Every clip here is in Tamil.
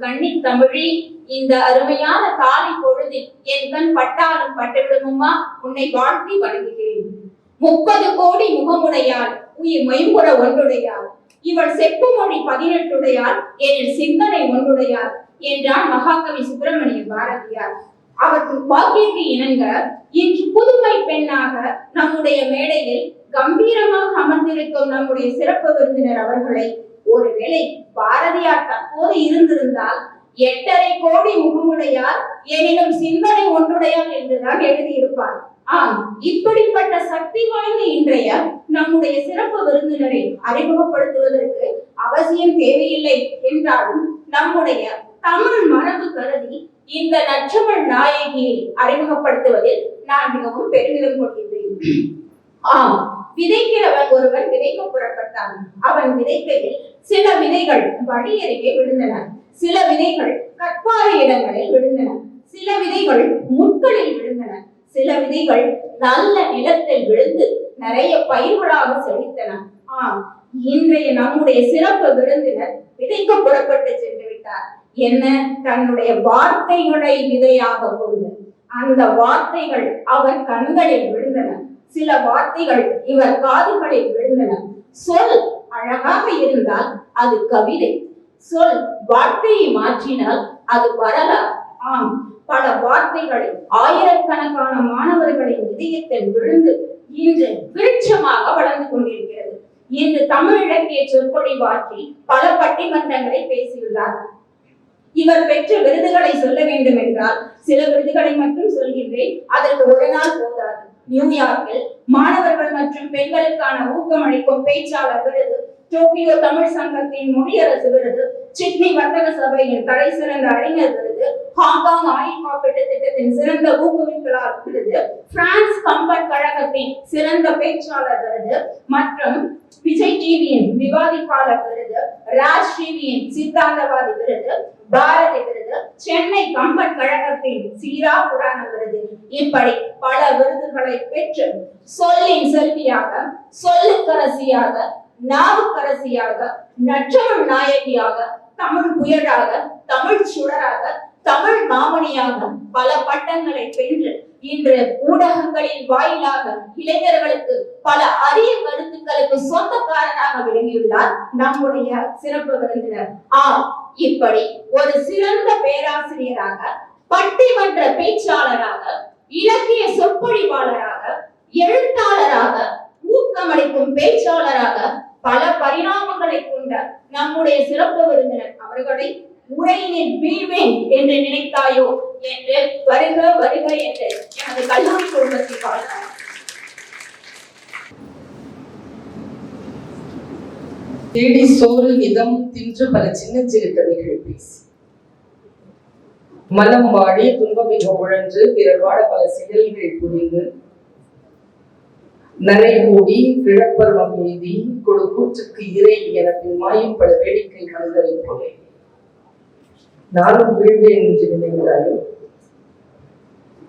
கண்ணி தமிழி, இந்த அருமையான காலை பொழுதில் என் கண் பட்டாலும் பட்டுவிடுமா உன்னை வாழ்த்தி வணங்குகிறேன். 30 கோடி முகமுடையாள், உயிர் மெய்முற ஒன்றுடையாள், இவள் செப்பு மொழி 18 என் சிந்தனை ஒன்றுடையாள் என்றான் மகாகவி சுப்பிரமணிய பாரதியார். அவருக்கு வாக்கிற்கு இணங்க இன்று புதுமை பெண்ணாக நம்முடைய மேடையில் கம்பீரமாக அமர்ந்திருக்கும் நம்முடைய சிறப்பு விருந்தினர் அவர்களை ஒருவேளை பாரதியார் தற்போது இருந்திருந்தால் 8.5 கோடி முகமுடையார் எனினும் சிந்தனை ஒன்றுடையார் என்றுதான் எழுதியிருப்பார். ஆம், இப்படிப்பட்ட சக்தி வாய்ந்த இன்றைய நம்முடைய சிறப்பு விருந்தினரை அறிமுகப்படுத்துவதற்கு அவசியம் தேவையில்லை என்றாலும் நம்முடைய தமிழ் மரபு கருதி இந்த நற்றமிழ் நாயகியை அறிமுகப்படுத்துவதில் நான் மிகவும் பெருமிதம் கொள்கின்றேன். ஆம், விதைக்கிறவன் ஒருவன் விதைக்க புறப்பட்டான். அவன் விதைக்கையில் சில விதைகள் வழியருகே விழுந்தன, சில விதைகள் கற்பாறை இடங்களில் விழுந்தன, சில விதைகள் முட்களில் விழுந்தன, சில விதைகள் நல்ல நிலத்தில் விழுந்து நிறைய பயிர்களாக செழித்தன. ஆம், இன்றைய நம்முடைய சிறப்பு விருந்தினர் விதைக்க புறப்பட்டு சென்று விட்டார். என்ன, தன்னுடைய வார்த்தைகளை விதையாக கொண்டு அந்த வார்த்தைகள் அவர் கண்களில் விழுந்தன, சில வார்த்தைகள் இவர் காதுகளில் விழுந்தன. சொல் அழகாக இருந்தால் அது கவிதை, சொல் வார்த்தையை மாற்றினால் அது வரலாறு. ஆம், பல வார்த்தைகள் ஆயிரக்கணக்கான மாணவர்களின் இதயத்தில் விழுந்து இன்று விருட்சமாக வளர்ந்து கொண்டிருக்கிறது. இன்று தமிழ் இலக்கிய சொற்பொழிவாற்றி பல பட்டிமன்றங்களை பேசியுள்ளார். இவர் பெற்ற விருதுகளை சொல்ல வேண்டும் என்றால் சில விருதுகளை மட்டும் சொல்கின்றேன், அதற்கு ஒரு நாள் போதாது. நியூயார்க்கில் மாணவர்கள் மற்றும் பெண்களுக்கான ஊக்கமளிக்கும் பேச்சாளர் விருது, டோக்கியோ தமிழ் சங்கத்தின் மொழியரசு விருது, சிட்னி வர்த்தக சபையின் தலை சிறந்த அறிஞர் விருது, ஹாங்காங் ஆயுள் காப்பீட்டு திட்டத்தின் சிறந்த ஊக்குவிப்பாளர் விருது, பிரான்ஸ் கம்பன் கழகத்தின் சிறந்த பேச்சாளர் விருது மற்றும் விஜய் டிவியின் விவாதிப்பாளர் விருது, ராஜ் டிவியின் சித்தாந்தவாதி விருது, பாரதி விருது, சென்னை கம்பன் கழகத்தின் சீரா புராண விருது, இப்படி பல விருதுகளை பெற்று சொல்லின் செல்வியாக, சொல்லுக்கரசியாக, நாவுக்கரசியாக, நற்றமிழ் நாயகியாக, தமிழ் புயலாக, தமிழ் சுடராக, தமிழ் மாமணியாக பல பட்டங்களை வென்று இன்று ஊடகங்களின் வாயிலாக இளைஞர்களுக்கு பல அரிய கருத்துக்களுக்கு சொந்தக்காரனாக விளங்கியுள்ளார் நம்முடைய சிறப்பு விருந்தினர். இப்படி ஒரு சிறந்த பேராசிரியராக, பட்டிமன்ற பேச்சாளராக, இலக்கிய சொற்பொழிவாளராக, எழுத்தாளராக, ஊக்கமளிக்கும் பேச்சாளராக பல பரிணாமங்களை கொண்ட நம்முடைய சிறப்பு விருந்தினர் அவர்களை உரையினில் வீழ்வேன் என்று நினைத்தாயோ என்று வருக வருக என்று எனது கல்லூரி குடும்பத்தை வாழ்ந்தார். தேடி சோறு இதம் தின்று பல சின்ன சிறு கதைகள் பேசி மனம் வாடி துன்பம் மிக உழன்று பிறர் வாட பல செயல்கள் புரிந்து நரை கூடி கிழப்பருவம் எய்தி கொடு கூற்றுக்கு இறை என பின் மாயும் பல வேடிக்கை மனிதரை போல நானும் வீழ்வேன் என்று நினைக்கிறாயோ,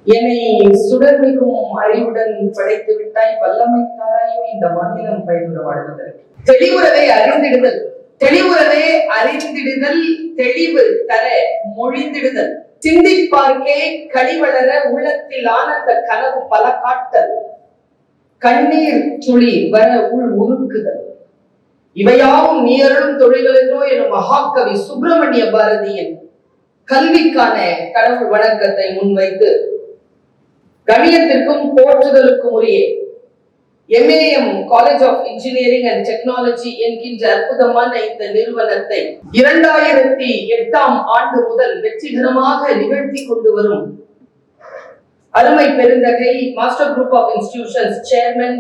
என்னை சுடர்மிகும் அறிவுடன் படைத்து விட்டாய், வல்லமை தாராயோ இந்த மாநிலம் பயனுற வாழ்வதற்கு. தெளிவுறவே அறிந்திடுதல், தெளிவுறவே அறிந்திடுதல், தெளிவு தர மொழிந்திடுதல், சிந்திப்பார்க்கே கழிவளர உள்ளத்தில் ஆனந்த கனவு பல காட்டல், கண்ணீர் துளி வர உள் உருக்குதல், இவையாவும் நீ அருளும் தொழில்களோ எனும் மகாகவி சுப்பிரமணிய பாரதியின் கல்விக்கான கடவுள் வணக்கத்தை முன்வைத்து கணியத்திற்கும் போற்றுதலுக்கும் உரிய MAM college of engineering and technology என்கின்ற அற்புதமான இந்த நிறுவனத்தை 2008ஆம் ஆண்டு முதல் வெற்றிகரமாக நிகழ்த்தி கொண்டு வரும் அருமை பெருந்தகை master group of institutions chairman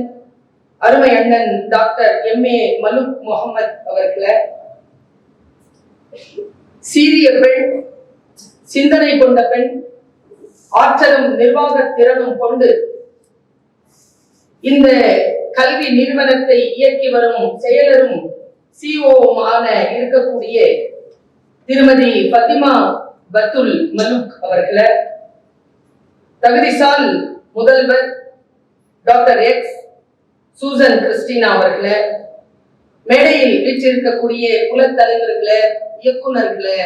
அருமை அண்ணன் டாக்டர் MA மலுக் முகமது அவர்களை, சீரிய பெண், சிந்தனை கொண்ட பெண், ஆற்றலும் நிர்வாக திறனும் கொண்டு இந்த கல்வி நிறுவனத்தை இயக்கி வரும் செயலரும் CEO-வுமான இருக்கக்கூடிய திருமதி பத்திமா பத்துல் மலுக் அவர்களை, தகுதிசால் முதல்வர் டாக்டர் எக்ஸ் சூசன் கிறிஸ்டினா அவர்களை, மேடையில் வீற்றிருக்கக்கூடிய குலத்தலைவர்களை, இயக்குநர்களை,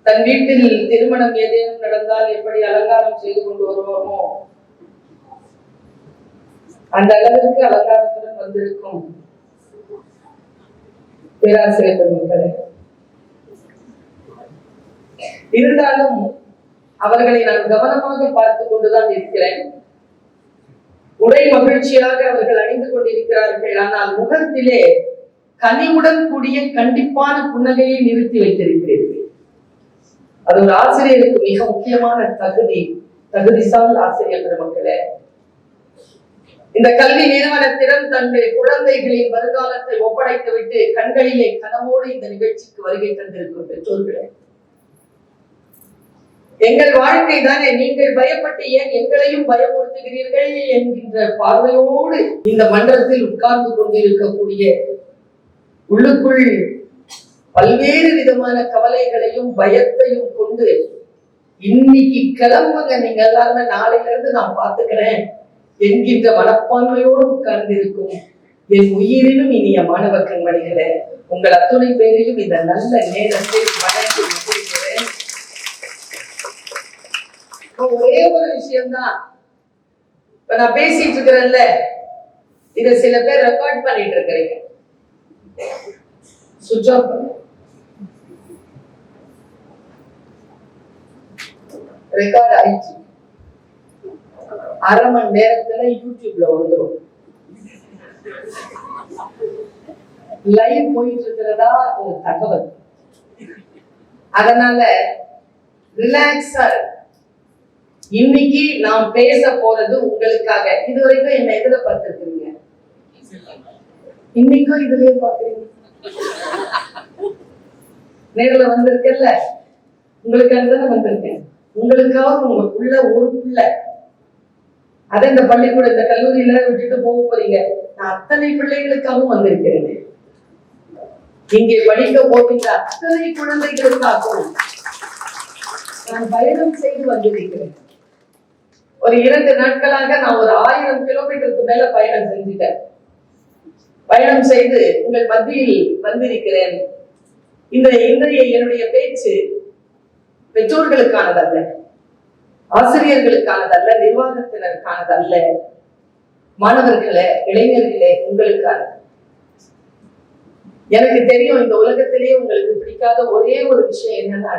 தன் வீட்டில் திருமணம் ஏதேனும் நடந்தால் எப்படி அலங்காரம் செய்து கொண்டு வருவோமோ அந்த அளவிற்கு அலங்காரத்துடன் வந்திருக்கும் பேராசிரியர் பெருமக்களே, இருந்தாலும் அவர்களை நான் கவனமாக பார்த்து கொண்டுதான் இருக்கிறேன். உடை மகிழ்ச்சியாக அவர்கள் அணிந்து கொண்டிருக்கிறார்கள். ஆனால் முகத்திலே கனிவுடன் கூடிய கண்டிப்பான புன்னகையை நிறுத்தி வைத்திருக்கிறீர்கள். அது ஒரு ஆசிரியருக்கு மிக முக்கியமான தகுதிசால் ஆசிரியர் பெருமக்களே. இந்த கல்வி நிறுவனத்திடம் தன்னுடைய குழந்தைகளின் வருங்காலத்தை ஒப்படைத்து விட்டு கண்களிலே கனவோடு இந்த நிகழ்ச்சிக்கு வருகை தந்திருக்கும் பெற்றோர்களே, எங்கள் வாழ்க்கை தானே, நீங்கள் பயப்பட்டு ஏன் எங்களையும் பயமுறுத்துகிறீர்கள் என்கின்ற பார்வையோடு இந்த மன்றத்தில் உட்கார்ந்து கொண்டிருக்கக்கூடிய உள்ளுக்குள் பல்வேறு விதமான கவலைகளையும் பயத்தையும் கொண்டு இன்னைக்கு கிளம்புங்க, நீங்க எல்லாருமே நாளையில இருந்து நான் பார்த்துக்கிறேன் என்கின்ற மனப்பான்மையோடு உட்கார்ந்திருக்கும் என் உயிரினும் இனிய மாணவ கண்மணிகளே, உங்கள் அத்துணை பேரையும் இந்த நல்ல நேரத்தில் வணங்கி விட்டுகிறேன். ஒரே ஒரு விஷயம்தான், இப்ப நான் பேசிட்டு இருக்கிறேன்ல, இத சில பேர் ரெக்கார்ட் பண்ணிட்டு இருக்கிறீங்க. சுவிட்ச் ஆஃப் பண்ணு. ரெக்கார்ட் ஆயிடுச்சு. அரை மணி நேரத்துல யூடியூப்ல வந்துடும். லைவ் போயிட்டு இருக்கிறதா ஒரு தகவல். அதனால ரிலாக்ஸா இன்னைக்கு நாம் பேச போறது உங்களுக்காக. இதுவரைக்கும் என்ன எதுல பார்த்திருக்கீங்க? இன்னைக்கும் இதுலயே பாக்குறீங்க. நேர்ல வந்திருக்கல, உங்களுக்காக தானே வந்திருக்கேன். உங்களுக்காக உங்க புள்ள ஒரு புள்ள அதை இந்த பள்ளிக்கூட இந்த கல்லூரியில விட்டுட்டு போக போறீங்க. நான் அத்தனை பிள்ளைகளுக்காகவும் வந்திருக்கிறேன். இங்கே படிக்க போகின்ற அத்தனை குழந்தைகளுக்காகவும் நான் பயணம் செய்து வந்திருக்கிறேன். ஒரு 2 நாட்களாக நான் ஒரு 1000 கிலோமீட்டருக்கு மேல பயணம் செஞ்சுட்டேன். பயணம் செய்து உங்கள் மத்தியில் வந்திருக்கிறேன். இன்றைய என்னுடைய பேச்சு பெற்றோர்களுக்கானதல்ல, ஆசிரியர்களுக்கானதல்ல, நிர்வாகத்தினருக்கானதல்ல, மாணவர்களே, இளைஞர்களே, உங்களுக்கான. எனக்கு தெரியும் இந்த உலகத்திலேயே உங்களுக்கு பிடிக்காத ஒரே ஒரு விஷயம் என்னன்னா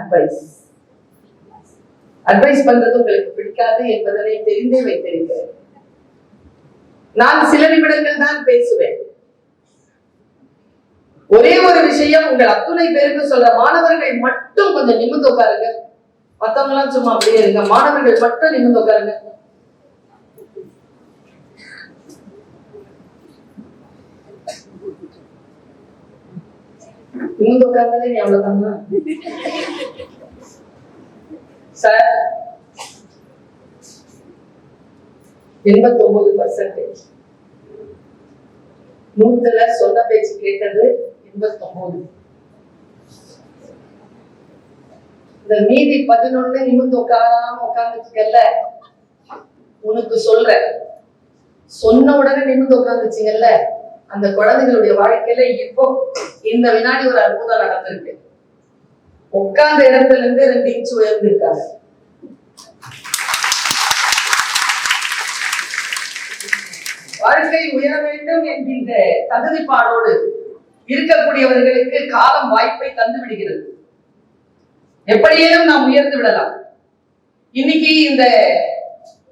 அட்வைஸ் பண்றது உங்களுக்கு பிடிக்காது என்பதனை தெரிந்தே வைத்திருக்கிறேன். நான் சில நிமிடங்கள் தான் பேசுவேன். ஒரே ஒரு விஷயம் உங்கள் அத்துணை பேருக்கு சொல்ற, மாணவர்கள் மட்டும் கொஞ்சம் நிமிர்ந்து உட்காருங்க. மத்தவங்க எல்லாம் சும்மா அப்படியே இருங்க. மாணவர்கள் மட்டும் நிமிர்ந்து உட்காருங்க. நிமிர்ந்து உட்கார்ந்தாலே நீ அவ்வளவுதானா சார்? 89% 100ல சொன்ன பேச்சு கேட்டது 89. இந்த மீதி 11 நிமிர்ந்து உட்காராம உட்கார்ந்துச்சுங்கல்ல, உனக்கு சொல்றேன், சொன்ன உடனே நிமிர்ந்து உட்கார்ந்துச்சுங்கல்ல, அந்த குழந்தைகளுடைய வாழ்க்கையில இப்போ இந்த வினாடி ஒரு அற்புதம் நடந்திருக்கு. உட்கார்ந்த இடத்துல இருந்து 2 இன்ச் உயர்ந்திருக்காங்க. வாழ்க்கை உயர வேண்டும் என்கின்ற தகுதிப்பாடோடு இருக்கக்கூடியவர்களுக்கு காலம் வாய்ப்பை தந்து விடுகிறது. எப்படியேனும் நாம் உயர்ந்து விடலாம். இன்னைக்கு இந்த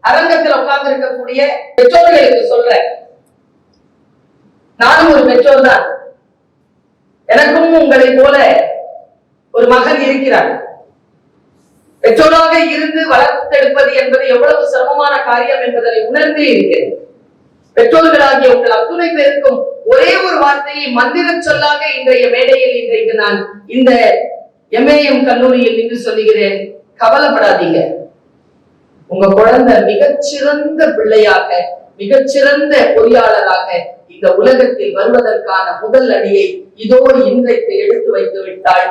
அரங்கத்தில் உட்கார்ந்து இருக்கக்கூடிய பெற்றோர்களுக்கு சொல்றேன், நானும் ஒரு பெற்றோர் தான். எனக்கும் உங்களை போல ஒரு மகன் இருக்கிறார். பெற்றோராக இருந்து வளர்த்தெடுப்பது என்பது எவ்வளவு சிரமமான காரியம் என்பதை உணர்ந்தே இருக்கிறேன். பெற்றோர்களாகிய உங்கள் அத்துணை பேருக்கும் ஒரே ஒரு வார்த்தையை மந்திர சொல்லாக இன்றைய மேடையில் இன்றைக்கு நான் இந்த MAM கல்லூரியில் நின்று சொல்லுகிறேன். கவலைப்படாதீங்க. உங்க குழந்தை மிகச்சிறந்த பிள்ளையாக, மிகச்சிறந்த பொறியாளராக இந்த உலகத்தில் வருவதற்கான முதல் அடியை இதோ இன்றைக்கு எடுத்து வைத்து விட்டால்,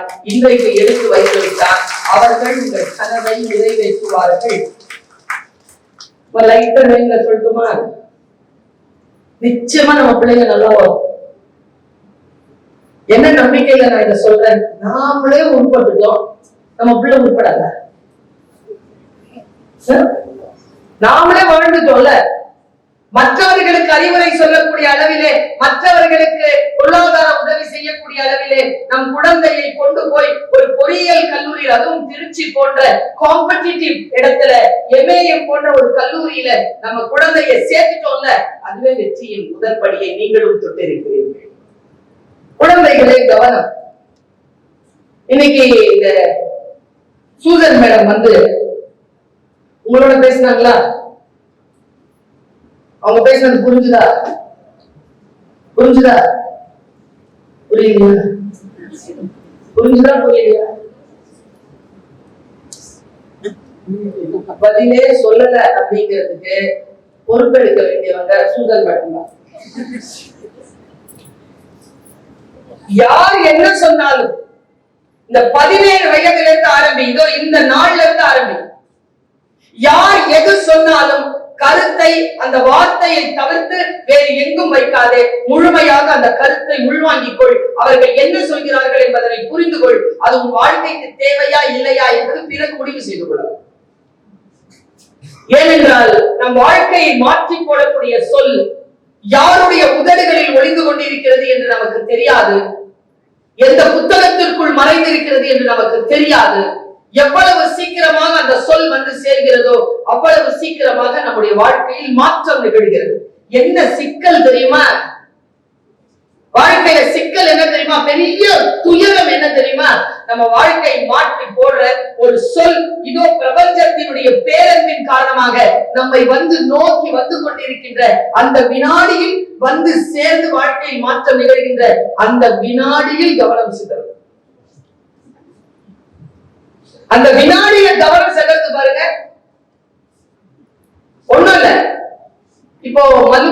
அவர்கள் உங்கள் கனவை நிறைவேற்றுவார்கள். சொல்லட்டுமா? நிச்சயமா நம்ம பிள்ளைங்க நல்லா வரும். என்ன நம்பிக்கையில நான் இதை சொல்றேன்? நாமளே உட்பட்டுட்டோம், நம்ம பிள்ளை உட்படாத. நாமளே வாழ்ந்துட்டோம்ல. மற்றவர்களுக்கு அறிவுரை சொல்லக்கூடிய அளவிலே, மற்றவர்களுக்கு பொருளாதார உதவி செய்யக்கூடிய அளவிலே நம் குழந்தையை கொண்டு போய் ஒரு பொறியியல் கல்லூரியில், அதுவும் திருச்சி போன்ற காம்படிட்டிவ் இடத்துல, எம்ஏஎம் போன்ற ஒரு கல்லூரியில நம்ம குழந்தையை சேர்த்துட்டோம்ல, அதுவே வெற்றியின் முதல் படியை நீங்களும் தொட்டிருக்கிறீர்கள். குழந்தைகளே கவனம். இன்னைக்கு இந்த சூசன் மேடம் வந்து உங்களோட பேசினாங்களா? அவங்க பேசுனது புரிஞ்சுதா? புரிஞ்சுதா? புரியலையா? புரிஞ்சுதா புரியலையா? பதிலே சொல்லல அப்படிங்கிறதுக்கு பொறுப்பெடுக்க வேண்டியவங்க சூசன் மேடம் தான். யார் என்ன சொன்னாலும் இந்த 17 வயதுல இருந்து ஆரம்பி, இதோ இந்த நாள்ல இருந்து ஆரம்பி, யார் எது சொன்னாலும் கருத்தை, அந்த வார்த்தையை தவிர்த்து வேறு எங்கும் வைக்காதே. முழுமையாக அந்த கருத்தை உள்வாங்கிக் கொள். அவர்கள் என்ன சொல்கிறார்கள் என்பதனை புரிந்து கொள். அது உன் வாழ்க்கைக்கு தேவையா இல்லையா என்பது பிறகு முடிவு செய்து கொள்ளும். ஏனென்றால் நம் வாழ்க்கையை மாற்றி போடக்கூடிய சொல் யாருடைய உதடுகளில் ஒளிந்து கொண்டிருக்கிறது என்று நமக்கு தெரியாது. எந்த புத்தகத்திற்குள் மறைந்திருக்கிறது என்று நமக்கு தெரியாது. எவ்வளவு சீக்கிரமாக அந்த சொல் வந்து சேர்கிறதோ அவ்வளவு சீக்கிரமாக நம்முடைய வாழ்க்கையில் மாற்றம் நிகழ்கிறது. என்ன சிக்கல் தெரியுமா? வாழ்க்கையில சிக்கல் என்ன தெரியுமா? பெரிய துயரம் என்ன தெரியுமா? நம்ம வாழ்க்கையை மாற்றி போடுற ஒரு சொல், இதோ பிரபஞ்சத்தினுடைய பேரன்பின் காரணமாக நம்மை வந்து நோக்கி வந்து கொண்டிருக்கின்ற அந்த வினாடியில் வந்து சேர்ந்து வாழ்க்கையில் மாற்றம் நிகழ்கின்ற அந்த வினாடியில் கவனம் சிதறும். அந்த வினாடியில கவனம் செலுத்து பாருங்க. ஒண்ணும் இல்ல, இப்போ மனு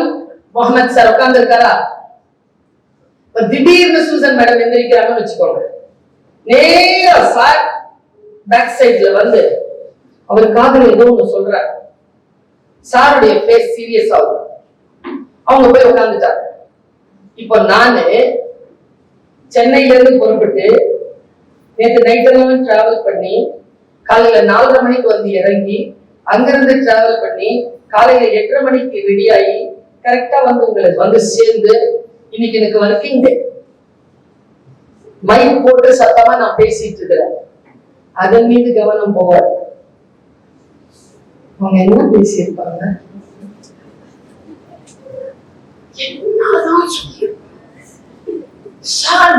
முகமது சார் உட்கார்ந்து இருக்காரா? திடீர்னு சூசன் மேடம் எந்திரிக்கிறாங்கன்னு வச்சுக்கோங்க. நேரா சார் பேக் சைட்ல வந்து அவர் காதுல ஏதோ ஒண்ணு சொல்றாரு. சாருடைய பேஸ் சீரியஸ் ஆகும். அவங்க போய் உட்கார்ந்துட்டாங்க. இப்போ நானு சென்னையில இருந்து புறப்பட்டு நேற்று நைட்டெல்லாம் டிராவல் பண்ணி காலையில 4:30 மணிக்கு வந்து இறங்கி அங்கிருந்து டிராவல் பண்ணி காலையில 8:30 மணிக்கு ரெடியாகி கரெக்டா வந்து உங்களுக்கு வந்து சேர்ந்து, இன்னைக்கு எனக்கு ஒர்க்கிங் டே, மைக் போட்டு சத்தமா நான் பேசிட்டு இருக்கிறேன். அதன் மீது கவனம் போவார். அவங்க என்ன பேசியிருப்பாங்க,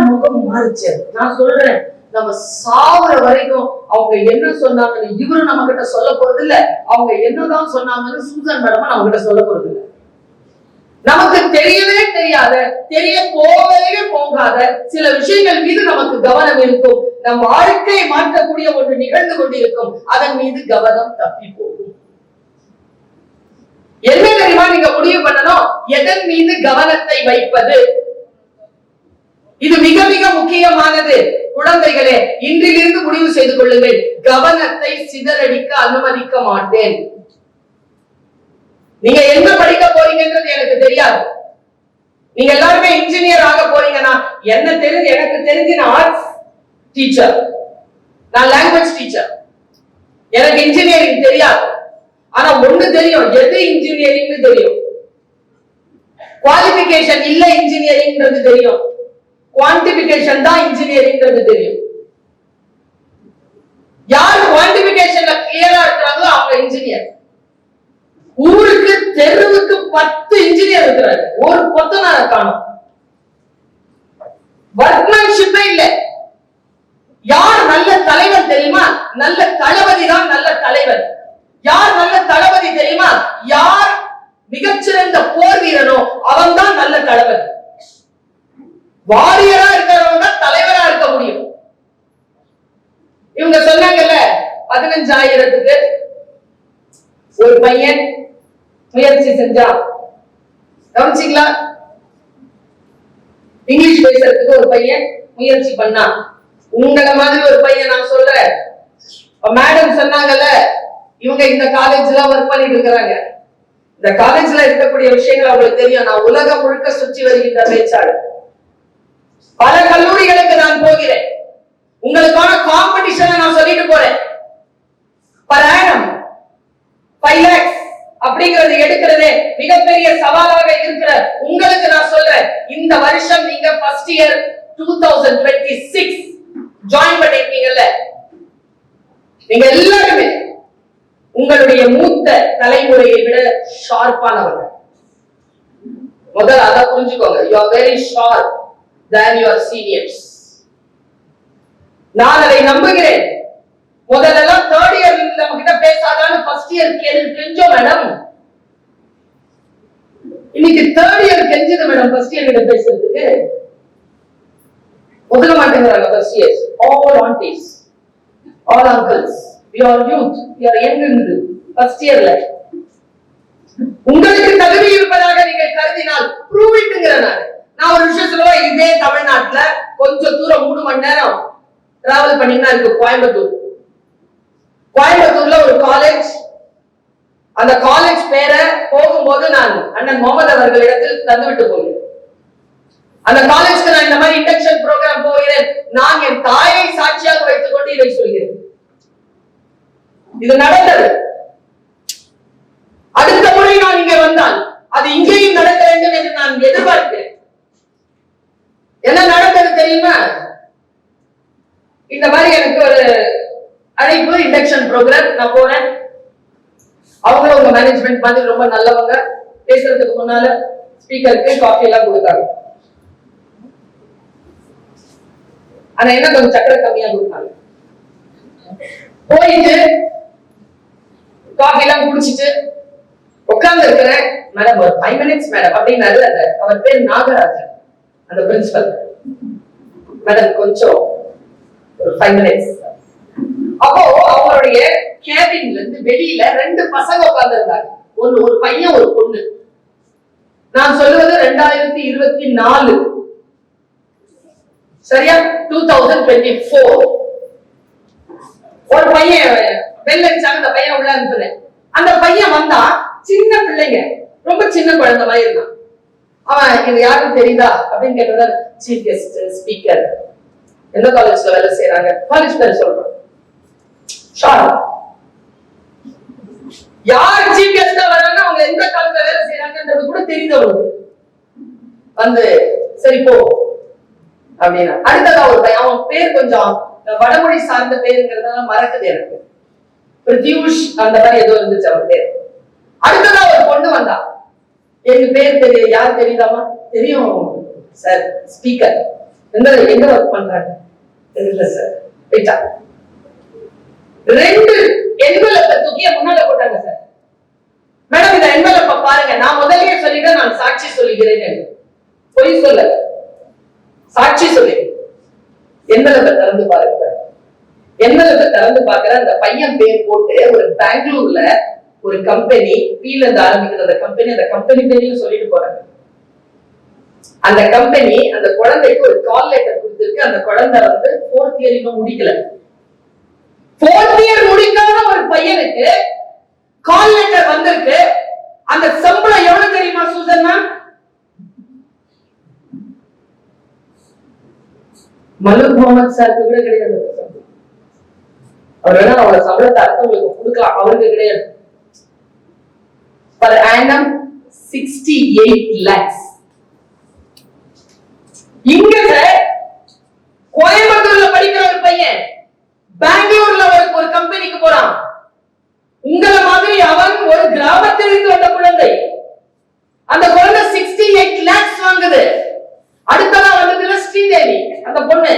முகம் மாறிச்சு. நான் சொல்றேன், நம்ம சாவுற வரைக்கும் அவங்க என்ன சொன்னாங்கன்னு இவரும் நம்ம கிட்ட சொல்ல போறது இல்ல, அவங்க என்னதான் சொன்னாங்கன்னு சூசன் மேடமா நம்ம கிட்ட சொல்ல போறது இல்ல. நமக்கு தெரியவே தெரியாத, தெரிய போகவே போகாத சில விஷயங்கள் மீது நமக்கு கவனம் இருக்கும். நம் வாழ்க்கையை மாற்றக்கூடிய ஒன்று நிகழ்ந்து கொண்டிருக்கும், அதன் மீது கவனம் தப்பி போகும். என்ன தெரியுமா நீங்க முடிவு பண்ணணும், எதன் மீது கவனத்தை வைப்பது. இது மிக மிக முக்கியமானது. குழந்தைகளே, இன்றிலிருந்து முடிவு செய்து கொள்ளுங்கள், கவனத்தை சிதறடிக்க அனுமதிக்க மாட்டேன். நீங்க என்ன படிக்க போறீங்கன்றது எனக்கு தெரியாது. நீங்க எல்லாருமே இன்ஜினியர் ஆக போறீங்கன்னா எனக்கு தெரிஞ்சு நான் ஆர்ட்ஸ் டீச்சர், நான் லாங்குவேஜ் டீச்சர், எனக்கு இன்ஜினியரிங் தெரியாது. ஆனா ஒண்ணு தெரியும், எது இன்ஜினியரிங் தெரியும். குவாலிபிகேஷன் இல்ல இன்ஜினியரிங்ன்றது தெரியும், குவான்டிபிகேஷன் தான் இன்ஜினியரிங்ன்றது தெரியும். யார் குவான்டிபிகேஷன்ல கிளியரா இருக்கிறாங்களோ அவங்க இன்ஜினியர். ஊருக்கு தெருவுக்கு 10 இன்ஜினியர் இருக்கிறாங்க, ஒரு கொத்தனார காணும். வர்க்மேன்ஷிப்பே இல்ல. யார் நல்ல தலைவர் தெரியுமா? நல்ல தளபதி தான் நல்ல தலைவர். யார் நல்ல தளபதி தெரியுமா? யார் மிகச்சிறந்த போர் வீரனோ அவன் தான் நல்ல தளபதி. வாரியரா இருக்கிறவங்க தான் தலைவரா இருக்க முடியும். இவங்க சொன்னாங்கல்ல, 15,000க்கு ஒரு பையன் முயற்சி செஞ்சா, கவனிச்சிங்களா? இங்கிலீஷ் பேசுறதுக்கு ஒரு பையன் முயற்சி பண்ணா. உங்களை மாதிரி ஒரு பையன் நான் சொல்றேன். மேடம் சொன்னாங்கல்ல, இவங்க இந்த காலேஜ்ல ஒர்க் பண்ணிட்டு இருக்கிறாங்க. இந்த காலேஜ்ல இருக்கக்கூடிய விஷயங்கள் அவங்களுக்கு தெரியும். நான் உலகம் முழுக்க சுற்றி வருகின்ற பேச்சாளர். பல கல்லூரிகளுக்கு நான் போகிறேன். உங்களுக்கான காம்படிஷனை நான் சொல்லிட்டு மிகப்பெரிய சவாலாக இருக்கிற உங்களுக்கு நான் சொல்றேன், இந்த வருஷம் நீங்க ஃபர்ஸ்ட் இயர் 2026 ஜாயின் பண்ணிருக்கீங்கல்ல, நீங்க எல்லாருமே உங்களுடைய மூத்த தலைமுறையை விட ஷார்ப்பானவங்க. முதல்ல அதை புரிஞ்சுக்கோங்க. You are very sharp than your seniors. நான் அதை நம்புகிறேன். முதல்ல தேர்ட் இயர் நம்ம கிட்ட பேசாதான்னு ஃபர்ஸ்ட் இயர் கெஞ்சோம் மேடம். இன்னைக்கு தேர்ட் இயர் கெஞ்சது மேடம் ஃபர்ஸ்ட் இயர் கிட்ட பேசுறதுக்கு. ஒதுக்க மாட்டேங்கிறாங்க first year. All aunties, all uncles, we are youth, we are young in first இயர்ல. உங்களுக்கு தகுதி இருப்பதாக நீங்கள் கருதினால் ப்ரூவ் இட்ங்கறேன். நான் ஒரு விஷயம் சொல்லுவேன், இதே தமிழ்நாட்டுல கொஞ்சம் தூரம் 3 மணி நேரம் டிராவல் பண்ணீங்கன்னா இருக்கு கோயம்புத்தூர். கோயம்புத்தூர்ல ஒரு காலேஜ், அந்த காலேஜ் பேரை போகும்போது நான் அண்ணன் முகமது அவர்களிடத்தில் தந்துவிட்டு போகிறேன். அந்த காலேஜ்க்கு நான் இந்த மாதிரி இண்டக்ஷன் ப்ரோக்ராம் போகிறேன். நான் என் தாயை சாட்சியாக வைத்துக் கொண்டு இதை சொல்கிறேன். இது நடந்தது. அடுத்த முறை நான் இங்கே வந்தால் அது இங்கேயும் நடக்க வேண்டும் என்று நான் எதிர்பார்க்கிறேன். என்ன நடந்தது தெரியுமா? இந்த மாதிரி எனக்கு ஒரு அழைப்பு, இண்டக்ஷன் ப்ரோக்ராம். நான் போறேன். அவங்களும் உங்க மேனேஜ்மெண்ட் மாதிரி ரொம்ப நல்லவங்க. பேசுறதுக்கு முன்னால ஸ்பீக்கருக்கு காஃபி எல்லாம் கொடுத்தாங்க. ஆனா என்ன கொஞ்சம் சக்கரை கம்மியா கொடுத்தாங்க. போயிட்டு காஃபி எல்லாம் குடிச்சிட்டு உட்கார்ந்து இருக்கிறேன். மேடம் ஒரு 5 minutes மேடம் அப்படின்னாரு. அவர் பேர் நாகராஜன், அந்த பிரின்சிபல். மேடம் கொஞ்சம் ஒரு 5 minutes. அப்போ அவருடைய கேபின்ல இருந்து வெளியில 2 பசங்க உட்கார்ந்து இருந்தாங்க. ஒரு பையன் ஒரு பொண்ணு. நான் சொல்லுவது 2024, சரியா? 2024. ஒரு பையன் வெளில அடிச்சாங்க. அந்த பையன் உள்ள அனுப்புறேன். அந்த பையன் வந்தா சின்ன பிள்ளைங்க, ரொம்ப சின்ன குழந்தை மாதிரி இருந்தான். அவன் இது யாருக்கும் தெரியுதா அப்படின்னு கேட்டோட, சீஃப் கெஸ்ட் ஸ்பீக்கர், எந்த காலேஜ்ல வேலை செய்யறாங்க, காலேஜ் பேர் சொல்றான். யார் சீஃப் கெஸ்டா வராங்க, அவங்க எந்த காலேஜ்ல வேலை செய்யறாங்கன்றது கூட தெரியுது அவனுக்கு. வந்து சரி போ அப்படின்னா. அடுத்ததா ஒரு பையன், அவன் பேர் கொஞ்சம் வடமொழி சார்ந்த பேருங்கிறதுனால மறக்குது எனக்கு. பிரத்யூஷ் அந்த மாதிரி ஏதோ இருந்துச்சு அவன் பேர். அடுத்ததா ஒரு பொண்ணு வந்தா. எங்க பேர் தெரியும், யார் தெரியுதாமா? தெரியும் சார், ஸ்பீக்கர். எங்க ஒர்க் பண்றாங்க? தெரியல சார். போயிட்டா. 2 என்வலப்பை தூக்கி முன்னால போட்டாங்க சார். மேடம் இந்த என்வலப்பை பாருங்க. நான் முதல்லயே சொல்லிட்டேன், நான் சாட்சி சொல்லுகிறேன். பொய் சொல்ல, சாட்சி சொல்லி என்வலப்பை திறந்து பாருங்க. என்வலப்பை திறந்து பாக்குற அந்த பையன் பேர் போட்டு ஒரு பெங்களூர்ல ஒரு கம்பெனி, பீல இருந்து ஆரம்பிக்கிற அந்த கம்பெனி பேரையும் சொல்லிட்டு போறாங்க. அந்த கம்பெனி அந்த குழந்தைக்கு ஒரு கால் லெட்டர் கொடுத்திருக்கு. அந்த குழந்தை வந்து 4th இயர் இன்னும் முடிக்கல. 4th இயர் முடிக்காத ஒரு பையனுக்கு கால் லெட்டர் வந்திருக்கு. அந்த சம்பளம் எவ்வளவு தெரியுமா சூசன் மேம்? மலூக் முகமது சாருக்கு கூட கிடையாது. அவர் வேணா அவரோட சம்பளத்தை அடுத்தவங்களுக்கு கொடுக்கலாம், அவருக்கு கிடையாது. Per annum 68 lakhs. இங்க கோயம்புத்தூர்ல படிக்கிற ஒரு பையன் பெங்களூர்ல ஒரு கம்பெனிக்கு போறான். உங்கள மாதிரி அவன் ஒரு கிராமத்திலிருந்து வந்த குழந்தை. அந்த குழந்தை 68 lakhs வாங்குது. அடுத்ததா வந்ததுல ஸ்ரீதேவி அந்த பொண்ணு.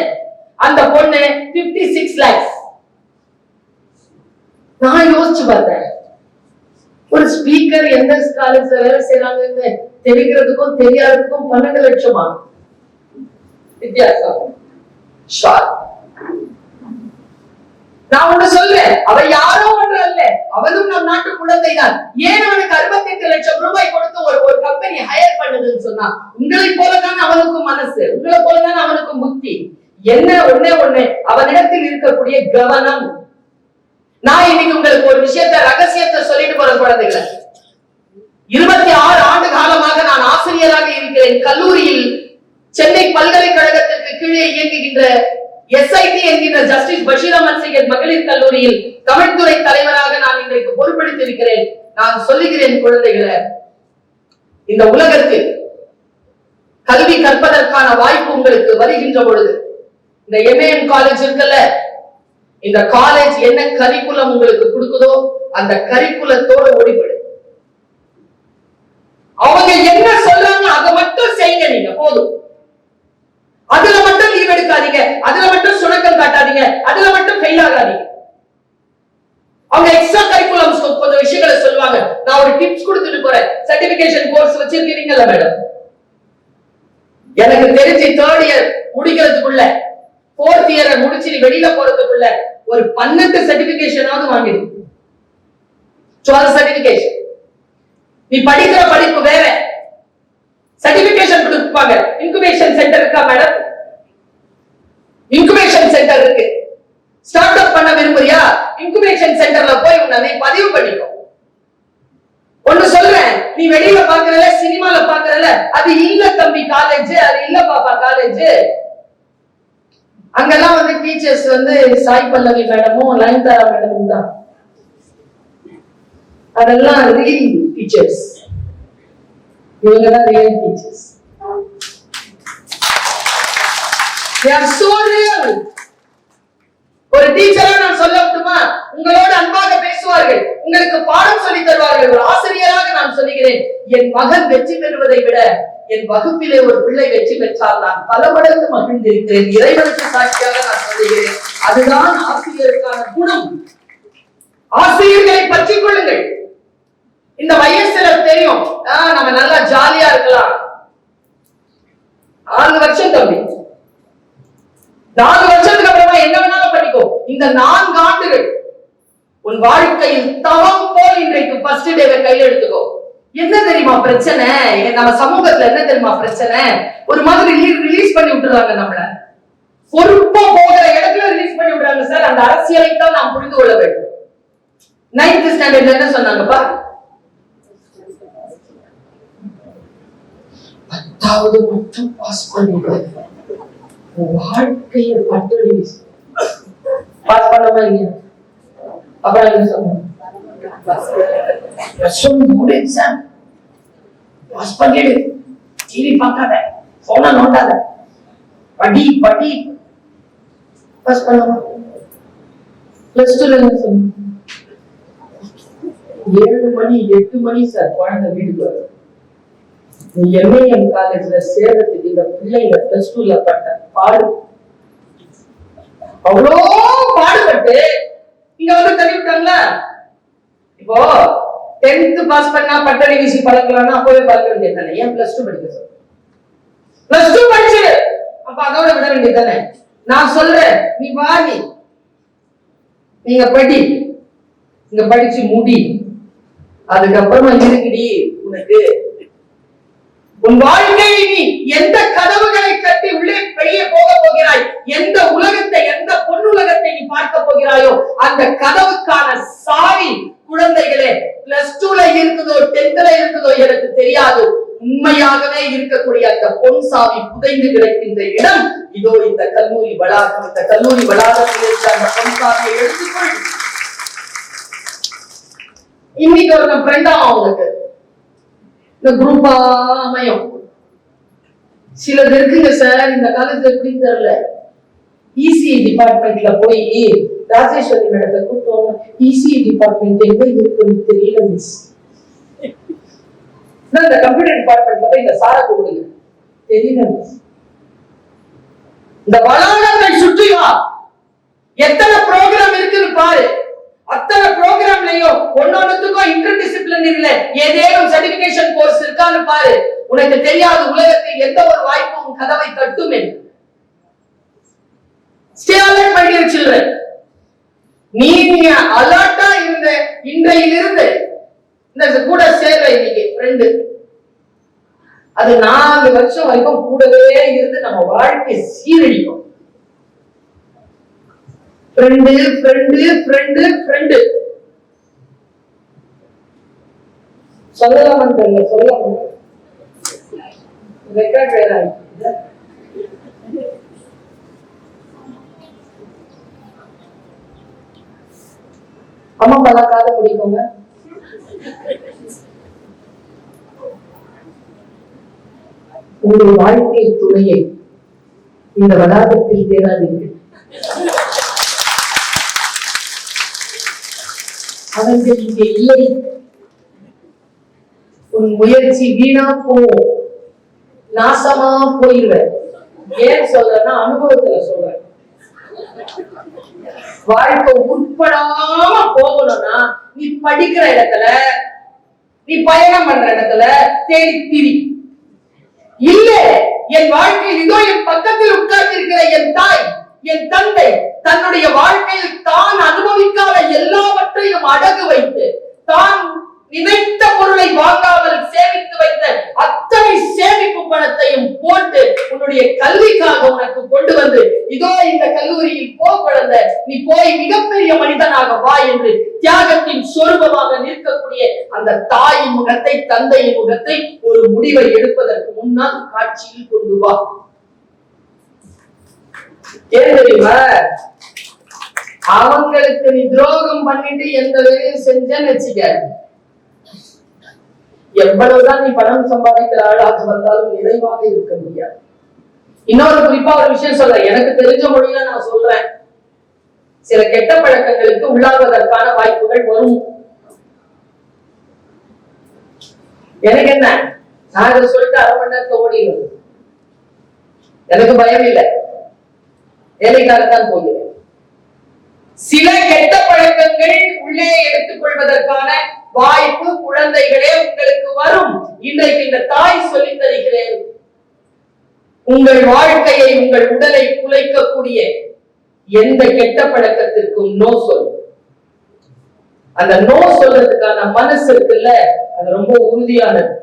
அந்த பொண்ணு 56 lakhs. நான் யோசிச்சு பார்த்தேன், ஒரு ஸ்பீக்கர் எந்த காலேஜ்ல வேலை செய்யறாங்கன்னு தெரிகிறதுக்கும் தெரியாததுக்கும் 12 லட்சமா வித்தியாசம். நான் ஒண்ணு சொல்றேன், அவ யாரோ ஒன்று அல்ல, அவளும் நம் நாட்டு குழந்தைதான். ஏன் அவனுக்கு 68 லட்சம் ரூபாய் கொடுத்து ஒரு கம்பெனி ஹையர் பண்ணுதுன்னு சொன்னா, உங்களை போலதான் அவனுக்கும் மனசு, உங்களை போலதான் அவனுக்கும் புத்தி. என்ன ஒண்ணே அவனிடத்தில் இருக்கக்கூடிய கவனம். நான் இன்னைக்கு உங்களுக்கு ஒரு விஷயத்தை, ரகசியத்தை சொல்லிட்டு போற குழந்தைகளை, 26 ஆண்டு காலமாக நான் ஆசிரியராக இருக்கிறேன். கல்லூரியில் சென்னை பல்கலைக்கழகத்திற்கு கீழே இயங்குகின்ற SIT என்கின்ற ஜஸ்டிஸ் பஷீர் அஹ்மத் சையத் மகளிர் கல்லூரியில் தமிழ்துறை தலைவராக நான் இன்றைக்கு பொறுப்பெடுத்திருக்கிறேன். நான் சொல்லுகிறேன் குழந்தைகளை, இந்த உலகத்தில் கல்வி கற்பதற்கான வாய்ப்பு உங்களுக்கு வருகின்ற பொழுது இந்த எம்ஏஎம் காலேஜ் இருக்குல்ல, இந்த காலேஜ் என்ன கரிக்குலம் உங்களுக்கு கொடுக்குதோ அந்த கரிக்குலத்தோட ஓடிவிடு. அவங்க என்ன சொல்றாங்க அதை மட்டும் செய்யுங்க. நீங்க போதும். அதுல மட்டும் லீவ் எடுக்காதீங்க, அதுல மட்டும் சுணக்கம் காட்டாதீங்க, அதுல மட்டும் ஃபெயில் ஆகாதீங்க. அவங்க எக்ஸ்ட்ரா கரிக்குலம்ஸ் கொஞ்சம் விஷயங்களை சொல்லுவாங்க. நான் ஒரு டிப்ஸ் கொடுத்துட்டு போறேன். சர்டிபிகேஷன் கோர்ஸ் வச்சிருக்கீங்கல்ல மேடம், எனக்கு தெரிஞ்சு 3rd இயர் முடிக்கிறதுக்குள்ள 4th இயரை முடிச்சு நீ வெளியில போறதுக்குள்ள ஒரு 12 சர்டிபிகேஷனாவது வாங்கிடு. 12 சர்டிபிகேஷன். நீ படிக்கிற படிப்பு வேற, சர்டிபிகேஷன் கொடுப்பாங்க. இன்குபேஷன் சென்டர் இருக்கா மேடம்? இன்குபேஷன் சென்டர் இருக்கு. ஸ்டார்ட் அப் பண்ண விரும்புறியா? இன்குபேஷன் சென்டர்ல போய் உன்னை பதிவு பண்ணிக்கோ. ஒன்னு சொல்றேன், நீ வெளியில பாக்குறல, சினிமால பாக்குறல, அது இல்ல தம்பி காலேஜ், அது இல்ல பாப்பா காலேஜ். அங்கெல்லாம் வந்து டீச்சர்ஸ் வந்து சாய் பல்லவி மேடமும் நயன்தாரா மேடமும் தான். அதெல்லாம் ரியல் டீச்சர்ஸ், இவங்க தான் real teachers. They are so real. ஒரு டீச்சரா நான் சொல்ல விட்டுமா, உங்களோட அன்பாக பேசுவார்கள், உங்களுக்கு பாடம் சொல்லி தருவார்கள். ஒரு ஆசிரியராக நான் சொல்லுகிறேன், என் மகன் வெற்றி பெறுவதை விட என் வகுப்பிலே ஒரு பிள்ளை வெற்றி பெற்றால் நான் பல மடங்கு மகிழ்ந்திருக்கிறேன். இறைவனுக்கு சாட்சியாக நான் சொல்லுகிறேன். அதுதான் ஆசிரியருக்கான குணம். ஆசிரியர்களை பற்றிக் கொள்ளுங்கள். இந்த வயசுல தெரியும் நம்ம நல்லா ஜாலியா இருக்கலாம். 4 வருஷம் தம்பி, 4 வருஷத்துக்கு அப்புறமா என்ன வேணாலும் பண்ணிக்கோ. இந்த 4 ஆண்டுகள் உன் வாழ்க்கையில் தவம் போல் இன்றைக்கு ஃபர்ஸ்ட் டேவை கையில எடுத்துக்கோ. என்ன தெரியுமா பிரச்சனை? நம்ம சமூகத்துல என்ன தெரியுமா பிரச்சனை? ஒரு மாதிரி ரிலீஸ் பண்ணி விட்டுறாங்க நம்மள. பொறுப்பா போகிற இடத்துல ரிலீஸ் பண்ணி விடுறாங்க சார். அந்த அரசியலை தான் நாம் புரிந்து கொள்ள வேண்டும். 9th ஸ்டாண்டர்ட்ல என்ன சொன்னாங்கப்பா? 10வது மட்டும் பாஸ் பண்ணிடு, வாழ்க்கையை பட்டடி பாஸ் பண்ணாம இல்லையா? அப்புறம் என்ன சொன்னாங்க? பாஸ் பண்ணிடு, டிவி பார்க்காத, போன நோண்டாத, படி படி. பாஸ் பண்ணாம +2 என்ன சொன்னாங்க? 7 மணி 8 மணி சார் குழந்தை வீட்டுக்கு வரும். எம்ஏஎம் காலேஜ்ல சேர்றதுக்கு இந்த பிள்ளைங்க +2ல பட்ட பாடு, அவ்வளோ பாடுபட்டு இங்க வந்து தள்ளி விட்டாங்களா? இப்போ 10th பாஸ் பண்ணா பட்டறை வீசி பழக்கலாம்னா அப்பவே பழக்க வேண்டியது தானே? ஏன் +2 படிக்க சொல்ற? +2 படிச்சு அப்ப அதோட விட வேண்டியது தானே? நான் சொல்றேன், நீ வாடி, நீங்க படி, இங்க படிச்சு முடி, அதுக்கப்புறமா இருக்குடி உனக்கு உன் வாழ்க்கையை நீ எந்த கதவுகளை கட்டி உள்ளே வெளியே போக போகிறாய், எந்த உலகத்தை, எந்த பொன்னுலகத்தை நீ பார்க்க போகிறாயோ அந்த கதவுக்கான சாவி குழந்தைகளே +2ல இருக்குதோ 10th இருக்குதோ எனக்கு தெரியாது. உண்மையாகவே இருக்கக்கூடிய அந்த பொன் சாவி புதைந்து கிடக்கின்ற இடம் இதோ இந்த கல்லூரி வளாகம். இந்த கல்லூரி வளாகத்தில் இருக்க அந்த பொன் சாவியை எடுத்துக்கொள். இன்னைக்கு ஒரு ஃப்ரெண்டா அவங்களுக்கு இந்த குரூப்பா அமையும். சிலது இருக்குங்க சார், இந்த காலேஜ்ல எப்படின்னு தெரியல. இசிஇ டிபார்ட்மெண்ட்ல போய் ராஜேஸ்வரி மேடத்தை கூப்பிட்டோம். இசிஇ டிபார்ட்மெண்ட் எங்க இருக்குன்னு தெரியல மிஸ். இந்த கம்ப்யூட்டர் டிபார்ட்மெண்ட்ல போய் இந்த சாரை கூப்பிடுங்க, தெரியல மிஸ். இந்த வளாகத்தை சுற்றி வா, எத்தனை ப்ரோக்ராம் இருக்குன்னு பாரு. அத்தனை ப்ரோக்ராம்லயும் ஒன்னொன்னுக்கும் இன்டர்டிசிப்ளினரில ஏதேனும் சர்டிபிகேஷன் கோர்ஸ் இருக்கான்னு பாரு. உனக்கு தெரியாது உலகத்தில் எந்த ஒரு வாய்ப்பும் கதவை தட்டும் என்று. Stay alert, my dear children. நீங்க அலர்ட்டா இருந்த இன்றையிலிருந்து இந்த கூட சேர்ற இன்னைக்கு ஃப்ரெண்டு, அது 4 வருஷம் வரைக்கும் கூடவே இருந்து நம்ம வாழ்க்கை சீரழிக்கும். ஃப்ரெண்டு ஃப்ரெண்டு ஃப்ரெண்டு ஃப்ரெண்டு சொல்லலாமான்னு தெரியல, சொல்லலாமா? ரெக்கார்ட் வேற ஆயிடுச்சு. அம்மா பல காத முடிக்கோங்க. உங்கள் வாழ்க்கை துணையை இந்த வளாகத்தில் தேடாதீர்கள். அவர்கள் இங்கே இல்லை. உன் முயற்சி வீணா போவோம், நாசமா போயிடுவ. ஏன் சொல்றேன்னா அனுபவத்துல சொல்றேன். வாழ்க்கை உட்படாம போகணும்னா நீ படிக்கிற இடத்துல, நீ பயணம் பண்ற இடத்துல தேடி திரி. இல்ல, என் வாழ்க்கையில் இதோ என் பக்கத்தில் உட்கார்ந்து இருக்கிற என் தாய், என் தந்தை தன்னுடைய வாழ்க்கையில் தான் அனுபவிக்காத எல்லாவற்றையும் அடகு வைத்து, தான் நினைத்த பொருளை வாங்காமல் சேமித்து வைத்த அத்தனை சேமிப்பு பணத்தையும் போட்டு உன்னுடைய கல்விக்காக உனக்கு கொண்டு வந்து, இதோ இந்த கல்லூரியில் போ குழந்தை, நீ போய் மிகப்பெரிய மனிதனாக வா என்று தியாகத்தின் சொரூபமாக நிற்கக்கூடிய அந்த தாயின் முகத்தை, தந்தையின் முகத்தை ஒரு முடிவை எடுப்பதற்கு முன்னால் காட்சியில் கொண்டு வா. ஏன் தெரியுமா? அவங்களுக்கு நீ துரோகம் பண்ணிட்டு எந்த வேலையும் செஞ்சேன்னு வச்சுக்க, எவ்வளவுதான் நீ பணம் சம்பாதிக்கிற ஆளாக வந்தாலும் நிறைவாக இருக்க முடியாது. இன்னொரு குறிப்பா ஒரு விஷயம் சொல்றேன், எனக்கு தெரிஞ்ச மொழியில நான் சொல்றேன். சில கெட்ட பழக்கங்களுக்கு உள்ளாகுவதற்கான வாய்ப்புகள் வரும். எனக்கு என்ன, நான் இதை சொல்லிட்டு அரை மணி நேரத்துல ஓடிடுவேன். எனக்கு பயம் இல்லை, வேலைக்காகத்தான் போகிறேன். சில கெட்ட பழக்கங்கள் உள்ளே எடுத்துக் கொள்வதற்கான வாய்ப்பு குழந்தைகளே உங்களுக்கு வரும். இன்றைக்கு இந்த தாய் சொல்லித் தருகிறேன், உங்கள் வாழ்க்கையை, உங்கள் உடலை குலைக்கக்கூடிய எந்த கெட்ட பழக்கத்திற்கும் நோ சொல். அந்த நோ சொல்றதுக்கான மனசு இருக்குல்ல, அது ரொம்ப உறுதியானது.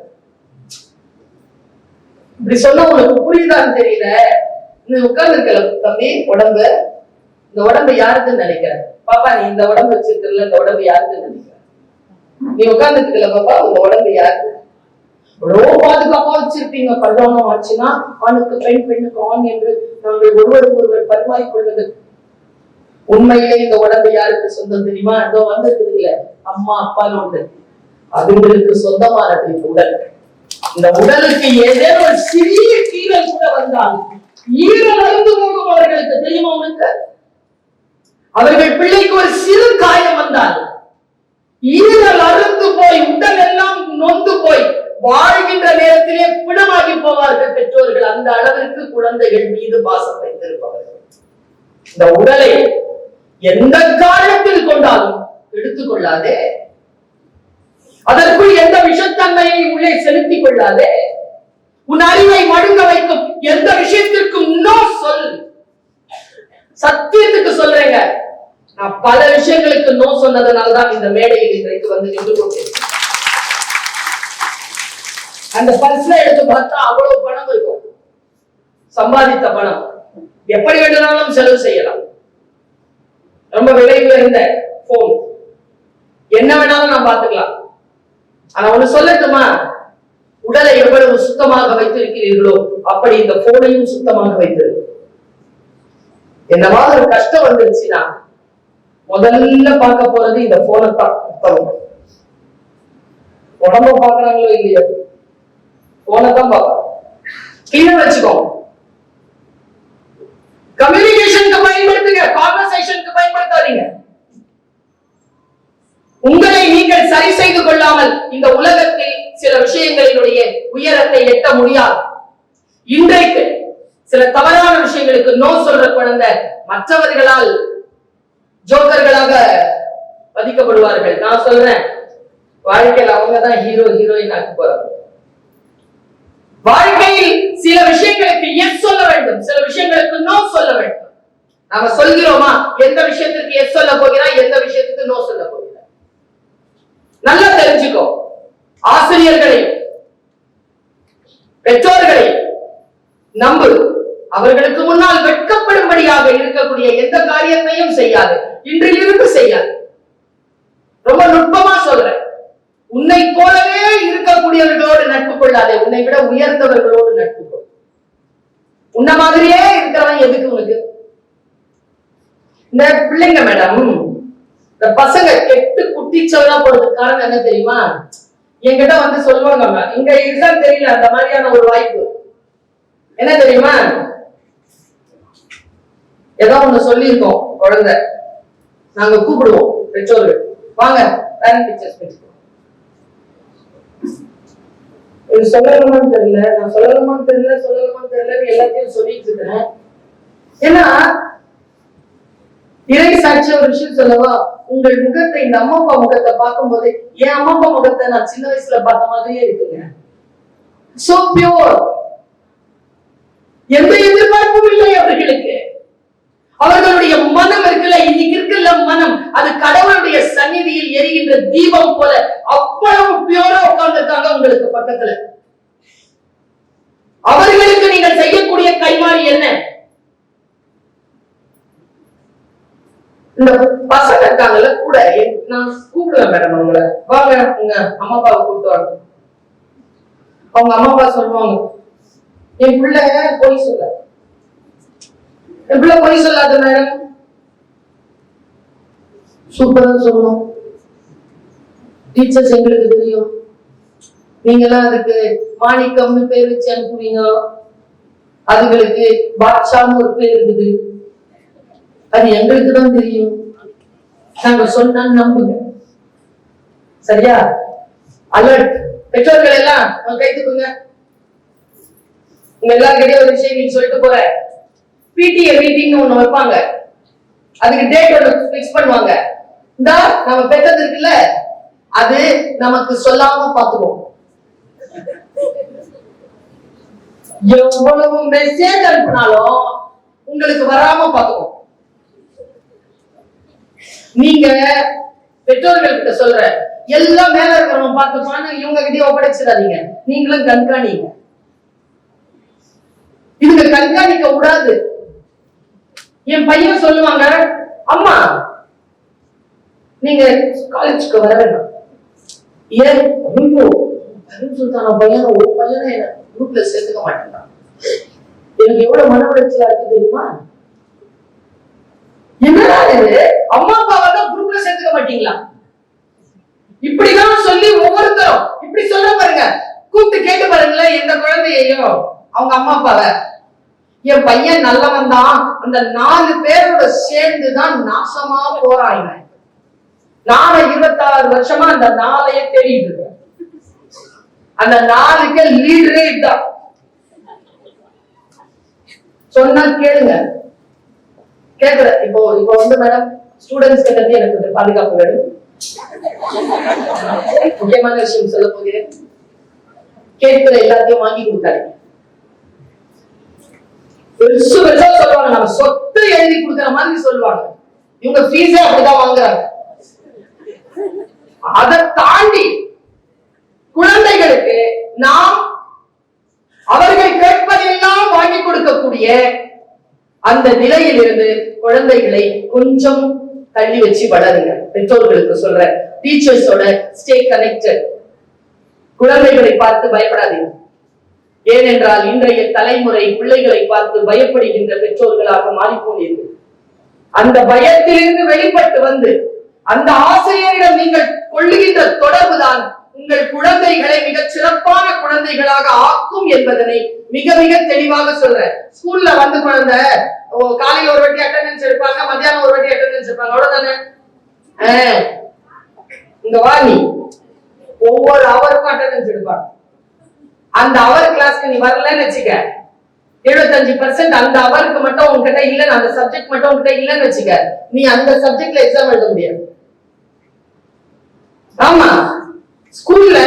இப்படி சொன்ன உனக்கு புரியுதான்னு தெரியல. நீ உட்கார்ந்து இருக்கல தம்பி, உடம்பு, இந்த உடம்பு யாருக்குன்னு நினைக்கிற? பாப்பா நீ இந்த உடம்பு வச்சிருக்கல, இந்த உடம்பு யாருக்குன்னு நினைக்கிற? நீ உட்கார்ந்து இருக்கல பாப்பா, இந்த உடம்பு யாருக்கு? எவ்வளவு பாதுகாப்பா வச்சிருப்பீங்க. கல்யாணம் ஆச்சுன்னா ஆணுக்கு பெண், பெண்ணுக்கு ஆண் என்று நாங்கள் ஒருவருக்கு ஒருவர் பரிமாறிக்கொள்வது. உண்மையிலே இந்த உடம்பு யாருக்கு சொந்தம் தெரியுமா? இதோ வந்திருக்குதுல அம்மா அப்பான்னு உண்டு, அதுங்களுக்கு சொந்தமானது இந்த உடல். இந்த உடலுக்கு ஏதேனும் ஒரு சிறிய கீழல் கூட வந்தாலும் ஈரல் அருந்து போகும் அவர்களுக்கு தெரியுமா? உனக்கு அவர்கள் பிள்ளைக்கு ஒரு சிறு காயம் வந்தால் ஈரல் அருந்து போய் உடல் எல்லாம் நொந்து போய் வாழ்கின்ற நேரத்திலே பிணமாகி போவார்கள் பெற்றோர்கள். அந்த அளவிற்கு குழந்தைகள் மீது பாசம் வைத்திருப்பவர்கள். இந்த உடலை எந்த காலத்தில் கொண்டாலும் எடுத்துக் கொள்ளாதே, அதற்குள் எந்த விஷத்தன்மையை உள்ளே செலுத்திக் கொள்ளாதே. உன் அறிவை மழுங்க வைக்கும் எந்த விஷயத்திற்கும் நோ சொல். சத்தியத்துக்கு சொல்றேங்க, நான் பல விஷயங்களுக்கு நோ சொன்னதனால்தான் இந்த மேடையில் இன்றைக்கு வந்து நின்று கொண்டிருக்கேன். அந்த பர்ஸ்ல எடுத்து பார்த்தா அவ்வளவு பணம் இருக்கும், சம்பாதித்த பணம், எப்படி வேண்டுமானாலும் செலவு செய்யலாம். ரொம்ப விலை உயர்ந்த போன், என்ன வேணாலும் நான் பார்த்துக்கலாம். ஆனா ஒண்ணு சொல்லட்டுமா, உடலை எவ்வளவு சுத்தமாக வைத்திருக்கிறீர்களோ அப்படி இந்த போனையும் சுத்தமாக வைத்திருக்கு. இந்த மாதிரி கஷ்டம் வந்துருச்சுன்னா முதல்ல பார்க்க போறது இந்த போனை தான். உடம்ப பாக்குறாங்களோ இல்லையோ, போனை தான் பார்க்கணும். கிளீனா வச்சுக்கோ. கம்யூனிகேஷனுக்கு பயன்படுத்துங்க, கான்வர்சேஷனுக்கு பயன்படுத்தாதீங்க. உங்களை நீங்கள் சரி செய்து கொள்ளாமல் இந்த உலகத்தில் சில விஷயங்களினுடைய உயரத்தை எட்ட முடியாது. இன்றைக்கு சில தவறான விஷயங்களுக்கு நோ சொல்ற குழந்தை மற்றவர்களால் ஜோக்கர்களாக பதிக்கப்படுவார்கள். நான் சொல்றேன், வாழ்க்கையில் அவங்கதான் ஹீரோ, ஹீரோயின் ஆக்க போறாங்க. வாழ்க்கையில் சில விஷயங்களுக்கு எஸ் சொல்ல வேண்டும், சில விஷயங்களுக்கு நோ சொல்ல வேண்டும். நாம சொல்கிறோமா? எந்த விஷயத்திற்கு எஸ் சொல்ல போகிறாய், எந்த விஷயத்துக்கு நோ சொல்ல போகிறாய்? நல்லா தெரிஞ்சுக்கோ. ஆசிரியர்களை, பெற்றோர்களை நம்பு. அவர்களுக்கு முன்னால் வெட்கப்படும்படியாக இருக்கக்கூடிய எந்த காரியத்தையும் செய்யாது, இன்றிலிருந்து செய்யாது. ரொம்ப நுட்பமா சொல்றேன், உன்னை போலவே இருக்கக்கூடியவர்களோடு நட்பு கொள்ளாதே, உன்னை விட உயர்ந்தவர்களோடு நட்பு கொள். உன்ன மாதிரியே இருக்கிறவன் எதுக்கு உனக்கு? இந்த பிள்ளைங்க மேடம், இந்த பசங்க கெட்டு குட்டிச்சவரா போறதுக்கு காரணம் என்ன தெரியுமா? என்கிட்ட வந்து சொல்லுவாங்க, இங்க இதுதான் தெரியல அந்த மாதிரியான ஒரு வாய்ப்பு. என்ன தெரியுமா? ஏதோ ஒண்ணு சொல்லியிருக்கோம். குழந்தை நாங்க கூப்பிடுவோம் பெற்றோர்கள், வாங்க பேரண்ட் டீச்சர்ஸ் மீட்டிங். சொல்லலாமான்னு தெரியல, நான் சொல்லலாமான்னு தெரியல எல்லாத்தையும் சொல்லிட்டு இருக்கிறேன். ஏன்னா இறை சாட்சி ஒரு விஷயம் சொல்லவா, உங்கள் முகத்தை இந்த அம்மா அப்பா முகத்தை பார்க்கும் போது என் அம்மா அப்பா முகத்தை நான் சின்ன வயசுல பார்த்த மாதிரியே இருக்குங்க. So pure. எந்த எதிர்பார்ப்பும் இல்லை அவர்களுக்கு. அவர்களுடைய மனம் இருக்குல்ல, இன்னைக்கு இருக்குல்ல மனம், அது கடவுளுடைய சந்நிதியில் எரிகின்ற தீபம் போல அவ்வளவு பியூரா உட்கார்ந்துருக்காங்க உங்களுக்கு பக்கத்துல. அவர்களுக்கு நீங்கள் செய்யக்கூடிய கைமாறி என்ன? இந்த பசங்க இருக்காங்கல்ல கூட, நான் கூப்பிடுவேன் மேடம் அவங்கள, வாங்க உங்க அம்மா அப்பாவை கூப்பிட்டு வாங்க. அவங்க அம்மா அப்பா சொல்லுவாங்க, என் பிள்ளை பொய் சொல்ல, என் பிள்ளை பொய் சொல்லாத மேடம். சூப்பரா சொல்லணும், டீச்சர்ஸ் எங்களுக்கு தெரியும், நீங்களாம் அதுக்கு மாணிக்கம்னு பேர் வச்சு அனுப்புவீங்க, அதுங்களுக்கு பாட்ஷான்னு ஒரு பேர் இருக்குது, அது எங்களுக்கு தான் தெரியும், நாங்க சொன்னா நம்புங்க. சரியா? அலர்ட். பெற்றோர்கள் எல்லாம் கை தூக்குங்க. உங்க எல்லாருக்கிட்டே ஒரு விஷயம் நீங்க சொல்லிட்டு போற. பிடிஏ மீட்டிங் ஒண்ணு வைப்பாங்க, அதுக்கு டேட் ஒண்ணு பிக்ஸ் பண்ணுவாங்க. இந்த நம்ம பெற்றது இருக்குல்ல, அது நமக்கு சொல்லாம பாத்துவோம். எவ்வளவு மெசேஜ் அனுப்பினாலும் உங்களுக்கு வராம பாத்துவோம். நீங்க பெற்றோர்கள் கிட்ட சொல்ற எல்லாம் மேல இருக்கிறவங்க பார்த்துப்பான்னு இவங்க கிட்டே ஒப்படைச்சிடாதீங்க, நீங்களும் கண்காணிங்க. இதுங்க கண்காணிக்க கூடாது. என் பையன் சொல்லுவாங்க, அம்மா நீங்க காலேஜுக்கு வர வேண்டாம். ஏன்? சுல்தான பையன் ஒரு பையனை என்ன குரூப்ல சேர்த்துக்க மாட்டேன். எனக்கு எவ்வளவு மன உளைச்சலா இருக்கு தெரியுமா? என்னடா இது, அம்மா அப்பாவை தான் குரூப்ல சேர்த்துக்க மாட்டீங்களா? இப்படிதான் சொல்லி ஒவ்வொருத்தரும் இப்படி சொல்ல பாருங்க. கூப்பிட்டு கேட்டு பாருங்களேன் எந்த குழந்தையையும் அவங்க அம்மா அப்பாவை. என் பையன் நல்லவன் தான், அந்த 4 பேரோட சேர்ந்துதான் நாசமா போறாங்க. நானும் 26 வருஷமா அந்த 4ஐயே தேடிட்டு இருக்கேன். அந்த 4க்கு லீடரே இதுதான். சொன்னா கேளுங்க. கேட்கல. இப்போ வந்து மேடம் ஸ்டூடெண்ட்ஸ் கிட்ட எனக்கு கொஞ்சம் பாதுகாப்பு வேணும். முக்கியமான விஷயம் சொல்ல போகிறேன். கேட்கிற எல்லாத்தையும் வாங்கி கொடுத்தாரு. பெருசு பெருசா சொல்லுவாங்க, நம்ம சொத்து எழுதி கொடுக்கிற மாதிரி சொல்லுவாங்க. இவங்க ஃபீஸே அப்படிதான் வாங்குறாங்க. அதை தாண்டி குழந்தைகளுக்கு நாம் அவர்கள் கேட்பதெல்லாம் வாங்கி கொடுக்கக்கூடிய அந்த நிலையில் இருந்து குழந்தைகளை கொஞ்சம் தள்ளி வச்சு வளருங்க. பெற்றோர்களுக்கு சொல்ற, டீச்சர்ஸோட ஸ்டே கனெக்டட். குழந்தைகளை பார்த்து பயப்படாதீங்க. ஏனென்றால் இன்றைய தலைமுறை பிள்ளைகளை பார்த்து பயப்படுகின்ற பெற்றோர்களாக மாறிப்போனீர்கள். அந்த பயத்திலிருந்து வெளிப்பட்டு வந்து அந்த ஆசிரியரிடம் நீங்கள் கொள்ளுகின்ற தொடர்புதான் உங்கள் குழந்தைகளை மிகச் சிறப்பான குழந்தைகளாக ஆக்கும் என்பதனை மிக மிக தெளிவாக சொல்றேன். ஸ்கூல்ல வந்து குழந்தை காலையில ஒரு வாட்டி அட்டெண்டன்ஸ் எடுப்பாங்க, மத்தியானம் ஒரு வாட்டி அட்டெண்டன்ஸ் எடுப்பாங்க, அவ்வளவுதானே? இங்க வா, நீ ஒவ்வொரு அவருக்கும் அட்டெண்டன்ஸ் எடுப்பாங்க. அந்த அவர் கிளாஸ்க்கு நீ வரலன்னு வச்சுக்க, 75% அந்த அவருக்கு மட்டும் உங்ககிட்ட இல்லன்னு, அந்த சப்ஜெக்ட் மட்டும் உங்ககிட்ட இல்லன்னு வச்சுக்க, நீ அந்த சப்ஜெக்ட்ல எக்ஸாம் எழுத முடியாது. ஆமா, ஸ்கூல்ல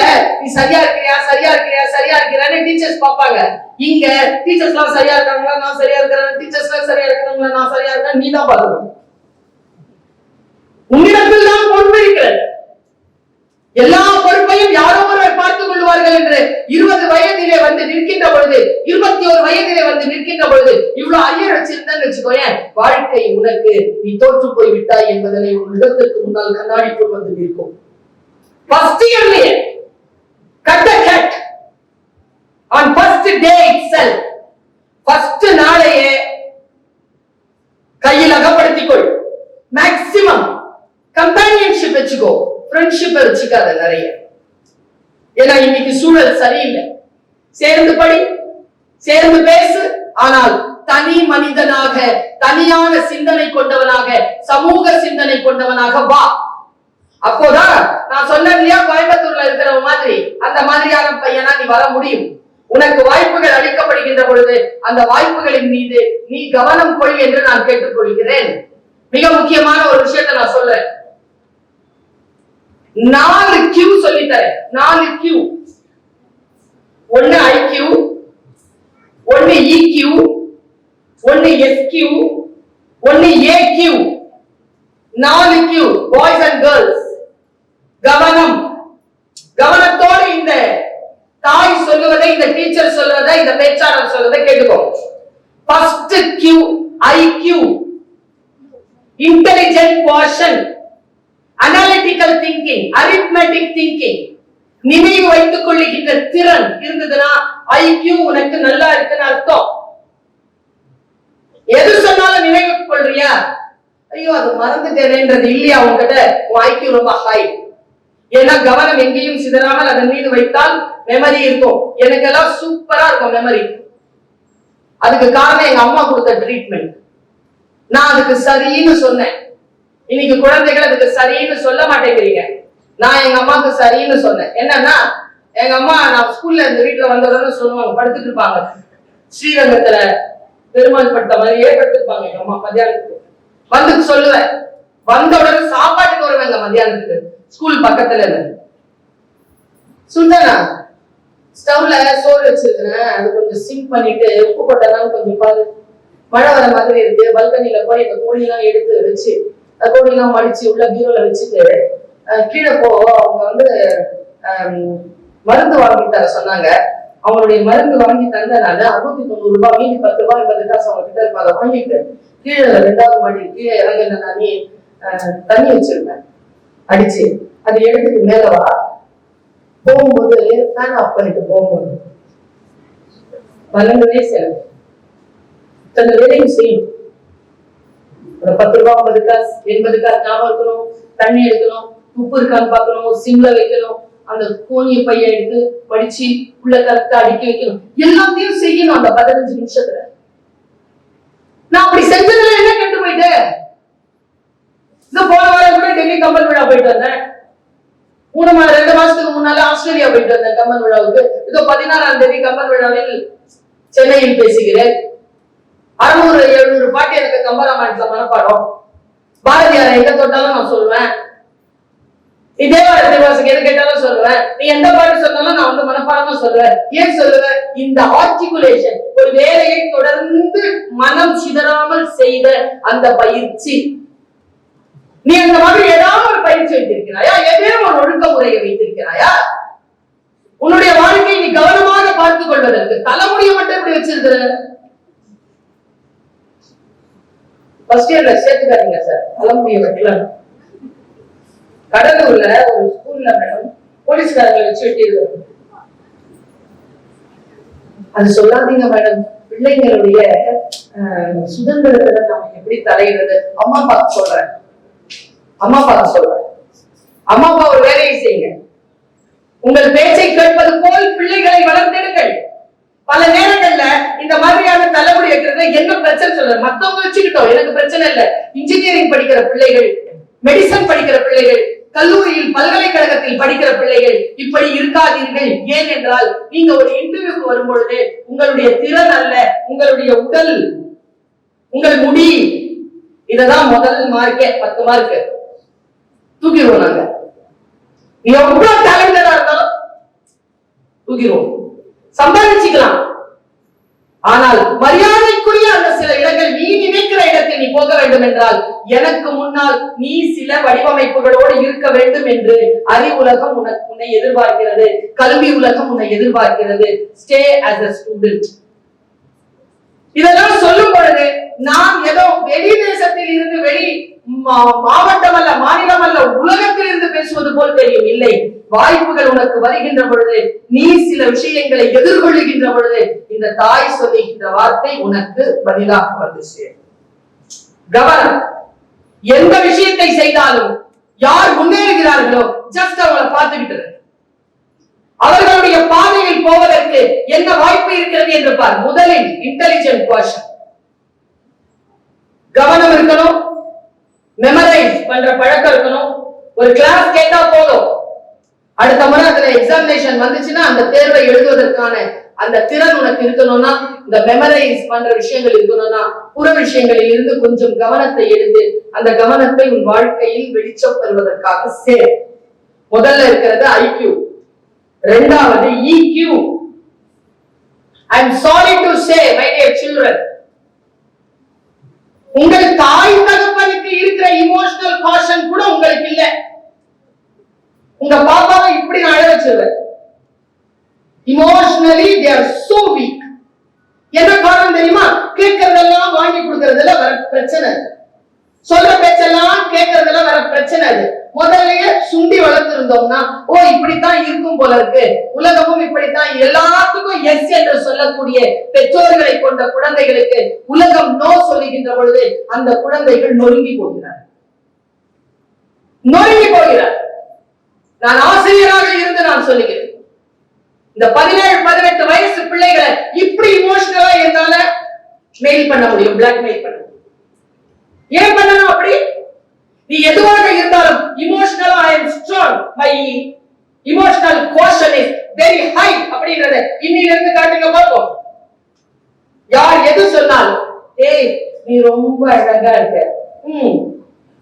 நீ சரியா இருக்கிறியான்னு டீச்சர்ஸ் பாப்பாங்க. இங்க டீச்சர்ஸ் எல்லாம் சரியா இருக்காங்களா, நான் சரியா இருக்கிறேன், டீச்சர்ஸ் எல்லாம் சரியா இருக்காங்களா, நான் சரியா இருக்கேன், நீ தான் பாக்கணும். உன்னிடத்தில் தான் பொறுப்பு இருக்கிறது. எல்லா பொறுப்பையும் யாரோ ஒருவர் பார்த்துக் கொள்வார்கள் என்று 20 வயதிலே வந்து நிற்கின்ற பொழுது, 21 வயதிலே வந்து நிற்கின்ற பொழுது இவ்வளவு ஐயர் வச்சிருந்தேன்னு வச்சுக்கோயேன், வாழ்க்கை உனக்கு நீ தோற்று போய் விட்டாய் என்பதனை உன் இடத்திற்கு முன்னால் கண்ணாடிக்குள் வந்து நிற்கும். First year, cut the cat on first day itself. First நாளையே கையில் அகப்படுத்திக்கொள். மேக்சிமம் கம்பானியன்ஷிப் வச்சுக்கோ, ஃப்ரெண்ட்ஷிப் வச்சுக்காத நிறைய. ஏன்னா இன்னைக்கு சூழல் சரியில்லை. சேர்ந்து படி, சேர்ந்து பேசு, ஆனால் தனி மனிதனாக, தனியான சிந்தனை கொண்டவனாக, சமூக சிந்தனை கொண்டவனாக வா. அப்போதான் நான் சொன்னேன் இல்லையா, கோயம்புத்தூர்ல இருக்கிற மாதிரி அந்த மாதிரியான பையனா நீ வர முடியும். உனக்கு வாய்ப்புகள் அளிக்கப்படுகின்ற பொழுது அந்த வாய்ப்புகளின் மீது நீ கவனம் கொள் என்று நான் கேட்டுக்கொள்கிறேன். மிக முக்கியமான ஒரு விஷயத்தை நான் சொல்றேன். 4 Q சொல்லித்தரேன். 4 Q. 1 IQ, 1 EQ, 1 SQ, 1 AQ. 4 Q, boys and girls. கவனம். கவனத்தோடு இந்த தாய் சொல்லுவதை, இந்த டீச்சர் சொல்லுவதை, இந்த பேச்சாளர் சொல்லுவதை கேட்டுக்கோ. First Q, IQ, intelligent quotient, analytical thinking, arithmetic thinking. நினைவு வைத்துக் கொள்ளுகின்ற திறன் இருந்ததுன்னா IQ உனக்கு நல்லா இருக்குன்னு அர்த்தம். எது சொன்னாலும் நினைவு கொள்றியா? ஐயோ அது மறந்துட்டேன்ன்றது இல்லையா உங்ககிட்ட? IQ ரொம்ப ஹை. ஏன்னா கவனம் எங்கேயும் சிதறாமல் அதன் மீது வைத்தால் மெமரி இருக்கும். எனக்கெல்லாம் சூப்பரா இருக்கும் மெமரி. அதுக்கு காரணம் எங்க அம்மா கொடுத்த ட்ரீட்மெண்ட். நான் அதுக்கு சரின்னு சொன்னேன். இன்னைக்கு குழந்தைகள் அதுக்கு சரின்னு சொல்ல மாட்டேங்கிறீங்க. நான் எங்க அம்மாவுக்கு சரின்னு சொன்னேன். என்னன்னா எங்க அம்மா, நான் ஸ்கூல்ல இந்த வீட்டுல வந்தோடனே சொல்லுவாங்க, படுத்துட்டு இருப்பாங்க ஸ்ரீரங்கத்துல பெருமாள் படுத்த மாதிரியே படுத்துருப்பாங்க எங்க அம்மா. மத்தியானத்துக்கு வந்து சொல்லுவேன், வந்த உடனே சாப்பாட்டுக்கு வருவாங்க மத்தியானத்துக்கு. ஸ்கூல் பக்கத்துல இருந்து சுந்தனா ஸ்டவ்ல சோறு வச்சிருக்கிறேன், அது கொஞ்சம் சிம் பண்ணிட்டு உப்பு போட்டதான் கொஞ்சம் பாரு, மழை வர மாதிரி இருக்கு, பல்கனில போய் இந்த கோழிலாம் எடுத்து வச்சு கோழிலாம் மடிச்சு உள்ள பீரோல வச்சுட்டு கீழே போ. அவங்க வந்து மருந்து வாங்கி தர சொன்னாங்க. அவங்களுடைய மருந்து வாங்கி தந்தனால 690 ரூபாய், மீதி 10 ரூபாய் 50 காசு அவங்க கிட்ட இருப்பா. அதை வாங்கிட்டு கீழே 2வது மாடி கீழே இறங்க தண்ணி வச்சிருந்தேன் அடிச்சு, அது எடுத்துட்டு மேலவா. போகும்போது ஃபேன் ஆஃப் பண்ணிட்டு போகும்போது 12 வயசு எனக்கு. தன்னை வேலையும் செய்யும். ஒரு 10 ரூபாய் 50 காசு 80 காசு ஞாபகம் இருக்கணும். தண்ணி எடுக்கணும், உப்பு இருக்கான்னு பார்க்கணும், சிம்ல வைக்கணும், அந்த கோணிய பைய எடுத்து படிச்சு உள்ள கரெக்டா அடுக்கி வைக்கணும். எல்லாத்தையும் செய்யணும் அந்த 15 நிமிஷத்துல. நான் அப்படி செஞ்சதுல என்ன கெட்டு போயிட்டேன்? இந்த போன வாரம் கூட டெல்லி கம்பல் விழா போயிட்டு வந்தேன். 2 மாசத்துக்கு முன்னால ஆஸ்திரேலியா போயிட்டு வந்தேன் கம்பல் விழாவுக்கு. இதோ 16ஆம் தேதி கம்பல் விழாவில் சென்னையில் பேசுகிறேன். 600-700 பாட்டு எனக்கு கம்பராமாயணத்துல மனப்பாடம். பாரதியார் எங்க தொட்டாலும் நான் சொல்லுவேன். தேவாரத்தை எது கேட்டாலும் சொல்லுவேன். நீ எந்த பாட்டு சொன்னாலும் நான் வந்து மனப்பாடமா சொல்லுவேன். ஏன் சொல்லுவேன்? இந்த ஆர்டிகுலேஷன், ஒரு வேலையை தொடர்ந்து மனம் சிதறாமல் செய்த அந்த பயிற்சி. நீ அந்த மாதிரி ஏதாவது ஒரு பயிற்சி வைத்திருக்கிறாயா? ஏதேனும் ஒரு ஒழுக்க முறையை வைத்திருக்கிறாயா? உன்னுடைய வாழ்க்கையை நீ கவனமாக பார்த்துக் கொள்வதற்கு தலைமுடியை மட்டும் எப்படி வச்சிருக்கிற? ஃபர்ஸ்ட் இயர்ல சேர்த்துக்காதீங்க சார், தலைமுடியை வைக்கலாம். கடலூர்ல ஒரு ஸ்கூல்ல மேடம் போலீஸ்காரங்களை வச்சு வெட்டிடுவாங்க. அது சொல்லாதீங்க மேடம். பிள்ளைங்களுடைய சுதந்திரத்துல நம்ம எப்படி தலையிடுறது? அம்மா அப்பாவுக்கு சொல்றேன், அம்மா அப்பாவுக்கு சொல்றேன். அம்மா அப்பா ஒரு வேலையை செய்யுங்க. உங்கள் பேச்சை கேட்பது போல் பிள்ளைகளை வளர்த்தெடுங்கள். பல நேரங்கள்ல இந்த மாதிரியான தலைமுடி வைக்கிறது என்ன பிரச்சனை சொல்ற? மத்தவங்க வச்சுக்கிட்டோம், எனக்கு பிரச்சனை இல்லை. இன்ஜினியரிங் படிக்கிற பிள்ளைகள், மெடிசன் படிக்கிற பிள்ளைகள், கல்லூரியில் பல்கலைக்கழகத்தில் படிக்கிற பிள்ளைகள் இப்படி இருக்காதீர்கள். ஏன் என்றால் நீங்க ஒரு இன்டர்வியூக்கு வரும்பொழுது உங்களுடைய திறன் அல்ல, உங்களுடைய உடல், உங்கள் முடி, இததான் முதல் மார்க்கே. 10 மார்க் தூக்கிடுவோம். நாங்க எவ்வளவு டேலண்டடா இருந்தாலும் தூக்கிடுவோம். சம்பாதிச்சுக்கலாம், ஆனால் மரியாதைக்குரிய அந்த சில இடங்கள், நீ நினைக்கிற இடத்தில் நீ போக வேண்டும் என்றால் எனக்கு முன்னால் நீ சில வடிவமைப்புகளோடு இருக்க வேண்டும் என்று அறிவுலகம் உன்னை எதிர்பார்க்கிறது, கல்வி உலகம் உன்னை எதிர்பார்க்கிறது. Stay as a student. இதெல்லாம் சொல்லும் பொழுது நாம் ஏதோ வெளி தேசத்தில் இருந்து, வெளி மாவட்டம் அல்ல, மாநிலம் அல்ல, உலகத்தில் இருந்து பேசுவது போல் தெரியும். இல்லை, வாய்ப்புகள் உனக்கு வருகின்ற பொழுது, நீ சில விஷயங்களை எதிர்கொள்ளுகின்ற பொழுது இந்த தாய் சொல்லுகின்ற வார்த்தை உனக்கு பதிலாக வந்து சேரும். கவனம். எந்த விஷயத்தை செய்தாலும் யார் முன்னேறுகிறார்களோ ஜஸ்ட் அவங்களை பார்த்துக்கிட்டு, அவர்களுடைய பாதையில் போவதற்கு என்ன வாய்ப்பு இருக்கிறது என்று பார். முதலில் இன்டெலிஜென்ட் குவெஸ்சன், கவனம் இருக்கணும், மெமரைஸ் பண்ற பழக்கம் இருக்கணும். ஒரு கிளாஸ் கேட்டா போதும், அடுத்த முறை அதுல எக்ஸாமினேஷன் வந்துச்சுன்னா அந்த தேர்வை எழுதுவதற்கான அந்த திறன் உனக்கு இருக்கணும்னா, இந்த மெமரைஸ் பண்ற விஷயங்கள் இருக்கணும்னா, புற விஷயங்களில் இருந்து கொஞ்சம் கவனத்தை எடுத்து அந்த கவனத்தை உன் வாழ்க்கையில் வெளிச்சம் பெறுவதற்காக சேர். முதல்ல இருக்கிறது ஐக்யூ, இரண்டாவது EQ. I am sorry to say, my dear children, உங்கள் தாய் தகப்பனுக்கு இருக்கிற இமோஷனல் காஷன் கூட உங்களுக்கு இல்ல. உங்க பாப்பாவை இப்படி அழ வச்சிருவேன். Emotionally they are so weak. என்ன காரணம் தெரியுமா? கேட்கறதெல்லாம் வாங்கி கொடுக்கறதுல வர பிரச்சனை, சொல்ற பேச்செல்லாம் கேட்கறதுல வர பிரச்சனை. அது முதல்லயே சுண்டி வளர்த்திருந்தோம்னா, ஓ இப்படித்தான் இருக்கும் போல இருக்கு, உலகமும் இப்படித்தான், எல்லாத்துக்கும் எஸ் என்று சொல்லக்கூடிய பெற்றோர்களை கொண்ட குழந்தைகளுக்கு உலகம் நோ சொல்லுகின்ற பொழுது அந்த குழந்தைகள் நொறுங்கி போகிறார். நான் ஆசிரியராக இருந்து நான் சொல்லுகிறேன், இந்த 17-18 வயசு பிள்ளைகளை இப்படி இமோஷனலா என்னால மெயில் பண்ண முடியும், பிளாக்மெயில் பண்ண முடியும். ஏன் பண்ணணும் அப்படி? நீ எதுவாக இருந்தாலும் இமோஷனலா I am strong, my emotional quotient is very high அப்படிங்கறத இன்னில இருந்து காட்டுங்க பாப்போம். யார் எது சொன்னாலும், ஏய் நீ ரொம்ப அழகா இருக்க,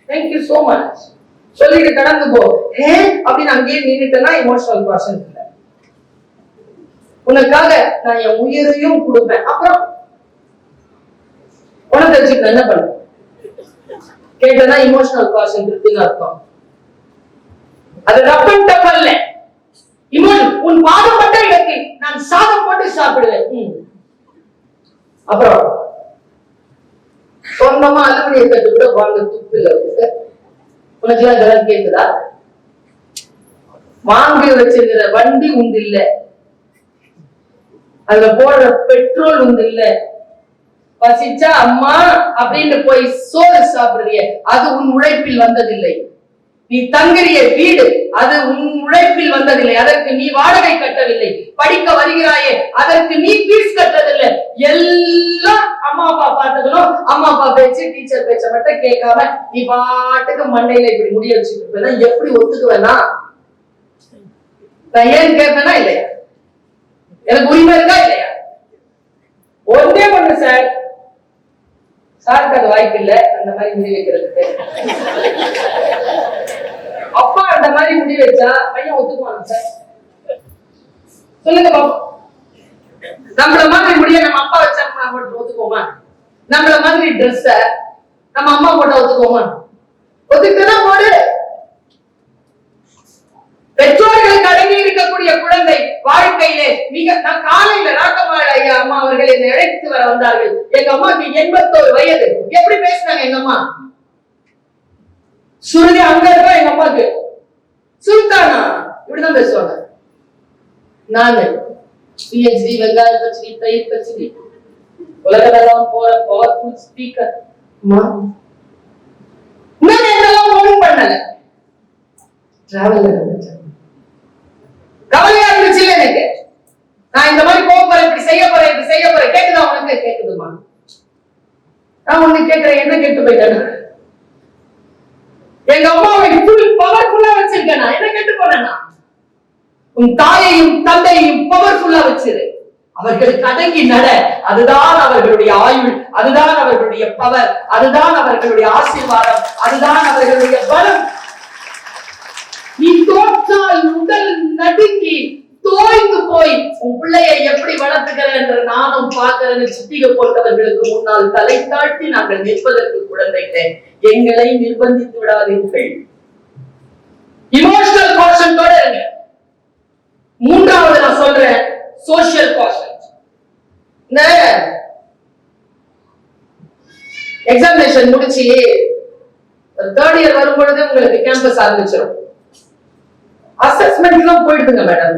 thank you so much சொல்லிட்டு கடந்து போ. அப்படின்னு அங்கேயே நின்னுட்டனா இமோஷனல் கோஷன் இல்ல. உனக்காக நான் என் உயிரையும் கொடுப்பேன், அப்புறம் உனக்கு வச்சுக்க என்ன பண்ண கேட்டனா இமோஷனல் காஷன் இருக்குன்னு அர்த்தம். அது ரப்பன் டப்பல்ல இமோஷன். உன் பாதப்பட்ட இடத்தில் நான் சாதம் போட்டு சாப்பிடுவேன். அப்புறம் சொந்தமா அலுமினிய தட்டு கூட வாங்க துப்பு இல்ல. உனக்கு எல்லாம் இதெல்லாம் கேக்குதா? வாங்கி வச்சிருக்கிற வண்டி உண்டு இல்ல, அதுல போடுற பெட்ரோல் உண்டு இல்ல, பசிச்சா அம்மா அப்படின்னு போய் சோறு சாப்பிடுறிய, அது உன் உழைப்பில் வந்ததில்லை. நீ தங்குறிய வீடு, அது உன் உழைப்பில் வந்ததில்லை, அதற்கு நீ வாடகை கட்டவில்லை. படிக்க வருகிறாயே, அதற்கு நீ ஃபீஸ் கட்டதில்லை. எல்லாம் அம்மா அப்பா பார்த்துக்கணும். அம்மா அப்பா பேச்சு, டீச்சர் பேச்ச மட்டும் கேட்காம நீ பாட்டுக்கு மண்டையில இப்படி முடிய வச்சுட்டு இருப்பேன்னா எப்படி ஒத்துக்குவேனா? நான் ஏன் கேட்பேனா இல்லையா? எனக்கு உரிமை இருக்கா இல்லையா? ஒன்றே ஒண்ணு சார், சாருக்கு அது வாய்ப்பு இல்ல அந்த மாதிரி முடி வைக்கிறதுக்கு. அப்பா அந்த மாதிரி முடி வச்சா பையன் ஒத்துக்குவாங்க சார்? சொல்லுங்க பாப்போம். நம்மள மாதிரி முடிய நம்ம அப்பா வச்சா ஒத்துக்குவோமா? நம்மள மாதிரி ட்ரெஸ்ஸ நம்ம அம்மா போட்டா ஒத்துக்குவோமா? ஒத்துக்குனா போடு. பெற்றோர்களுக்கு அடங்கி இருக்கக்கூடிய குழந்தை வாழ்க்கையிலே மிக, நான் காலையில ராக்கமாள் ஐயா அம்மா அவர்கள் என்னை அழைத்து வர வந்தார்கள். எங்க அம்மாக்கு 81 வயது. எப்படி பேசினாங்க எங்க அம்மா? சுருதி அங்க இருக்கா எங்க அம்மாக்கு? சுல்தானா இப்படிதான் பேசுவாங்க. நானு PhD வெங்காய பச்சடி, தயிர் பச்சடி, உலகெல்லாம் போற பவர்ஃபுல் ஸ்பீக்கர். என்னெல்லாம் ஒண்ணும் பண்ணல. டிராவல் கவலையா இருந்துச்சு எனக்கு. நான் இந்த மாதிரி போக போறேன், இப்படி செய்ய போறேன், இப்படி செய்ய போறேன். கேக்குதா உனக்கு? கேக்குதுமா? நான் ஒண்ணு கேட்கிறேன், என்ன கேட்டு போயிட்டேன்? எங்க அம்மாவை ஃபுல் பவர்ஃபுல்லா வச்சிருக்கேன். என்ன கேட்டு போனேன்னா, உன் தாயையும் தந்தையையும் பவர்ஃபுல்லா வச்சிரு, அவர்களுக்கு அடங்கி நட. அதுதான் அவர்களுடைய ஆயுள், அதுதான் அவர்களுடைய பவர், அதுதான் அவர்களுடைய ஆசீர்வாதம், அதுதான் அவர்களுடைய பலம். நீ தோற்றால் உடல் நடுங்கி தோய்ந்து போய் உன் பிள்ளையை எப்படி வளர்த்துக்கிற என்று நானும் பார்க்கிறேன்னு சித்திகை போட்டவர்களுக்கு முன்னால் தலை தாழ்த்தி நாங்கள் நிற்பதற்கு குழந்தைகளே, எங்களை நிர்பந்தித்து விடாதீர்கள். இமோஷனல் காஷன்டோட இருங்க. மூன்றாவது நான் சொல்றேன், சோசியல் காஷன். இந்த எக்ஸாமினேஷன் முடிச்சு தேர்ட் இயர் வரும்பொழுது உங்களுக்கு கேம்பஸ் ஆரம்பிச்சிடும். அசஸ்மெண்ட் எல்லாம் போயிடுதுங்க மேடம்.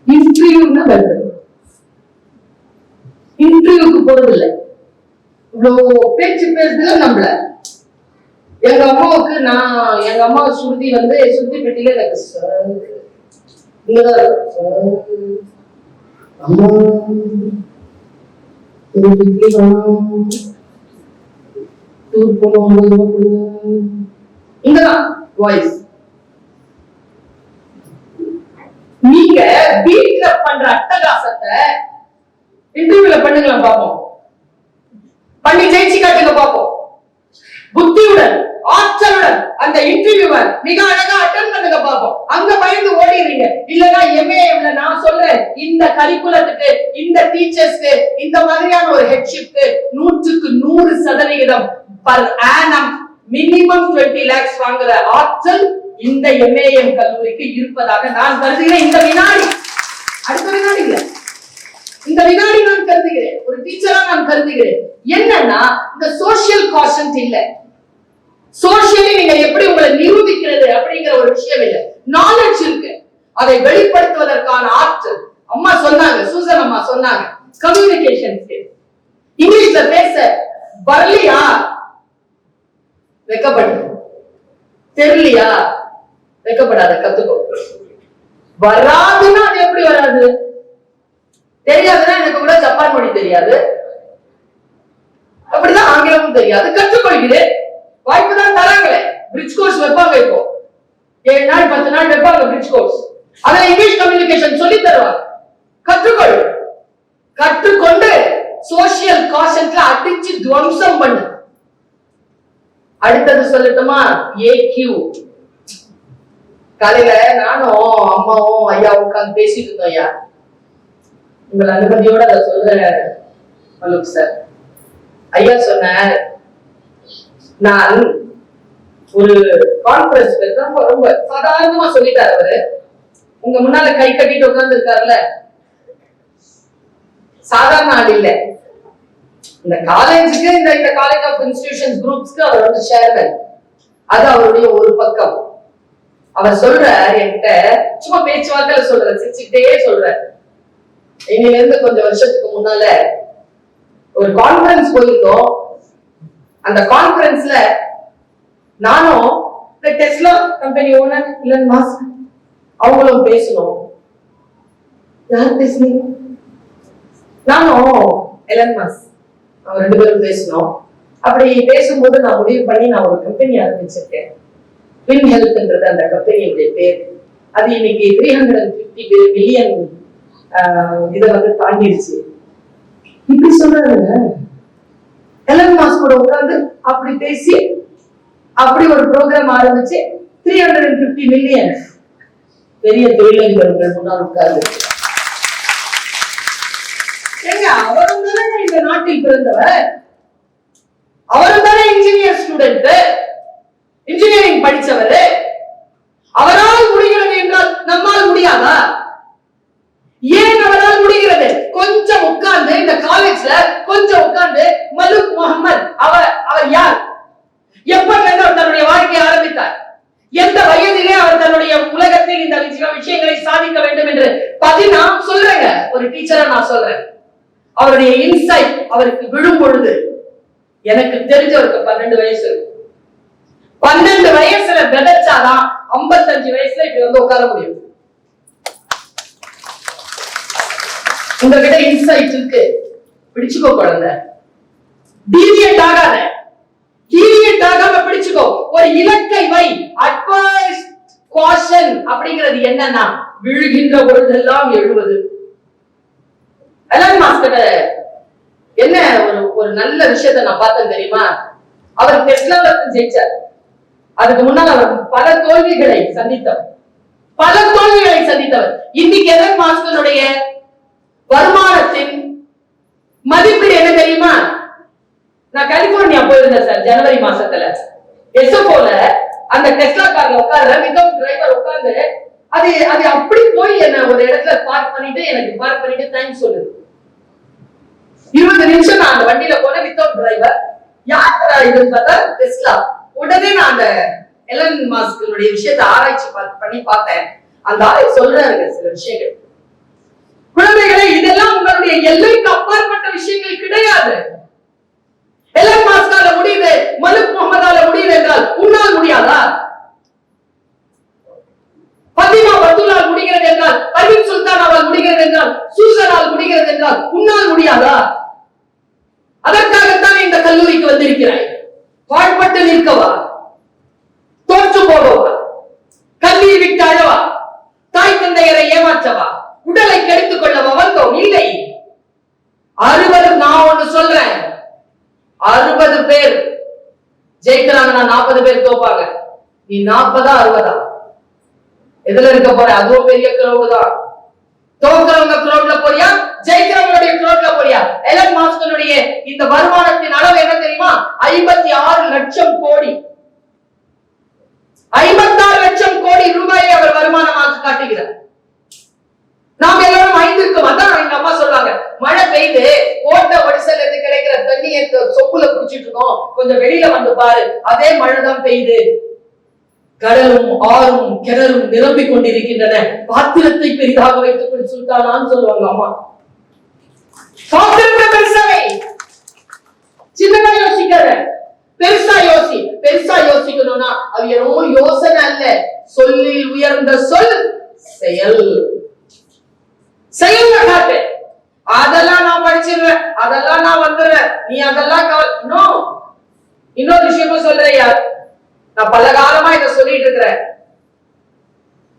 இன்டர்வியூன்னா வருது, இன்டர்வியூக்கு போறது இல்லை. இவ்வளவு பேச்சு பேசுதுல நம்மள. எங்க அம்மாவுக்கு எங்க அம்மா சுருதி சுருதி பெட்டியில எனக்கு இங்கதான் இருக்கு. அம்மா டூர் போனோம். இங்கதான் வாய்ஸ். நீங்க வீட்ல பண்ற அட்டகாசத்தை இன்டர்வியூல பண்ணுங்களா பாப்போம். பண்ணி ஜெயிச்சு காட்டுங்க பாப்போம். புத்தியுடன் ஆற்றலுடன் அந்த இன்டர்வியூவர் மிக அழகா அட்டெண்ட் பண்ணுங்க பாப்போம். அங்க பயந்து ஓடிடுறீங்க. இல்லனா எம்ஏஎம்ல நான் சொல்றேன், இந்த கரிக்குலத்துக்கு, இந்த டீச்சர்ஸ்க்கு, இந்த மாதிரியான ஒரு ஹெட்ஷிப்க்கு 100க்கு 100% பர் ஆனம் மினிமம் 20 lakhs வாங்குற ஆற்றல் இந்த எம்ஏஎம் கல்லூரிக்கு இருப்பதாக நான் கருதுகிறேன். இந்த வினாடி, அடுத்த வினாடி இல்ல, இந்த வினாடி நான் கருதுகிறேன். ஒரு டீச்சரா நான் கருதுகிறேன். என்னன்னா இந்த சோசியல் காஷன்ட் இல்ல, சோசியலி நீங்க எப்படி உங்களை நிரூபிக்கிறது அப்படிங்கிற ஒரு விஷயம் இல்ல. நாலேஜ் இருக்கு, அதை வெளிப்படுத்துவதற்கான ஆற்றல். அம்மா சொன்னாங்க, சூசன் அம்மா சொன்னாங்க, கம்யூனிகேஷன் ஸ்கில். இங்கிலீஷ்ல பேச வரலையா வெக்கப்படு, தெரியலையா வெக்கப்படாத, கத்துக்கோ. வராதுன்னா அது எப்படி வராது? தெரியாதுன்னா எனக்கு கூட ஜப்பான் மொழி தெரியாது, அப்படிதான் ஆங்கிலமும் தெரியாது, கற்றுக்கொள்கிறேன். வாய்ப்பு தான் தராங்களே. பிரிட்ஜ் கோர்ஸ் வைப்பாங்க, இப்போ 7 நாள் 10 நாள் வைப்பாங்க பிரிட்ஜ் கோர்ஸ். அதுல இங்கிலீஷ் கம்யூனிகேஷன் சொல்லி தருவாங்க. கற்றுக்கொள், கற்றுக்கொண்டு சோசியல் காஷன்ட்ல அடிச்சு துவம்சம் பண்ணு. அடுத்தது சொல்லட்டுமா? ஏக்யூ. காலையில நானும் அம்மாவும் ஐயா உட்கார்ந்து பேசிட்டு இருந்தோம். ஐயா, உங்கள் அனுமதியோட அதை சொல்றேன் மலுக் சார். ஐயா சொன்னார், நான் ஒரு கான்ஃபரன்ஸ் ரொம்ப சாதாரணமா சொல்லிட்டாரு அவரு. உங்க முன்னால கை கட்டிட்டு உட்கார்ந்து இருக்காருல்ல, சாதாரண ஆள் இல்ல. இந்த காலேஜுக்கு, இந்த காலேஜ் ஆஃப் இன்ஸ்டிடியூஷன்ஸ் குரூப்ஸ்க்கு அவர் வந்து சேர்மன். அது அவருடைய ஒரு பக்கம். அவர் சொல்ற என்கிட்ட சும்மா பேச்சுவார்த்தையில சொல்ற, சிரிச்சுக்கிட்டே சொல்ற, இன்னில இருந்து கொஞ்சம் வருஷத்துக்கு முன்னால ஒரு கான்ஃபரன்ஸ் போயிருந்தோம். அந்த கான்ஃபரன்ஸ்ல நானும் இந்த Tesla company owner Elon Musk அவங்களும் பேசணும். யார் பேசுனீங்க? நானும் எலன் மஸ்க், அவங்க 2 பேரும் பேசணும். அப்படி பேசும்போது நான் முடிவு பண்ணி நான் ஒரு கம்பெனி ஆரம்பிச்சிருக்கேன். வின் ஹெல்த்ன்றது அந்த கம்பெனியுடைய பேர். அது இன்னைக்கு 350 பில்லியன் இதை வந்து தாண்டிடுச்சு. இப்படி சொல்றாங்க. எலன் மாஸ்க் கூட உட்கார்ந்து அப்படி பேசி அப்படி ஒரு ப்ரோக்ராம் ஆரம்பிச்சு 350 மில்லியன் பெரிய தொழிலதிபர்கள் முன்னால் உட்கார்ந்து. ஏங்க, அவரும் தானே இந்த நாட்டில் பிறந்தவர், அவரும் தானே இன்ஜினியர் ஸ்டூடெண்ட், இன்ஜினியரிங் படிச்சவர். அவரால் முடிகிறது என்றால் நம்மால் முடியாதா? ஏன் அவரால் முடிகிறது? கொஞ்சம் உட்கார்ந்து இந்த காலேஜ்ல கொஞ்சம் உட்கார்ந்து மலுக் முகமது அவர் யார்? எப்ப தன்னுடைய வாழ்க்கையை ஆரம்பித்தார்? எந்த வயதிலே அவர் தன்னுடைய உலகத்தில் இந்த விஷயங்களை சாதிக்க வேண்டும் என்று நான் சொல்றேங்க, ஒரு டீச்சரா நான் சொல்றேன். அவருடைய இன்சைட் அவருக்கு விழும் பொழுது, எனக்கு தெரிஞ்சவருக்கு 12 வயசு, 12 வயசுல விதைச்சாதான் 55 வயசுல இப்படி வந்து உட்கார முடியும். உங்ககிட்ட இன்சைட் இருக்கு, பிடிச்சுக்கோ குழந்தை. டீவியேட் ஆகாத, டீவியேட் ஆகாம பிடிச்சுக்கோ. ஒரு இலக்கை வை. அட்வைஸ் காஷன் அப்படிங்கிறது என்னன்னா, விழுகின்ற பொழுதெல்லாம் எழுவது. எலன் மாஸ்க் என்ன ஒரு நல்ல விஷயத்தை நான் பார்த்தேன் தெரியுமா? அவர் டெஸ்லால ஜெயிச்சார். அதுக்கு முன்னால் அவர் பல தோல்விகளை சந்தித்தவர். இன்னைக்கு எலன் மாஸ்கனுடைய வருமானத்தின் மதிப்பீடு என்ன தெரியுமா? நான் கலிபோர்னியா போயிருந்தேன் சார், ஜனவரி மாசத்துல. எஸ்எஃப்ஓல அந்த டெஸ்லா கார்ல உட்கார்ற வித்தவுட் டிரைவர் உட்கார்ந்து அது அப்படி போய் என்ன ஒரு இடத்துல பார்க் பண்ணிட்டு எனக்கு பார்க் பண்ணிட்டு தேங்க்ஸ் சொல்லுது. 20 நிமிஷம் நான் அந்த வண்டியில போன வித்தவுட் டிரைவர். யாரா இதுன்னு பார்த்தா டெஸ்லா. உடனே நான் அந்த எலன் மாஸ்கனுடைய விஷயத்தை ஆராய்ச்சி பண்ணி பார்த்தேன். அந்த ஆராய்ச்சி சொல்றாருங்க சில விஷயங்கள். குழந்தைகளை, இதெல்லாம் உங்களுடைய எல்லைக்கு அப்பாற்பட்ட விஷயங்கள் கிடையாது. எலன் மாஸ்கால முடியுது, மலுக் முகமதால முடியுது என்றால் உன்னால் முடியாதா? பத்திமா பத்துலால் முடிகிறது என்றால் இருக்கிறாய்? பாழ்பட்டு நிற்கவா? தோற்று போகவா? கல்வியை விட்டு அழவா? தாய் தந்தையரை ஏமாற்றவா? உடலை கெடுத்துக் கொள்ளவா வந்தோம்? இல்லை. 60 நான் ஒண்ணு சொல்றேன், 60 பேர் ஜெயிக்கிறாங்கன்னா 40 பேர் தோப்பாங்க. நீ 40 60 எதுல இருக்க போற? அதுவும் பெரிய கிரௌட் தான். தோக்குறவங்க கிரௌட்ல போறியா, ஜெயிக்கிறவங்களுடைய கிரௌட்ல போறியா? எலன் மாஸ்கனுடைய இந்த வருமானத்தின் அளவு என்ன தெரியுமா? 56 லட்சம் கோடி. 56 லட்சம் கோடி ரூபாயை அவர் வருமானமாக காட்டுகிறார். நாம் எல்லாரும் 5க்கு அதான் எங்க அம்மா சொல்றாங்க, மழை பெய்து ஓட்ட வடிசல் இருந்து கிடைக்கிற தண்ணியை சொப்புல குடிச்சிட்டு இருக்கோம், கொஞ்சம் வெளியில வந்து பாரு, அதே மழைதான் பெய்யுது. கடலும் ஆறும் கிணறும் நிரம்பிக் கொண்டிருக்கின்றன, பாத்திரத்தை பெரிதாக வைத்துக் கொண்டு சுல்தானான்னு சொல்லுவாங்க அம்மா. பாத்திரத்தை பெருசாவை, சின்னதா யோசிக்காத, பெருசா யோசி. பெருசா யோசிக்கணும்னா அது வெறும் யோசனை அல்ல, சொல்லில் உயர்ந்த சொல் செயல். செயல்ல காட்டு. அதெல்லாம் நான் படிச்சிருவேன், அதெல்லாம் நான் வந்துடுறேன், நீ அதெல்லாம் இன்னொரு விஷயமும் சொல்றேன் யார், நான் பல காலமா இதை சொல்லிட்டு இருக்கிறேன்.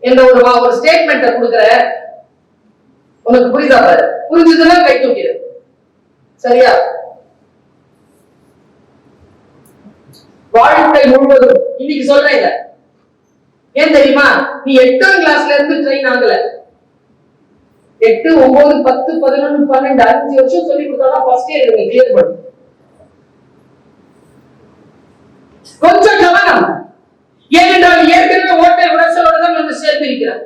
என்ற ஒரு ஸ்டேட்மெண்ட கொடுக்கிறேன், உனக்கு புரியுதா பாரு, புரிஞ்சதுன்னா கை தூக்கிடு. சரியா? வாழ்க்கை முழுவதும் இன்னைக்கு சொல்றேன் இத. ஏன் தெரியுமா? நீ 8ஆம் கிளாஸ்ல இருந்து ட்ரெயின் ஆகல. 8, 9, 10, 11, 12 5 வருஷம் சொல்லி கொடுத்தாதான் ஃபர்ஸ்ட் இயர் நீங்க கிளியர் பண்ணும். கொஞ்சம் கவனம். ஏனென்றால் ஏற்கனவே ஓட்டை உடசலோட தான் வந்து சேர்ந்திருக்கிறார்.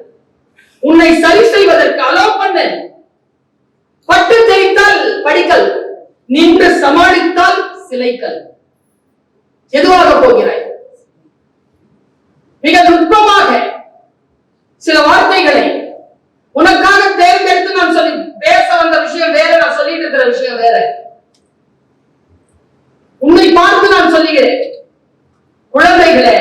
உன்னை சரி செய்வதற்கு அலோவ் பண்ண. பட்டு ஜெயித்தால் படிக்கல், நின்று சமாளித்தால் சிலைக்கல். எதுவாக போகிறாய்? மிக நுட்பமாக சில வார்த்தைகளை உனக்காக தேர்ந்தெடுத்து நான் சொல்லி பேச வந்த விஷயம் வேற, நான் சொல்லிட்டு இருக்கிற விஷயம் வேற. உன்னை பார்த்து நான் சொல்லுகிறேன், குழந்தைகளே,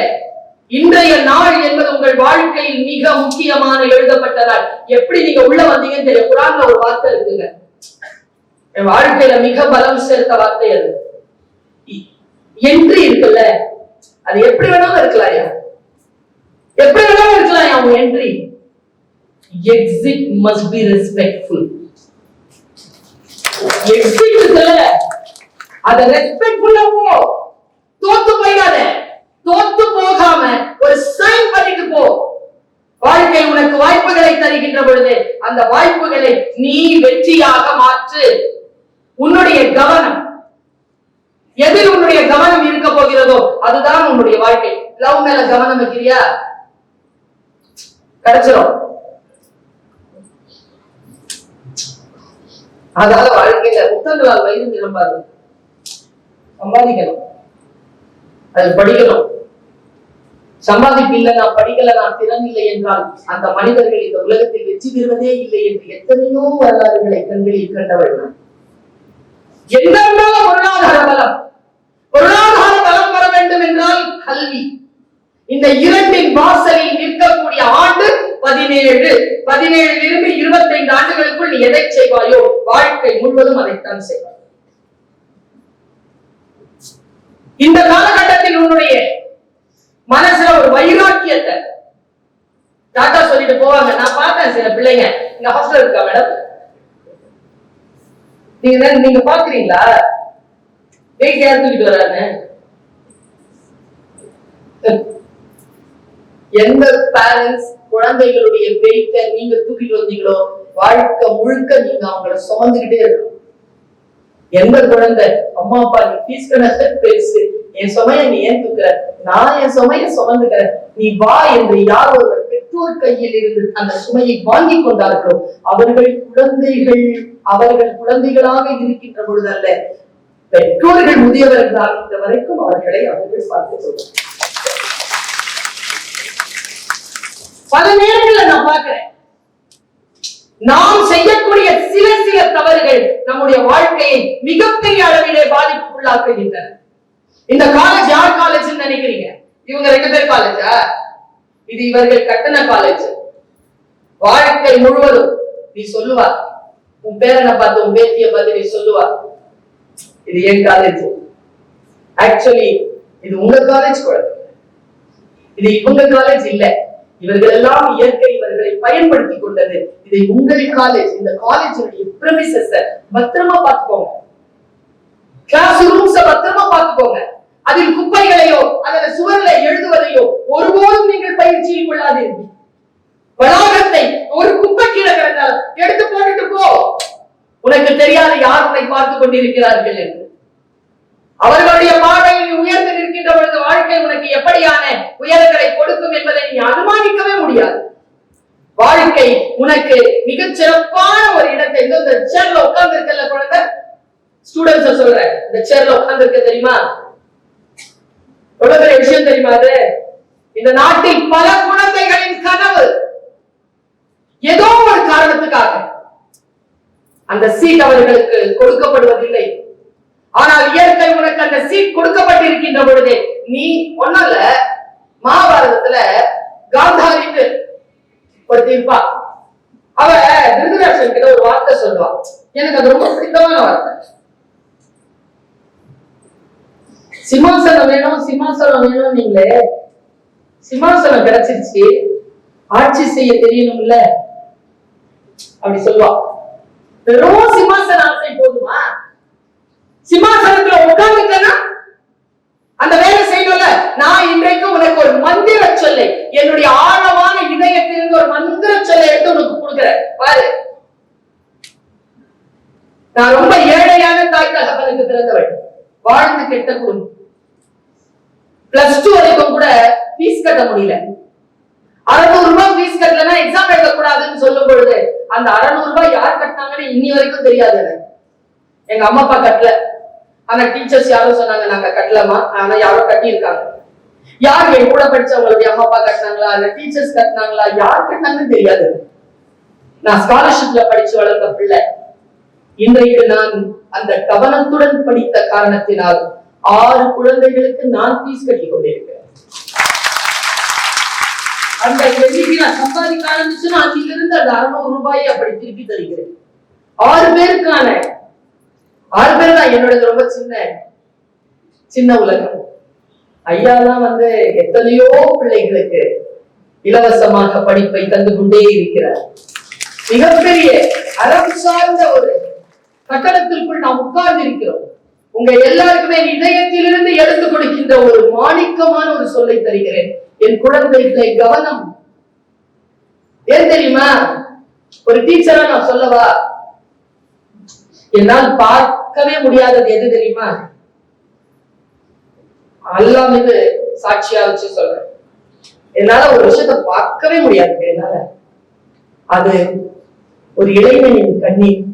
இன்றைய நாள் என்பது உங்கள் வாழ்க்கையில் மிக முக்கியமான எழுதப்பட்ட நாள். எப்படி நீங்க உள்ள வந்தீங்கன்னு தெரியும். குர்ஆன்ல ஒரு வார்த்தை இருக்குங்க, என் வாழ்க்கையில மிக பலம் சேர்த்த வார்த்தை அது. என்ட்ரி இருக்குல்ல, அது எப்படி வேணாலும் இருக்கலாம்யா, எப்படி வேணாலும் இருக்கலாம்யா. உங்க entry, exit must be respectful. exit இருக்குல்ல, அத ரெஸ்பெக்ட்ஃபுல்லா போ. தோத்து போயிடாத. தோத்து போகாம ஒரு சைன் பண்ணிட்டு போ. வாழ்க்கை உனக்கு வாய்ப்புகளை தருகின்ற பொழுது அந்த வாய்ப்புகளை நீ வெற்றியாக மாற்று. உன்னுடைய கவனம் எதில் உன்னுடைய கவனம் இருக்க போகிறதோ அதுதான் உன்னுடைய வாழ்க்கை. லவ் மேல கவனம் வைக்கிறியா, கிடைச்சிடும். அதால வாழ்க்கையில புத்தகங்களால் வயிறு நிரம்பாது. சம்பாதிக்கணும், அது படிக்கணும். சம்பாதிப்பு இல்லை, நான் படிக்கல, நான் திறன் இல்லை என்றால் அந்த மனிதர்கள் இந்த உலகத்தில் வெற்றி பெறுவதே இல்லை என்று எத்தனையோ வரலாறுகளை கண்களில் கண்டவர்கள். என்னென்றால் பொருளாதார பலம், பொருளாதார பலம் வர வேண்டும் என்றால் கல்வி. இந்த இரண்டின் வாசலில் நிற்கக்கூடிய ஆண்டு 17. 17 இருந்து 25 ஆண்டுகளுக்குள் நீ எதை செய்வாயோ வாழ்க்கை முழுவதும் அதைத்தான் செய்வாய். இந்த காலகட்டத்தில் உன்னுடைய மனசுல ஒரு வைராக்கியத்தை டாட்டா சொல்லிட்டு போவாங்க. நான் பார்த்தேன் சில பிள்ளைங்க, இங்க ஹாஸ்டல் இருக்கா மேடம், நீங்க பாக்குறீங்களா வெயிட் யார் தூக்கிட்டு வராங்க? எந்த பேரண்ட்ஸ் குழந்தைகளுடைய வெயிட்ட நீங்க தூக்கிட்டு வந்தீங்களோ வாழ்க்கை முழுக்க நீங்க அவங்கள சுமந்துகிட்டே இருக்கணும். எந்த குழந்தை அம்மா அப்பா நீ ஃபீஸ் கணக்கு பேசு, என் சுமைய நீ ஏன் தூக்குற, நான் என் சுமைய சுமந்துக்கிறேன், நீ வா என்று யார் ஒருவர் பெற்றோர் கையில் இருந்து அந்த சுமையை வாங்கி கொண்டார்களோ அவர்கள் குழந்தைகளாக இருக்கின்ற பொழுது அல்ல, பெற்றோர்கள் முதியவர்களாக இந்த வரைக்கும் அவர்களை அவர்கள் பார்த்துக் கொள்ளும். பல நேரங்களில் நான் பார்க்கிறேன், நாம் செய்யக்கூடிய சில தவறுகள் நம்முடைய வாழ்க்கையை மிகப்பெரிய அளவிலே பாதிப்புக்குள்ளாக்குகின்றன. இந்த காலேஜ் யார் காலேஜ் நினைக்கிறீங்க? இவங்க 2 பேர் காலேஜா? இது இவர்கள் கட்டண காலேஜ். வாழ்க்கை முழுவதும் நீ சொல்லுவா, உன் பேரனை பார்த்து உன் பேத்திய பார்த்து நீ சொல்லுவா, இது என் காலேஜ். ஆக்சுவலி இது உங்க காலேஜ் குழந்தை, இது இவங்க காலேஜ் இல்ல. இவர்கள் எல்லாம் இயற்கை இவர்களை பயன்படுத்தி கொண்டது. இது உங்கள் காலேஜ். இந்த காலேஜுடைய பிரமிசஸ் பத்திரமா பார்த்துக்கோங்க. கிளாஸ் ரூம்ஸ் பத்திரமா பார்த்துக்கோங்க. அதில் குப்பைகளையோ அல்லது சுவர்ல எழுதுவதையோ ஒருபோதும் நீங்கள் பயிற்சியில் கொள்ளாதீர்கள். வளாகத்தை ஒரு குப்பை கீழே கிடந்தால் எடுத்து போட்டுட்டு போ. உனக்கு தெரியாது யார் உன்னை பார்த்து கொண்டிருக்கிறார்கள் என்று. அவர்களுடைய பார்வையில் உயர்ந்து நிற்கின்ற பொழுது வாழ்க்கை உனக்கு எப்படியான உயரங்களை கொடுக்கும் என்பதை நீ அனுமானிக்கவே முடியாது. வாழ்க்கை உனக்கு மிகச் சிறப்பான ஒரு இடத்தை இந்த சேர்ல உட்கார்ந்து இருக்கல குழந்தை, ஸ்டூடெண்ட்ஸ் சொல்றேன், இந்த சேர்ல உட்கார்ந்து இருக்க தெரியுமா? எவ்வளவு பெரிய விஷயம் தெரியுமா? அது இந்த நாட்டில் பல குழந்தைகளின் கனவு ஏதோ ஒரு காரணத்துக்காக அந்த சீட் அவர்களுக்கு கொடுக்கப்படுவதில்லை. ஆனால் இயற்கை உனக்கு அந்த சீட் கொடுக்கப்பட்டிருக்கின்ற பொழுது நீ ஒன்னல்ல. மகாபாரதத்துல காந்தாரிக்கு ஒரு தீர்ப்பா அவ திருதராஷ்டிரன் கிட்ட ஒரு வார்த்தை சொல்லுவா. எனக்கு அது ரொம்ப பிடித்தமான வார்த்தை. சிம்மாசனம் வேணும், சிம்மாசனம் வேணும். நீங்களே சிம்மாசனம் கிடைச்சிருச்சு, ஆட்சி செய்ய தெரியணும்ல அப்படி சொல்லுவா. வெறும் சிம்மாசன ஆசை போதுமா? சிம்மாசனத்துல உட்கார்ந்துட்டேன்னா அந்த வேலை செய்யணும்ல. நான் இன்றைக்கு உனக்கு ஒரு மந்திர சொல்லை, என்னுடைய ஆழமான இதயத்திலிருந்து ஒரு மந்திர சொல்லை எடுத்து உனக்கு கொடுக்கிறேன் பாரு. நான் ரொம்ப ஏழையான தாய் தகவலுக்கு பிறந்தவள், வாழ்ந்து கெட்ட குடும்பம். +2 வரைக்கும் கூட ஃபீஸ் கட்ட முடியல. 600 ரூபாய் ஃபீஸ் கட்டலன்னா எக்ஸாம் எழுத கூடாதுன்னு சொல்லும் பொழுது அந்த 600 ரூபாய் யார் கட்டினாங்கன்னு இன்னி வரைக்கும் தெரியாது எனக்கு. எங்க அம்மா அப்பா கட்டல, ஆனா டீச்சர்ஸ் யாரும் சொன்னாங்க நாங்க கட்டலமா, ஆனா யாரோ கட்டி இருக்காங்க. யார் என் கூட படிச்சவங்களுடைய அம்மா அப்பா கட்டினாங்களா இல்ல டீச்சர்ஸ் கட்டினாங்களா, யார் கட்டினாங்கன்னு தெரியாது. நான் ஸ்காலர்ஷிப்ல படிச்சு வளர்ந்த பிள்ளை. இன்றைக்கு நான் அந்த கவனத்துடன் படித்த காரணத்தினால் 6 குழந்தைகளுக்கு நான் ஃபீஸ் கட்டி கொண்டிருக்கிறேன். அந்த எண்ணிக்கை நான் சம்பாதிக்க ஆரம்பிச்சுன்னா அதிலிருந்து அந்த 600 ரூபாயை அப்படி திருப்பி தருகிறேன். 6 பேருக்கான 6 பேர் தான் என்னோட ரொம்ப சின்ன உலகம். ஐயாதான் எத்தனையோ பிள்ளைகளுக்கு இலவசமாக படிப்பை தந்து கொண்டே இருக்கிறார். மிகப்பெரிய அறம் சார்ந்த ஒரு கட்டடத்திற்குள் நாம் உட்கார்ந்து இருக்கிறோம். உங்க எல்லாருக்குமே இதயத்திலிருந்து எடுத்து கொடுக்கின்ற ஒரு மாணிக்கமான ஒரு சொல்லை தருகிறேன். என் குழந்தைகளை கவனம். ஏன் தெரியுமா? ஒரு டீச்சரா நான் சொல்லவா, என்னால் பார்க்கவே முடியாதது எது தெரியுமா? அல்லாஹ் மீது சாட்சியா வச்சு சொல்றேன், என்னால ஒரு விஷயத்தை பார்க்கவே முடியாது. என்னால அது ஒரு இளைஞனின் கண்ணீர்.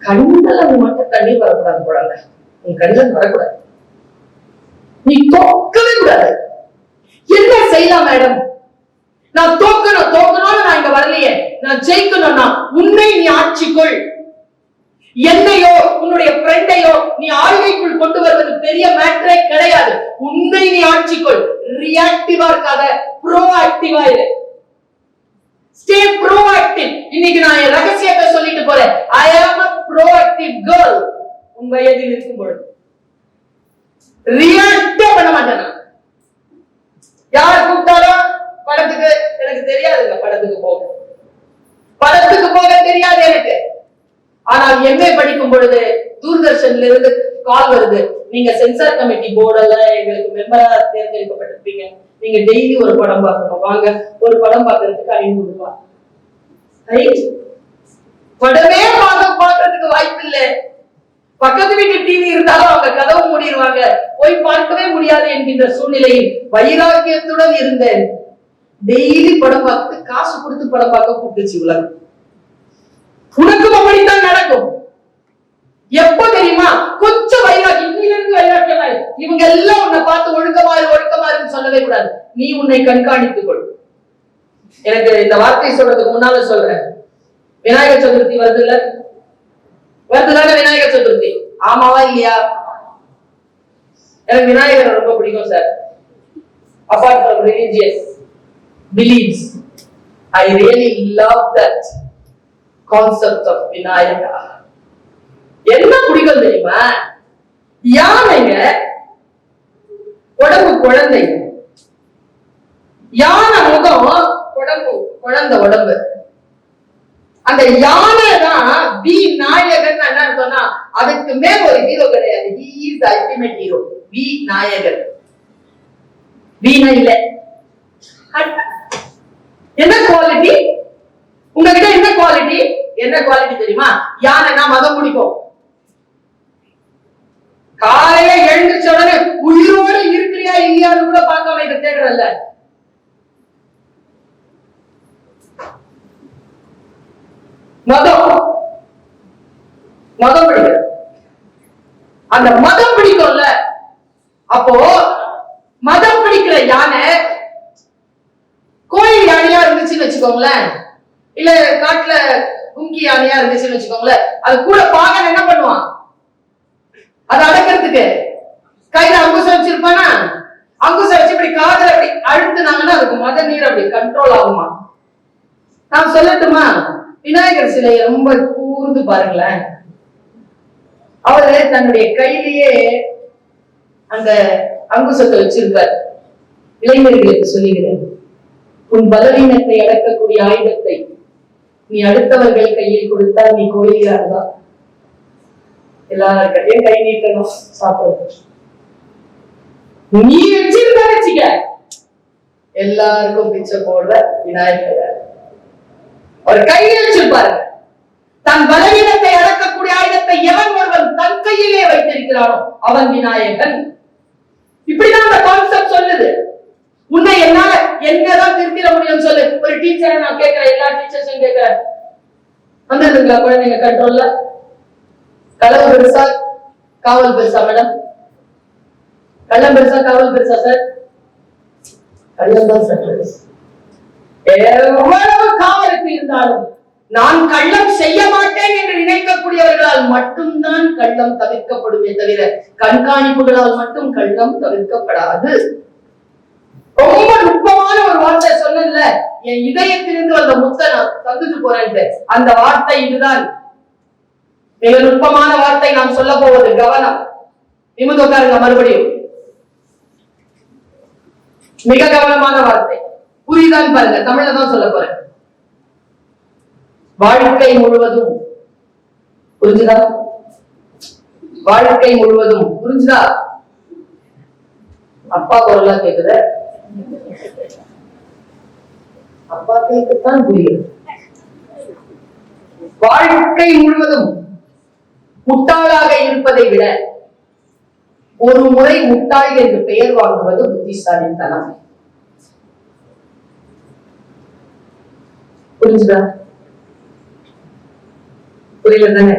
கண்ணுல மட்டும் தண்ணீர் வரக்கூடாது குழந்தை, உன் கண்ணில் வரக்கூடாது. நீ தோக்கவே கூடாது. என்ன செய்யலாம் மேடம்? நான் தோக்கணும்னு நான் இங்க வரலையே. நான் ஜெயிக்கணும்னா உன்னை நீ ஆட்சிக்குள், என்னையோ உன்னுடைய ஃப்ரெண்டையோ நீ ஆளுகைக்குள் கொண்டு வருவது பெரிய மேட்டரே கிடையாது. உன்னை நீ ஆட்சிக்குள். ரியாக்டிவா இருக்காத, ப்ரோஆக்டிவா இரு. Stay proactive. இன்னைக்கு நான் என் ரகசியத்தை சொல்லிட்டு போறேன். I am a proactive girl. உன் வயதில் இருக்கும் பொழுது ரியாக்டே பண்ண மாட்டேன். யார் கூப்பிட்டாலும் படத்துக்கு எனக்கு தெரியாதுங்க. படத்துக்கு போக தெரியாது எனக்கு. ஆனால் எம்ஏ படிக்கும் பொழுது தூர்தர்ஷன்ல இருந்து கால் வருது, நீங்க சென்சார் கமிட்டி போர்டுல எங்களுக்கு மெம்பரா தேர்ந்தெடுக்கப்பட்டிருப்பீங்க, நீங்க டெய்லி ஒரு படம் பார்க்கணும், வாங்க ஒரு படம் பார்க்கறதுக்கு 500 ரூபாய். படமே பார்க்கறதுக்கு வாய்ப்பு இல்லை. பக்கத்து வீட்டு டிவி இருந்தாலும் அவங்க கதவு மூடிடுவாங்க, போய் பார்க்கவே முடியாது என்கின்ற சூழ்நிலையில் வைராக்கியத்துடன் இருந்தேன். டெய்லி படம் பார்த்து காசு கொடுத்து படம் பார்க்க கூப்பிடுச்சு உலகம். உனக்கும் அப்படித்தான் நடக்கும். எப்ப தெரியுமா? கொஞ்சம் வைராக்கியம், இன்னிலிருந்து வைராக்கியமா. இவங்க எல்லாம் உன்னை பார்த்து ஒழுக்கமாறுன்னு சொல்லவே கூடாது. நீ உன்னை கண்காணித்துக் கொள். எனக்கு இந்த வார்த்தை சொல்றதுக்கு முன்னால சொல்றேன், விநாயகர் சதுர்த்தி வருதுதானே? விநாயகர் சதுர்த்தி ஆமாவா இல்லையா? எனக்கு விநாயகர் ரொம்ப பிடிக்கும் sir. Apart from religious beliefs, I really love that concept of Vinayaka. என்ன பிடிக்கும் தெரியுமா? யானைங்க உடம்பு குழந்தை, யானை முகம் உடம்பு குழந்தை உடம்பு. அந்த யானை தான் வி நாயகன் என்ன அர்த்தம்னா அதுக்கு மேல ஒரு ஹீரோ கிடையாது. he is the ultimate hero. வி நாயகன். வீணா இல்ல. என்ன குவாலிட்டி உங்ககிட்ட? என்ன குவாலிட்டி? என்ன குவாலிட்டி தெரியுமா? யானைனா மதம் பிடிக்கும். காலையில எழுந்திருச்ச உடனே உயிரோடு இருக்கிறியா இல்லையான்னு கூட பார்க்காம இதை தேடுறல்ல. மதம் பிடிக்கும். அந்த மதம் பிடிக்கும்ல, அப்போ மதம் பிடிக்கிற யானை கோயில் யானையா இருந்துச்சுன்னு வச்சுக்கோங்களேன், இல்ல காட்டுல குங்கி யானையா இருந்துச்சுன்னு வச்சுக்கோங்களேன், அது கூட பாகன் என்ன பண்ணுவான்? அதை அடக்கிறதுக்கு கையில அங்குசம் வச்சிருப்பானா? அங்குசம் வச்சு இப்படி காதல அப்படி அழுத்துனாங்கன்னா அதுக்கு மத நீர் அப்படி கண்ட்ரோல் ஆகுமா? நான் சொல்லட்டுமா? விநாயகர் சிலையை ரொம்ப கூர்ந்து பாருங்களேன். அவரு தன்னுடைய கையிலேயே அந்த அங்குசத்தை வச்சிருப்பார். இளைஞர்களுக்கு சொல்லுகிறேன், உன் பலவீனத்தை அடக்கக்கூடிய ஆயுதத்தை நீ அடுத்தவர்கள் கையில் கொடுத்தால் நீ கோயிலாதான். எல்லாரும் கையும் கை நீட்டணும் சாப்பிடுறது. நீ வச்சிருந்தா வச்சுக்க, எல்லாருக்கும் பிச்சை போடுற விநாயகர் ஒரு கையில் வச்சிருப்பாரு. தன் பலவீனத்தை அடக்கக்கூடிய ஆயுதத்தை எவன் ஒருவன் தன் கையிலே வைத்திருக்கிறானோ அவன் விநாயகன். இப்படிதான் அந்த கான்செப்ட் சொல்லுது. உன்னை என்னால என்னதான் திருத்திட முடியும் சொல்லு. ஒரு டீச்சரை நான் கேட்கிறேன், எல்லா டீச்சர்ஸும் கேட்கிறேன், வந்துருங்களா குழந்தைங்க கண்ட்ரோல்ல? களவு பெருசா காவல் பெருசா மேடம்? கள்ளம் பெருசா காவல் பெருசா சார்? கள்ளம் தான் சார். எவ்வளவு காவலுக்கு இருந்தாலும் நான் கள்ளம் செய்ய மாட்டேன் என்று நினைக்கக்கூடியவர்களால் மட்டும்தான் கள்ளம் தவிர்க்கப்படுமே தவிர கண்காணிப்புகளால் மட்டும் கள்ளம் தவிர்க்கப்படாது. ரொம்ப நுட்பமான ஒரு வார்த்தை சொன்னேன்ல, என் இதயத்திலிருந்து அந்த முத்தை நான் தந்துட்டு போறேன். அந்த வார்த்தை இதுதான். மிக நுட்பமான வார்த்தை நாம் சொல்ல போவது. கவனம், நிமிர்ந்து உட்காருங்க. மறுபடியும் மிக கவனமான வார்த்தை. புரியுதான் பாருங்க, தமிழ்ல தான் சொல்ல போறேன். வாழ்க்கை முழுவதும், புரிஞ்சுதா? வாழ்க்கை முழுவதும், புரிஞ்சுதா? அப்பா குரலா கேக்குத? அப்பாக்களுக்குத்தான் புரியுது. வாழ்க்கை முழுவதும் முட்டாளாக இருப்பதை விட ஒரு முறை முட்டாள் என்று பெயர் வாங்குவது புத்திசாலித்தனம். புரிஞ்சுதா? புரியல தானே?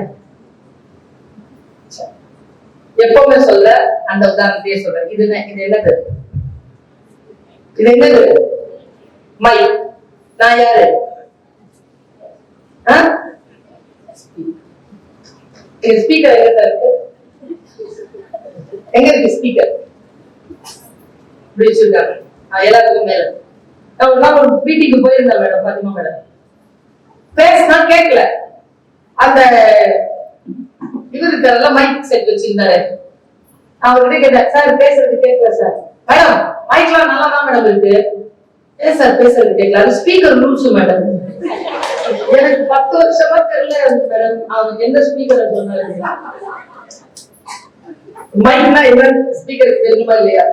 எப்பவுமே சொல்ல அந்த உதாரணத்தையே சொல்றேன். இது என்னது? இது என்னது? மை. நான் யாரு? ஸ்பீக்கர் எங்க இருக்கு? எங்க இருக்கு ஸ்பீக்கர்? வச்சிருக்காங்க எல்லாத்துக்கும் மேல. நான் ஒரு மீட்டிங்கு போயிருந்தேன் மேடம், பாத்திமா மேடம். பேசினா கேட்கல. அந்த இவருக்கு மைக் செட் வச்சிருந்தாரு. அவர்கிட்ட கேட்டேன், சார் பேசுறது கேட்கல சார். மேடம் மைக்லாம் நல்லா தான் மேடம் இருக்கு. ஏன் சார் பேசுறது கேட்கல? அது ஸ்பீக்கர் ரூல்ஸ் மேடம். எனக்கு 10 வருஷமா தெரியல மேடம். அவங்க எந்த ஸ்பீக்கர் சொன்னாரு? மைக்னா என்ன ஸ்பீக்கருக்கு தெரியுமா இல்லையா?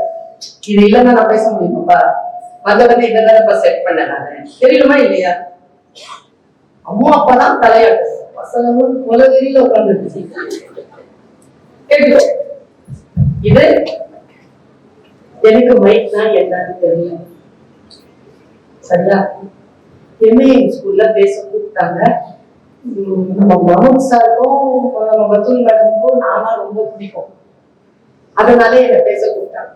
இது இல்லைன்னா நான் பேச முடியுமாப்பா? மத்தபடி என்னதான் செட் பண்ண நானு, தெரியுமா இல்லையா? அம்மா அப்பாதான் தலையாட்டு, பசங்களும் உலகில உட்கார்ந்து கேட்கும். இது எனக்கு மைக்னா என்னன்னு தெரியல. சரியா? எம்ஏ ஸ்கூல்ல பேச கூப்பிட்டாங்க. நம்ம மனோஜ் சாருக்கும் நம்ம பத்தூர் மேடமுக்கும் நானா ரொம்ப பிடிக்கும். அதனால என்ன பேச கூப்பிட்டாங்க.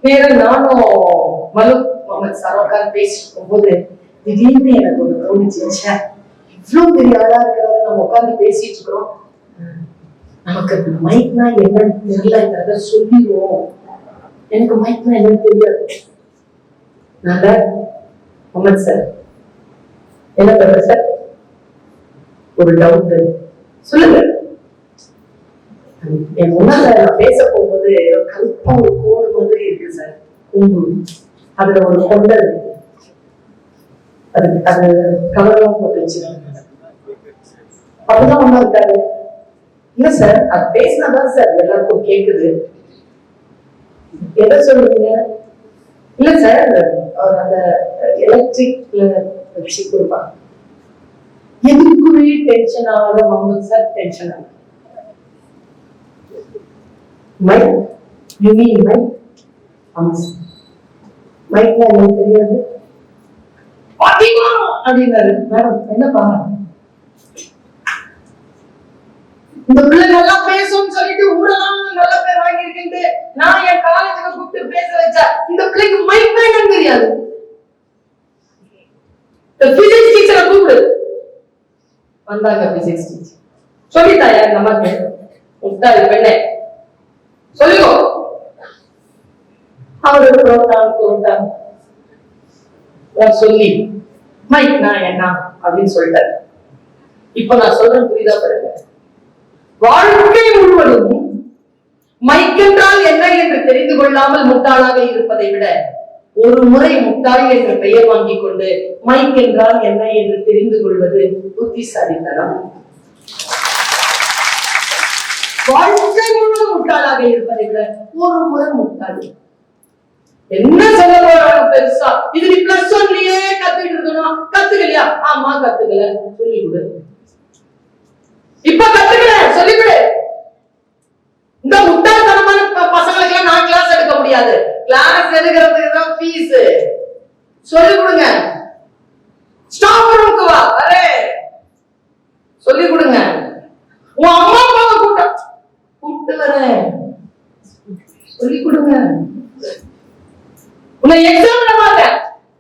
வேற நானும் மலு முகமது சார் உட்காந்து பேசிட்டு இருக்கும்போது திடீர்னு எனக்கு ஒரு தோணுச்சு, இவ்வளவு பெரிய ஆளா இருக்கிறத நம்ம உட்காந்து பேசிட்டு இருக்கிறோம், நமக்கு மைக்னா என்னன்னு தெரியலங்கிறத சொல்லிடுவோம். எனக்கு மைக்னா என்னன்னு தெரியாது. நாங்க முகமது சார் என்ன பண்ற சார், ஒரு டவுட் சொல்லுங்க. என் முன்னால நான் பேச போகும்போது கருப்பா ஒரு கோடு மாதிரி இருக்கு சார். அதுல ஒரு கொண்டல் இருக்கு. அது கவர்லாம் போட்டு வச்சுருக்காங்க. அப்படிதான் ஒண்ணா இருக்காரு. இல்ல சார், அது பேசினாதான் சார் எல்லாருக்கும் கேக்குது. எதை சொல்றீங்க? இல்ல சார், அவர் அந்த எலக்ட்ரிக்ல வச்சு கொடுப்பாங்க. எதுக்குமே டென்ஷன் ஆகாத முகமது சார் டென்ஷன் ஆகும். Mike, you mean mike? ஆமா சார். மைக்னா எனக்கு தெரியாது. பாத்தீங்களா அப்படின்னாரு. மேடம் என்னப்பா, இந்த பிள்ளை நல்லா பேசும்னு சொல்லிட்டு ஊரெல்லாம் நல்ல பேர் வாங்கியிருக்கேன்ட்டு நான் என் காலேஜுக்கு கூப்பிட்டு பேச வச்சா இந்த பிள்ளைக்கு மைக் என்னன்னு தெரியாது. பிசிக்ஸ் டீச்சரை கூப்பிடு. வந்தாங்க பிசிக்ஸ் டீச்சர். சொல்லிட்டாயா இந்த அம்மாக்கு? முட்டாள் பெண்ணே சொல்லிக்கோ. அவரு புரோட்டான் சொல்லி மைக் நான் என்ன அப்படின்னு சொல்லிட்டாரு. இப்ப நான் சொல்றேன், புரியுதா பாருங்க. வாழ்க்கை முழுவதும் மைக் என்றால் என்ன என்று தெரிந்து கொள்ளாமல் முட்டாளாக இருப்பதை விட ஒரு முறை முட்டாள் என்ற பெயர் வாங்கிக் கொண்டு மைக் என்றால் என்ன என்று தெரிந்து கொள்வது புத்திசாலித்தனம். வாழ்க்கை முழுவதும் முட்டாளாக இருப்பதை விட ஒரு முறை முட்டாள். என்ன சொல்ல போறாங்க பெருசா? இது நீ பிளஸ் ஒன்லயே கத்துக்கிட்டு இருக்கணும். கத்துக்கலையா? ஆமா கத்துக்கல, சொல்லி கொடு. இப்ப கத்துக்கல, சொல்லிவிடு. இந்த முட்டாள்தனமான பசங்களுக்கு எல்லாம் நான் கிளாஸ் எடுக்க முடியாது. கிளாஸ் எடுக்கிறதுக்கு தான் ஃபீஸ். சொல்லி கொடுங்க. ஸ்டாப் ரூமுக்கு வா, அரே சொல்லி கொடுங்க. உன் அம்மா அப்பாவை கூப்பிட்டு வரேன், சொல்லி கொடுங்க. உன்னை எக்ஸாம்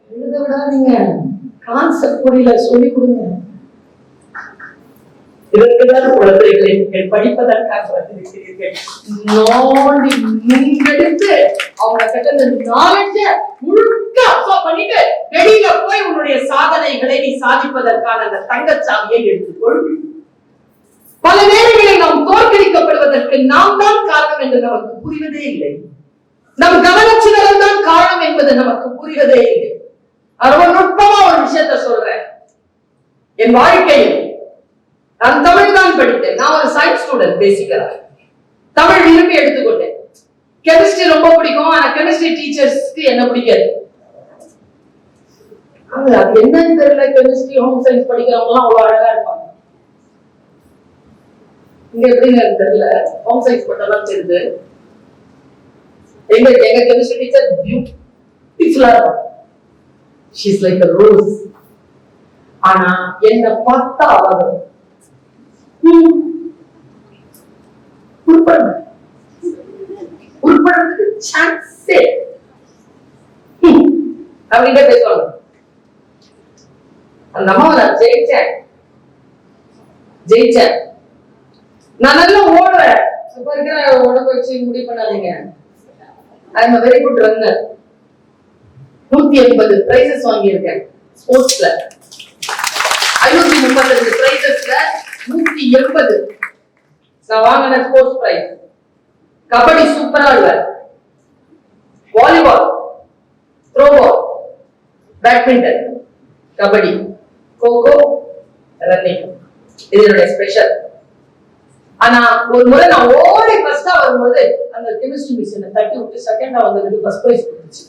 எழுத விடாதீங்க. கான்செப்ட் புரியல, சொல்லி கொடுங்க. இதற்குதான் குழந்தைகளை நீங்கள் படிப்பதற்காக வந்திருக்கிறீர்கள். நோண்டி முன்னெடுத்து அவங்க கிட்ட இந்த நாலேஜ முழுக்க அப்சர்வ் பண்ணிட்டு வெளியில போய் உன்னுடைய சாதனைகளை நீ சாதிப்பதற்கான அந்த தங்கச்சாவியை எடுத்துக்கொள். பல நேரங்களில் நாம் தோற்கடிக்கப்படுவதற்கு நாம் தான் காரணம் என்று நமக்கு புரிவதே இல்லை. நம் கவனச்சிதறல் தான் காரணம் என்பது நமக்கு புரிவதே இல்லை. ரொம்ப நுட்பமா ஒரு விஷயத்த சொல்றேன். என் வாழ்க்கையில் நான் தமிழ் தான் படித்தேன். நான் ஒரு சயின்ஸ் ஸ்டூடெண்ட். பேசிக்கலா தமிழ் விரும்பி எடுத்துக்கொண்டேன். கெமிஸ்ட்ரி ரொம்ப பிடிக்கும். ஆனா கெமிஸ்ட்ரி டீச்சர்ஸ்க்கு என்ன பிடிக்காது. அது என்னன்னு தெரியல. கெமிஸ்ட்ரி ஹோம் சயின்ஸ் படிக்கிறவங்க எல்லாம் அவ்வளவு அழகா இருப்பாங்க. இங்க எப்படிங்க தெரியல. ஹோம் சயின்ஸ் மட்டும் தெரியுது. எங்க கெமிஸ்ட்ரி டீச்சர் பியூட்டிஃபுல்லா இருக்கும். She is like a rose. ஆனா என்ன பார்த்தா அவரு உருப்படுறதுக்கு சான்ஸே அப்படின்ட்டு பேசுவாங்க. அந்த அம்மா நான் ஜெயிச்சேன். நான் நல்லா ஓடுறேன். இப்ப இருக்கிற உடம்பு வச்சு முடிவு பண்ணாதீங்க. I am a very good runner. 180 prices வாங்கியிருக்கேன் ஸ்போர்ட்ஸ்ல. 532 பிரைசஸ்ல 180 நான் வாங்கின ஸ்போர்ட்ஸ் பிரைஸ். கபடி சூப்பரா இல்ல, volleyball, throwball, badminton, kabaddi, kho kho, running இது என்னோட ஸ்பெஷல். ஆனா ஒரு முறை நான் ஓடி ஃபர்ஸ்டா வரும்போது அந்த கெமிஸ்ட்ரி மிஸ் என்ன தட்டி விட்டு செகண்டா வந்ததுக்கு ஃபர்ஸ்ட் பிரைஸ் கொடுத்துச்சு.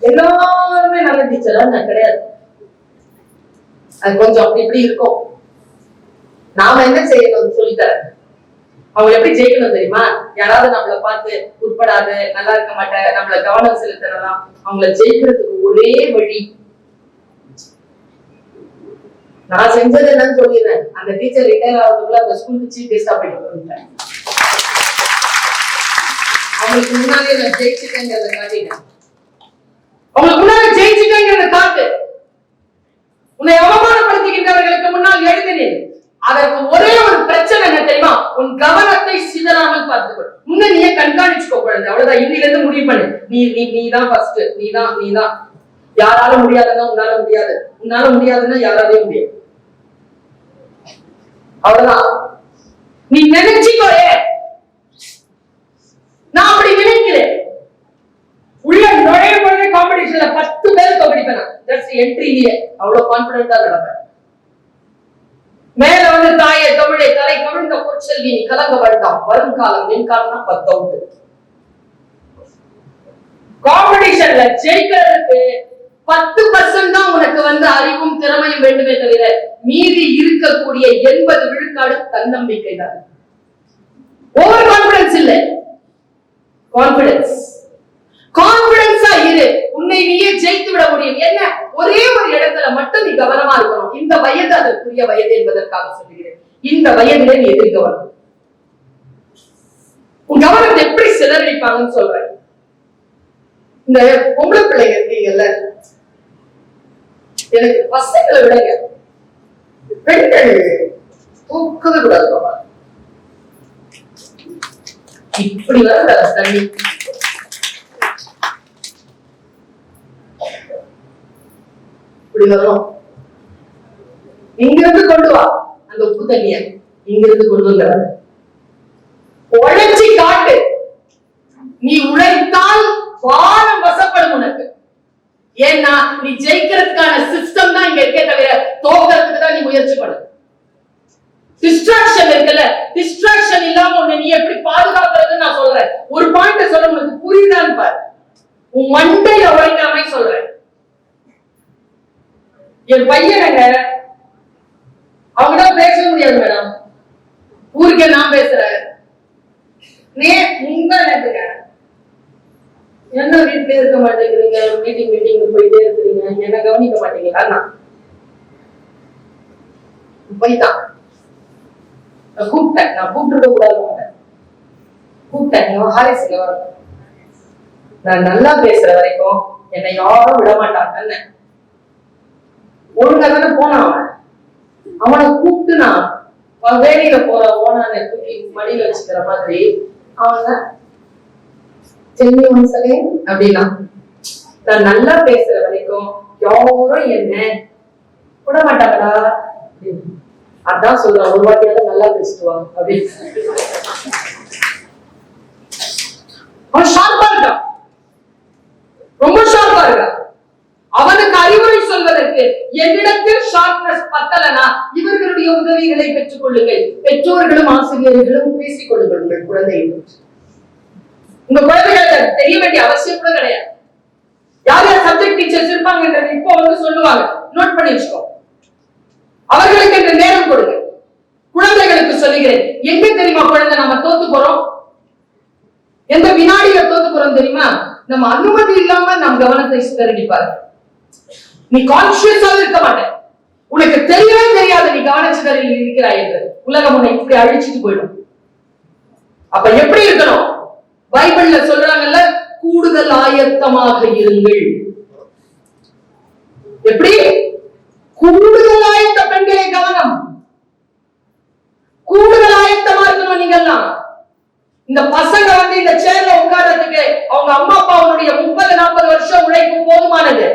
எல்லாருமே நல்ல டீச்சரா நான் கிடையாது. அது கொஞ்சம் அப்படி இப்படி இருக்கும். நாம என்ன செய்யணும் சொல்லித்தரேன். அவங்க எப்படி ஜெயிக்கணும் தெரியுமா? யாராவது நம்மளை பார்த்து உட்படாது, நல்லா இருக்க மாட்டேன், நம்மள கவனம் செலுத்தலாம். அவங்கள ஜெயிக்கிறதுக்கு ஒரே வழி நான் செஞ்சது என்னன்னு சொல்லிடுறேன். அந்த டீச்சர் ரிட்டையர் ஆகிறதுக்குள்ள அந்த ஸ்கூலுக்கு சீஃப் கெஸ்டா போயிட்டு வந்துட்டேன். அவங்களுக்கு முன்னாலே நான் ஜெயிச்சுட்டேங்கிறத காட்டினேன். அவங்களுக்கு முன்னாலே ஜெயிச்சுட்டேங்கிறத காட்டு. உன்னை அவமானப்படுத்துகின்றவர்களுக்கு முன்னால் எழுதினேன். அதற்கு ஒரே ஒரு பிரச்சனை என்ன தெரியுமா? உன் கவனத்தை சிதறாமல் பார்த்துக்கொள். முன்ன கண்காணிச்சுக்கோ குழந்தை. அவ்வளவுதான். இன்னில இருந்து முடிவு பண்ணு. நீதான் ஃபர்ஸ்ட். நீதான். யாரால முடியாதுன்னா உன்னால முடியாது. உன்னால முடியாதுன்னா யாராலையும் முடியாது. அவ்வளவுதான். நீ நினைச்சுக்கோயே. நான் அப்படி நினைக்கிறேன். உள்ள நுழைய பொழுது காம்படிஷன்ல 10 பேர் தோக்கடிப்பேன். ஜஸ்ட் என்ட்ரிலேயே அவ்வளவு கான்பிடண்டா நடப்பேன். மேல வந்து தாயே தமிழை தலை கவிழ்ந்த பொற்செல்வி நீ கலங்க வேண்டாம், வருங்காலம் நின்காலம் 10 அவுட். காம்படிஷன்ல ஜெயிக்கிறதுக்கு 10% தான் உனக்கு வந்து அறிவும் திறமையும் வேண்டுமே தவிர மீதி இருக்கக்கூடிய 80 விழுக்காடு தன்னம்பிக்கை தான். ஓவர் கான்பிடன்ஸ் இல்ல, கான்பிடன்ஸ். கான்பிடன்ஸா இரு, உன்னை நீயே ஜெயித்து விட முடியும். என்ன, ஒரே ஒரு இடத்துல மட்டும் நீ கவனமா இருக்கணும். இந்த வயது அதற்குரிய வயது என்பதற்காக சொல்லுகிறேன். இந்த வயதிலே நீ எதிர்க்க வரணும். உன் கவனத்தை எப்படி சிதறடிப்பாங்கன்னு சொல்றேன். இந்த பொம்பளை பிள்ளைங்க இருக்கீங்கல்ல, எனக்கு பசங்களை விடுங்க, பெண்கள் தூக்கவே கூடாது. இப்படி வர தண்ணி இப்படி வரும். இங்கிருந்து கொண்டு வா அந்த உப்பு தண்ணிய, இங்கிருந்து கொண்டு வந்த உழைச்சி காட்டு. நீ உழைத்தால் வானம் வசப்படும் உனக்கு. ஏன்னா நீ ஜெயிக்கிறதுக்கான சிஸ்டம் தான் இங்க இருக்கே தவிர தோக்கிறதுக்கு தான் நீ முயற்சி பண்ணு. டிஸ்ட்ராக்ஷன் இருக்குல்ல, டிஸ்ட்ராக்ஷன் இல்லாம உன்னை நீ எப்படி பாதுகாக்கிறதுன்னு நான் சொல்றேன். ஒரு பாயிண்ட் சொல்ல உனக்கு புரியுதான்னு பாரு. உன் மண்டையில உழைக்கிற மாதிரி சொல்றேன். என் பையனங்க அவங்கதான் பேச முடியாது மேடம். ஊருக்கே நான் பேசுறேன். நேத்துங்க என்ன வீட்டுல இருக்க மாட்டேங்கிறீங்க, மீட்டிங் போயிட்டே இருக்கிறீங்க, என்ன கவனிக்க மாட்டீங்களா? போய்தான் கூப்பிட்டேன். நான் கூப்பிட்டு கூடாது கூப்பிட்டேன். ஹாரிஸ்ல நான் நல்லா பேசுற வரைக்கும் என்னை யாரும் விட மாட்டாங்க. ஒழுங்கா தானே போனான். அவனை கூப்பிட்டு நான் வேலையில போற ஓனான தூக்கி மடியில வச்சுக்கிற மாதிரி அவங்க அப்படின்னா நான் நல்லா பேசுற வரைக்கும் யாரும் என்ன விட மாட்டாங்களா? அதான் சொல்றேன், ஒரு வாட்டியாவது நல்லா பேசுவாங்க அப்படின்னு. அவன் ஷார்ப்பா இருக்கான், ரொம்ப ஷார்ப்பா இருக்கான். அவனுக்கு அறிவுரை சொல்வதற்கு என்னிடத்தில் ஷார்ப்னஸ் பத்தலனா இவர்களுடைய உதவிகளை பெற்றுக் கொள்ளுங்கள். பெற்றோர்களும் ஆசிரியர்களும் பேசிக் கொள்ளுங்கள் உங்கள் குழந்தைகள். உங்க குழந்தைகளுக்கு தெரிய வேண்டிய அவசியம் கூட கிடையாது. யார் யார் சப்ஜெக்ட் டீச்சர்ஸ் இருப்பாங்கன்றது இப்போ வந்து சொல்லுவாங்க, நோட் பண்ணி வச்சுக்கோ. அவர்களுக்கு இந்த நேரம் கொடுங்க. குழந்தைகளுக்கு சொல்லுகிறேன், எங்க தெரியுமா குழந்தை நம்ம தோத்து போறோம், எந்த வினாடியில தோத்து போறோம் தெரியுமா? நம்ம அனுமதி இல்லாம நம் கவனத்தை சிதறடிப்பாரு. நீ கான்சியஸாக இருக்க மாட்டேன், உனக்கு தெரியவே தெரியாது நீ கவனச்சிதறில் இருக்கிறாய் என்று. உலகம் உன்னை இப்படி அழிச்சிட்டு போயிடும். அப்ப எப்படி இருக்கணும்? பைபிள்ல சொல்றாங்கல்ல, கூடுதல் ஆயத்தமாக இருங்கள். எப்படி? கூடுதல் ஆயத்த பெண்களே கவனம், கூடுதல் ஆயத்தமா இருக்கணும். நீங்க எல்லாம் இந்த பசங்க வந்து இந்த சேர்ல உட்கார்றதுக்கு அவங்க அம்மா அப்பாவுடைய 30-40 வருஷம் உழைப்பு போதுமானது.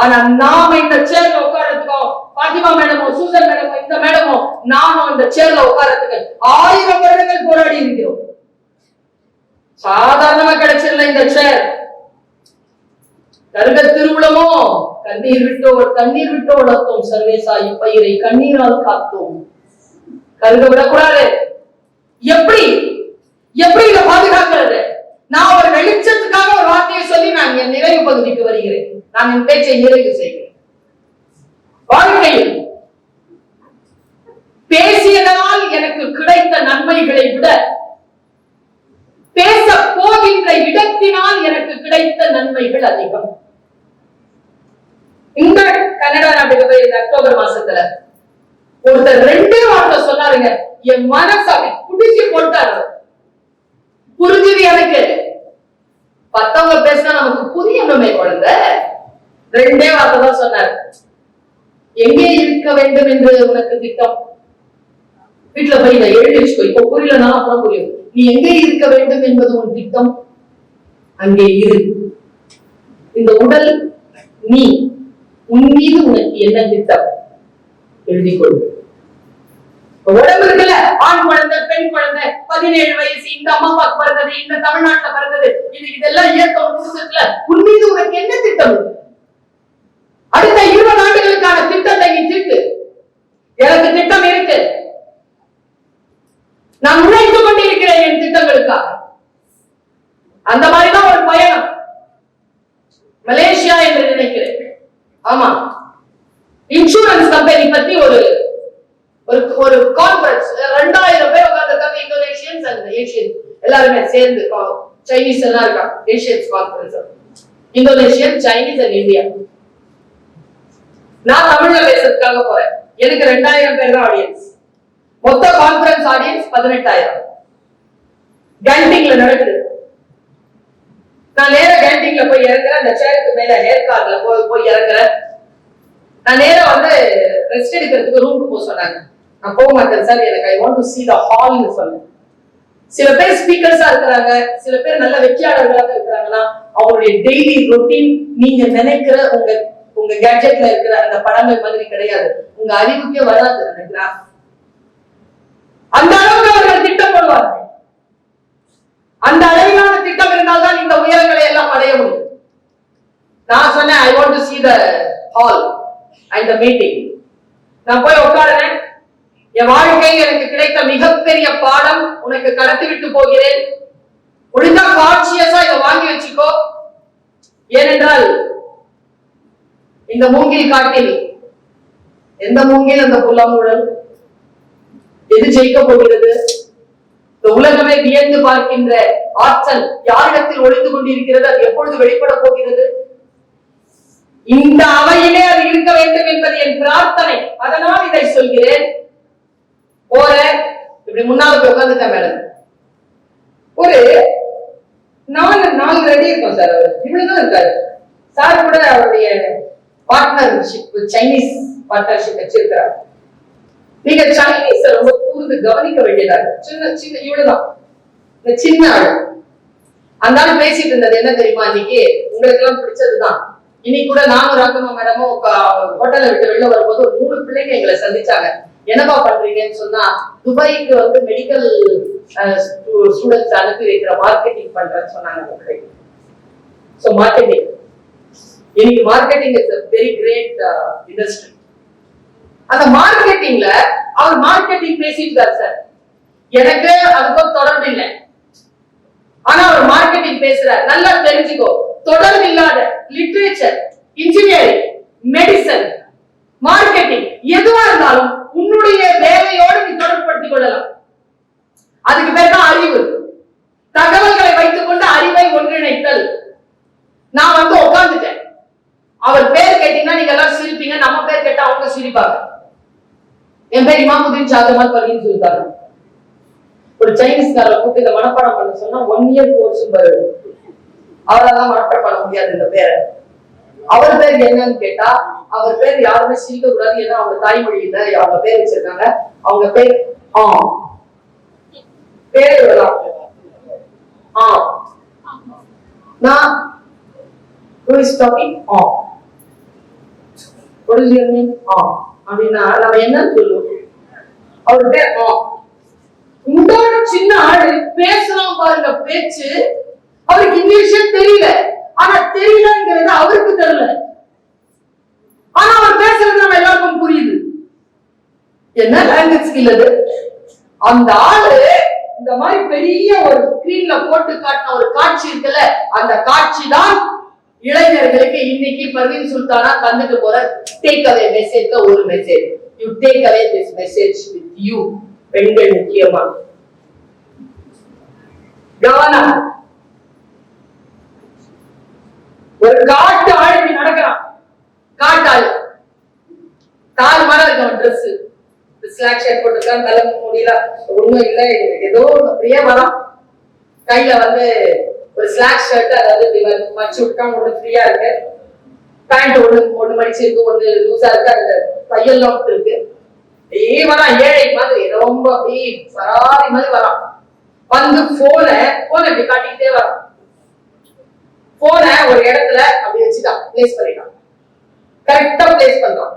ஆனா நாம இந்த சேர்ல உட்கார்றதுக்கோ, பாத்திமா மேடமோ, சூசன் மேடமோ, இந்த மேடமோ, நானும் இந்த சேர்ல உட்கார்றதுக்கு 1000 வருடங்கள் போராடி இருக்கிறோம். சாதாரணமா கிடைச்சிடல இந்த சேர். கருக திருவுளமோ தண்ணீர் விட்டோ வளர்த்தோம், சர்வேசாயி பயிரை கண்ணீரால் காத்தோம். கருக விடக்கூடாது. எப்படி எப்படி இதை பாதுகாக்கிறது? நான் ஒரு வெளிச்சத்துக்காக ஒரு வார்த்தையை சொல்லி நான் என் நிறைவு பகுதிக்கு வருகிறேன். நான் என் பேச்சை நிறைவு செய்கிறேன். வாழ்க்கையில் பேசியதனால் எனக்கு கிடைத்த நன்மைகளை விட பேச போகின்ற இடத்தினால் எனக்கு கிடைத்த நன்மைகள் அதிகம். இந்த கனடா நாட்டுக்கு போய் இந்த அக்டோபர் மாசத்துல ஒருத்தர் 2 வார்த்தை சொன்னாருங்க, என் மனசை குடிச்சு போட்டாரு. புரிஞ்சுது எனக்கு. மத்தவங்க பேசினா நமக்கு புரியணுமே குழந்தை. 2 வார்த்தை தான் சொன்னாரு. எங்கே இருக்க வேண்டும் என்று உனக்கு திட்டம்? வீட்டுல போய் இதை எழுதி வச்சுக்கோ. இப்போ புரியலனா அப்புறம் புரியும். நீ எங்கே இருக்க வேண்டும் என்பது உன் திட்டம், அங்கே இரு. இந்த உடல் நீ, உன் மீது உனக்கு என்ன திட்டம் எழுதி கொள். உடம்பு இருக்குல்ல, ஆண் குழந்தை, பெண் குழந்தை 17 வயசு, இந்த அம்மா அப்பாக்கு பிறந்தது, இந்த தமிழ்நாட்டுல பிறந்தது, இதெல்லாம் இயற்கை கொடுத்துருக்குல, உன் மீது உனக்கு என்ன திட்டம்? அடுத்த 20 ஆண்டுகளுக்கான திட்டத்தை நீ திட்டு. எனக்கு திட்டம் இருக்கு, நான் உழைத்துக் கொண்டிருக்கிறேன் என் திட்டங்களுக்காக. அந்த மாதிரிதான் ஒரு பயணம் மலேசியா என்று நினைக்கிறேன். ஆமா, இன்சூரன்ஸ் கம்பெனி பத்தி ஒரு ஒரு கான்ஃபரன்ஸ், 2000 பேர் உட்கார்ந்திருக்காங்க, இந்தோனேஷியன்ஸ் அண்ட் ஏசியன்ஸ் எல்லாருமே சேர்ந்து, சைனீஸ் எல்லாம் இருக்காங்க. Asians conference, Indonesian, Chinese and India. நான் தமிழ்ல பேசுறதுக்காக போறேன். எனக்கு 2000 பேர் தான் ஆடியன்ஸ். மொத்த கான்ஃபரன்ஸ் ஆடியன்ஸ் 18,000. கேண்டிங்ல நடக்குது. நான் நேரா கேண்டிங்ல போய் இறங்குறேன். அந்த சேருக்கு மேல ஹேர் கார்ல போய் இறங்குறேன். நான் நேரா வந்து ரெஸ்ட் எடுக்கிறதுக்கு ரூமுக்கு போக சொன்னாங்க. நான் போக மாட்டேன் சார், எனக்கு I want to see the hall னு சொன்னேன். சில பேர் ஸ்பீக்கர்ஸா இருக்கிறாங்க, சில பேர் நல்ல வெற்றியாளர்களாக இருக்கிறாங்கன்னா அவங்களுடைய டெய்லி ரொட்டீன் நீங்க நினைக்கிற உங்க கேட்ஜெட்ல இருக்கிற அந்த படங்கள் மாதிரி கிடையாது. உங்க அறிவுக்கே வராது அந்த கிராஃப். அந்த அளவுக்கு அவர்கள் திட்டம் போடுவார்கள். அந்த அளவிலான திட்டம் இருந்தால்தான் இந்த உயரங்களை எல்லாம் அடைய முடியும். நான் சொன்னேன், I want to see the hall and the meeting. நான் போய் உட்கார்றேன். என் வாழ்க்கையில் எனக்கு கிடைத்த மிகப்பெரிய பாடம் உனக்கு கடத்தி விட்டு போகிறேன். முடிந்தா கான்சியஸா இதை வாங்கி வச்சுக்கோ. ஏனென்றால் இந்த மூங்கில் காட்டில் எந்த மூங்கில் அந்த புல்லாங்குழல் எது ஜெயிக்க போகிறது? இந்த உலகமே வியந்து பார்க்கின்ற ஆற்றல் யாரிடத்தில் ஒளிந்து கொண்டிருக்கிறது? அது எப்பொழுது வெளிப்பட போகிறது? இந்த அவையிலே அது இருக்க வேண்டும் என்பது என் பிரார்த்தனை. அதனால் இதை சொல்கிறேன். போறேன், இப்படி முன்னால போய் உட்காந்துட்டேன். மேடம் ஒரு 4 அடி இருக்கும் சார். அவர் இவ்வளவுதான் இருக்காரு. சார் கூட அவருடைய பார்ட்னர்ஷிப், சைனீஸ் பார்ட்னர்ஷிப் வச்சிருக்கிறார். நீங்க சைனீஸ் ரொம்ப கூர்ந்து கவனிக்க வேண்டியதாக. சின்ன இவ்வளவுதான், இந்த சின்ன ஆள். அந்த ஆள் பேசிட்டு இருந்தது என்ன தெரியுமா? இன்னைக்கு உங்களுக்கு எல்லாம் பிடிச்சதுதான். இன்னைக்கு கூட நானும் ராகமா மேடமும் ஹோட்டலை விட்டு வெளில வரும்போது ஒரு 3 பிள்ளைங்க எங்களை சந்திச்சாங்க. என்னப்பா பண்றீங்கன்னு சொன்னா, துபாய்க்கு வந்து மெடிக்கல் ஸ்டூடெண்ட்ஸ் அனுப்பி வைக்கிற மார்க்கெட்டிங் பண்றேன்னு சொன்னாங்க. சோ மார்க்கெட்டிங், இன்னைக்கு marketing is a very great industry. அந்த மார்க்கெட்டிங்ல அவர் மார்க்கெட்டிங் பேசிட்டார் சார். எனக்கு அதுக்கும் தொடர்பு இல்லை. ஆனா அவர் மார்க்கெட்டிங் பேசுறார். நல்லா தெரிஞ்சுக்கோ, தொடர்பு இல்லாத லிட்ரேச்சர், இன்ஜினியரிங், மெடிசன், மார்க்கெட்டிங் எதுவா இருந்தாலும் உன்னுடைய வேலையோடு நீ தொடர்புபடுத்திக் கொள்ளலாம். அதுக்கு பேர் தான் அறிவு. தகவல்களை வைத்துக் கொண்டு அறிவை ஒன்றிணைத்தல். நான் வந்து உட்கார்ந்துட்டேன். அவர் பேர் கேட்டீங்கன்னா நீங்க எல்லாம் சிரிப்பீங்க. நம்ம பேர் கேட்டா அவங்க சிரிப்பாங்க. என் பேர் இமாமுதீன் ஷாஜமால் பர்வீன் சொல்லிட்டாங்க. ஒரு சைனீஸ்காரரை கூப்பிட்டு இதை மனப்பாடம் பண்ண சொன்னா 1 இயர் கோர்ஸ் வருது. அவரால் மனப்பாடம் பண்ண முடியாது இந்த பேரை. அவர் பேர் என்னன்னு கேட்டா, அவர் பேர் யாருமே சிரிக்க கூடாது. ஏன்னா அவங்க தாய்மொழியில அவங்க பேர் வச்சிருக்காங்க. அவங்க பேர் பேர் நான் who is talking? What is your name? அப்படின்னா நம்ம என்னன்னு சொல்லுவோம்? அவர் பேர் இந்த சின்ன ஆளு பேசலாம் பாருங்க பேச்சு. அவருக்கு இங்கிலீஷே தெரியல. ஆனா தெரியலங்கிறது அவருக்கு தெரியல. ஆனா அவர் பேசுறது நம்ம எல்லாருக்கும் புரியுது. என்ன லாங்குவேஜ் ஸ்கில் அது? அந்த ஆளு இந்த மாதிரி பெரிய ஒரு ஸ்கிரீன்ல போட்டு காட்டின ஒரு காட்சி இருக்குல்ல, அந்த காட்சி தான் இளைஞர்களுக்கு இன்னைக்கு பர்வீன் சுல்தானா தந்துட்டு போற டேக் அவே மெசேஜ்ல ஒரு message. You take away this message with you. பெண்கள் முக்கியமா கவனம். ஒரு காட்டு ஆள் நடக்கிறான். காட்டாள் தாறு மாதிரி இருக்கான். ட்ரெஸ் ஸ்லாக் ஷர்ட் போட்டுருக்கான். தலை முடியல ஒண்ணும் இல்லை. ஏதோ அப்படியே வரான். கையில வந்து ஒரு ஸ்லாக் ஷர்ட், அதாவது மடிச்சு விட்டான். ஒண்ணு ஃப்ரீயா இருக்கு. பேண்ட் ஒண்ணு மடிச்சு இருக்கு, ஒண்ணு லூசா இருக்கு. அந்த தையெல்லாம் இருக்கு. வரான் ஏழை மாதிரி, ரொம்ப அப்படி சராரி மாதிரி வரான். வந்து போனை இப்படி காட்டிக்கிட்டே வரான். போனை ஒரு இடத்துல அப்படி வச்சுட்டான், பிளேஸ் பண்ணிட்டான். கரெக்டா பிளேஸ் பண்றான்.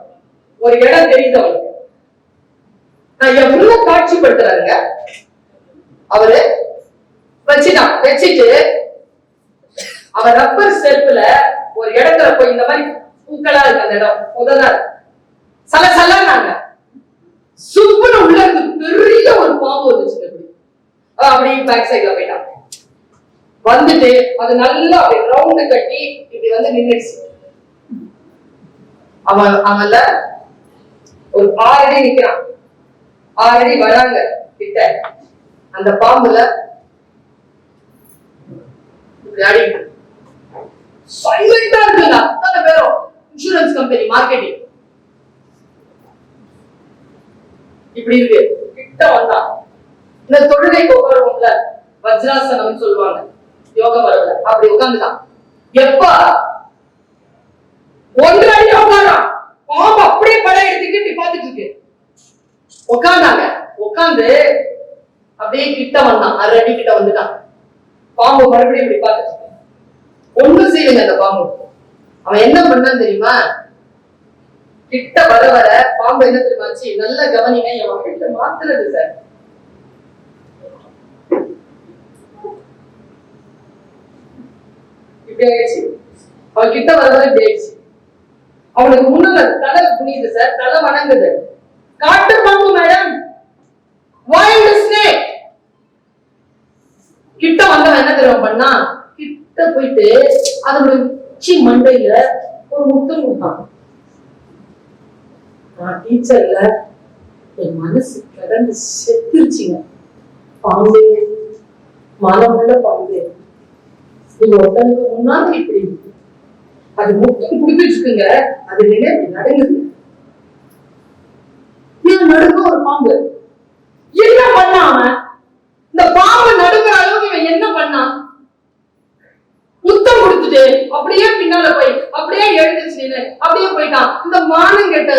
ஒரு இடம் தெரியுது அவனுக்கு. நான் எவ்வளவு காட்சிப்படுத்துறாங்க. அவரு வச்சுட்டு அவன் ரப்பர் செருப்புல ஒரு இடத்துல போய் இந்த மாதிரி பூக்களா இருக்கு அந்த இடம் முதல்ல சலசலன்னாங்க. சுப்புன்னு உள்ள இருந்து பெரிய ஒரு பாம்பு வந்துச்சு. அப்படி பேக் சைட்ல போயிட்டான். வந்துட்டு அது நல்லா அப்படி ரவுண்டு கட்டி இப்படி வந்து நின்னுடுச்சு. அவன்ல ஒரு 6 அடி நிக்கிறான். 6 அடி வராங்க கிட்ட. அந்த பாம்புல சைலண்டா இருக்குங்க அத்தனை பேரும். இன்சூரன்ஸ் கம்பெனி மார்க்கெட்டிங் இப்படி இருக்கு. கிட்ட வந்தான். இந்த தொழுகைக்கு உட்காருவோம்ல, வஜ்ராசனம் சொல்லுவாங்க யோக வரல, அப்படி உட்காந்துட்டான். எப்ப 1 அடி உட்காரான். பாம்பு அப்படியே படம் எடுத்துட்டு இப்படி பார்த்துட்டு இருக்கு. உட்கார்ந்தாங்க. உட்கார்ந்து அப்படியே கிட்ட வந்தான். 6 அடி கிட்ட வந்துட்டான். பாம்பு மறுபடியும் இப்படி பார்த்துட்டு இருக்கு. ஒண்ணும் செய்யுங்க அந்த பாம்பு. அவன் என்ன பண்ணான்னு தெரியுமா? கிட்ட வர வர பாம்பு என்ன தெரியுமாச்சு? நல்ல கவனிங்க, என் கிட்ட மாத்துறது சார். இப்படி ஆயிடுச்சு. அவன் கிட்ட வர வர இப்படி ஆயிடுச்சு. அவனுக்கு முன்னால தலை குனியுது சார், தலை வணங்குது. காட்டு பாம்பு மேடம், வைல்ட் ஸ்னேக். கிட்ட வந்தவன் என்ன தெரியுமா பண்ணா? கிட்ட போயிட்டு அதோட உச்சி மண்டையில ஒரு முத்தம் கொடுத்தான். நான் டீச்சர்ல என் மனசு கிடந்து செத்துருச்சுங்க. பாம்பு, மனமுள்ள பாம்பு, நீங்க ஒருத்தனுக்கு முன்னாடி இப்படி அது முத்தம் கொடுத்துட்டு இருக்குங்க. அது நினைவு நடங்குது. நடுங்க ஒரு பாம்பு என்ன பண்ணா? அவன் இந்த பாம்பு நடுங்கிற அளவுக்கு இவன் என்ன பண்ணான்? முத்தம் கொடுத்துட்டு அப்படியே பின்னால போய் அப்படியே எழுந்துச்சு அப்படியே போயிட்டான். இந்த மானம் கெட்ட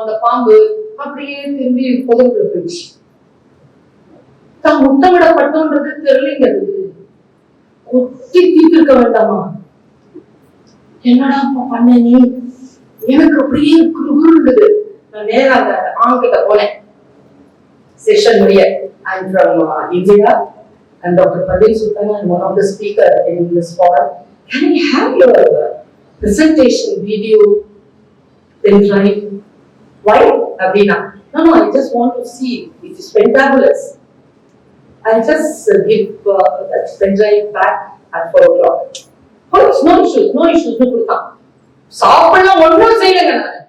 அந்த பாம்பு அப்படியே திரும்பி புதவுக்குள்ள போயிடுச்சு. தான் முத்தமிடப்பட்டோன்றது தெரியலங்க. கொத்தி தீர்க்க வேண்டாமா? என்னடா பண்ண நீ? எனக்கு அப்படியே குறுகுறுந்தது. நான் நேரா அந்த ஆங்கிட்ட போனேன். செஷன் முடிய. I'm from India. I'm Dr. Pradeep Sultan. I'm one of the speakers in this forum. Can I have your presentation video pen drive? Why? Abhina. No, I just want to see. It is fantabulous. I'll just give that pen drive back at 4 o'clock. Oh, it's no issues. No கொடுத்தான். சாப்பிடலாம் ஒன்றும் செய்யலைங்க. நான்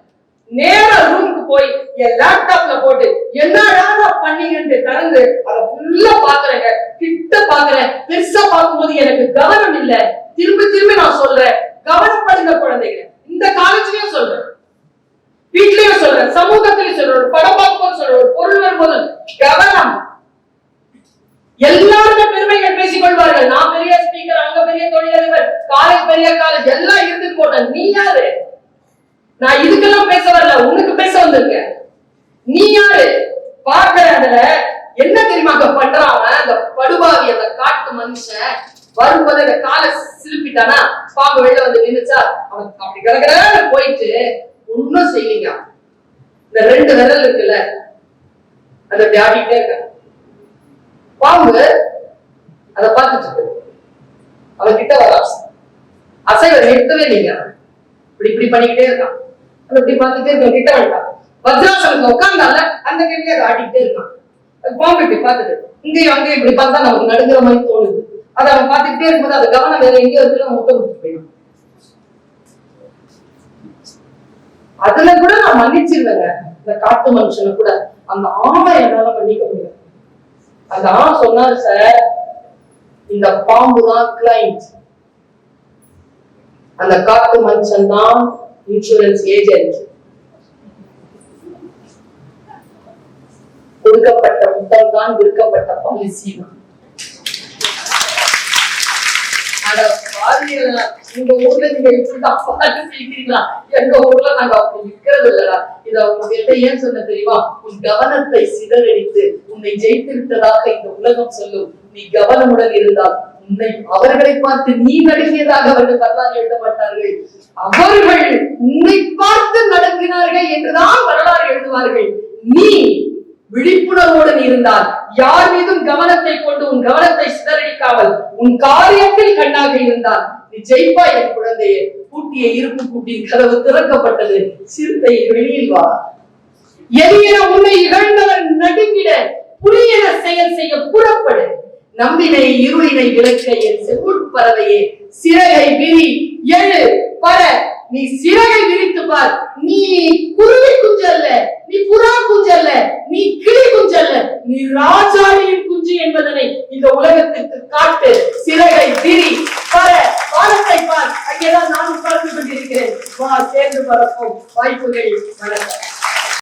நேரா ரூமுக்கு போய் என் லேப்டாப்ல போட்டு என்னடா பண்ணீங்கன்னு திறந்து அதை ஃபுல்லா பாக்குறேங்க. கிட்ட பாக்குறேன். பெருசா பார்க்கும்போது எனக்கு கவனம் இல்ல. திரும்ப நான் சொல்றேன், கவனப்படுங்க குழந்தைங்க. இந்த காலேஜ்லயும் சொல்றேன், வீட்லயும் சொல்றேன், சமூகத்திலயும் சொல்றேன், ஒரு படம் பார்க்கும்போது சொல்றேன், ஒரு பொருள் வரும்போது கவனம். எல்லாருமே பெருமைகள் பேசிக் கொள்வார்கள். நான் பெரிய ஸ்பீக்கர், அங்க பெரிய தொழிலதிபர், காலேஜ் பெரிய காலேஜ் எல்லாம் இருந்துட்டு போட்டேன். நீ யாரு? நான் இதுக்கெல்லாம் பேச வரல, உனக்கு பேச வந்திருக்கேன். நீ யாரு? பாக்குற அதுல என்ன தெரியுமா பண்றான் அந்த படுபாவி, அந்த காட்டு மனுஷன் வரும்போது அந்த காலை சிலுப்பிட்டானா பாம்பு வெளில வந்து நின்னுச்சா, அவன் அப்படி கிடக்கிற போயிட்டு ஒன்னும் செய்யலீங்க. இந்த 2 விரல் இருக்குல்ல, அதை ஆடிட்டே இருக்க. பாம்பு அதை பார்த்துட்டு இருக்கு. அவன் கிட்ட வர அசைவை நிறுத்தவே இல்லைங்க. இப்படி பண்ணிக்கிட்டே இருக்கான். இப்படி பார்த்துட்டே இருக்க. கிட்ட வேண்டாம். வஜ்ராசனத்துல உட்கார்ந்தால அந்த கேள்வியை அதை ஆடிக்கிட்டே இருக்கான். பாம்பு இப்படி பார்த்துட்டு இங்கேயும் அங்கேயும் இப்படி பார்த்தா நமக்கு நடுங்கிற மாதிரி தோணுது. அதை அவன் பார்த்துக்கிட்டே இருக்கும்போது அது கவனம் வேற எங்கேயோ இருக்குன்னு முட்டை கொடுத்து போயிடும். அதுல கூட நான் மன்னிச்சிருவேங்க. இந்த காட்டு மனுஷனை கூட அந்த ஆமை என்னால மன்னிக்க முடியும். அந்த ஆமை சொன்னாரு, சார் இந்த பாம்பு தான் கிளைண்ட், அந்த காட்டு மனுஷன் தான் இன்சூரன்ஸ் ஏஜென்ட். கொடுக்கப்பட்ட முத்தம் தான் விற்கப்பட்ட பாலிசி தான். உங்க ஊர்ல நீங்க இப்படிதான் செய்கிறீங்களா? எங்க ஊர்ல நாங்க அப்படி இருக்கிறது இல்லடா. இத உங்ககிட்ட ஏன் சொன்ன தெரியுமா? உன் கவனத்தை சிதறடித்து உன்னை ஜெயித்திருத்ததாக இந்த உலகம் சொல்லும். நீ கவனமுடன் இருந்தால் உன்னை அவர்களை பார்த்து நீ நடுங்கியதாக அவர்கள் வரலாறு எழுத மாட்டார்கள். அவர்கள் உன்னை பார்த்து நடங்கினார்கள் என்றுதான் வரலாறு எழுதுவார்கள். நீ விழிப்புணர்வோடு நீ இருந்தால், யார் மீதும் கவனத்தை கொண்டு உன் கவனத்தை சிதறடிக்காமல் உன் காரியத்தில் கண்ணாக இருந்தால் நீ ஜெயிப்பாய் என் குழந்தையே. பூட்டிய இருப்பு கூட்டின் கதவு திறக்கப்பட்டது. சிறுத்தை வெளியில் வா. எரியென உன்னை இகழ்ந்தவன் நடுங்கிட புலியென செயல் செய்ய புறப்படு. நம்பினை இருளினை விளக்க என் செங்குட் பறவையே, சிறகை விரி, எழு, பற. நீ சிறகை விரித்து பார். நீ குருவி குஞ்சல்ல, நீ புறா குஞ்சல்ல, நீ கிளி குஞ்சல்ல, நீ ராஜாளியின் குஞ்சு என்பதனை இந்த உலகத்திற்கு காட்டு. சிறகை விரி,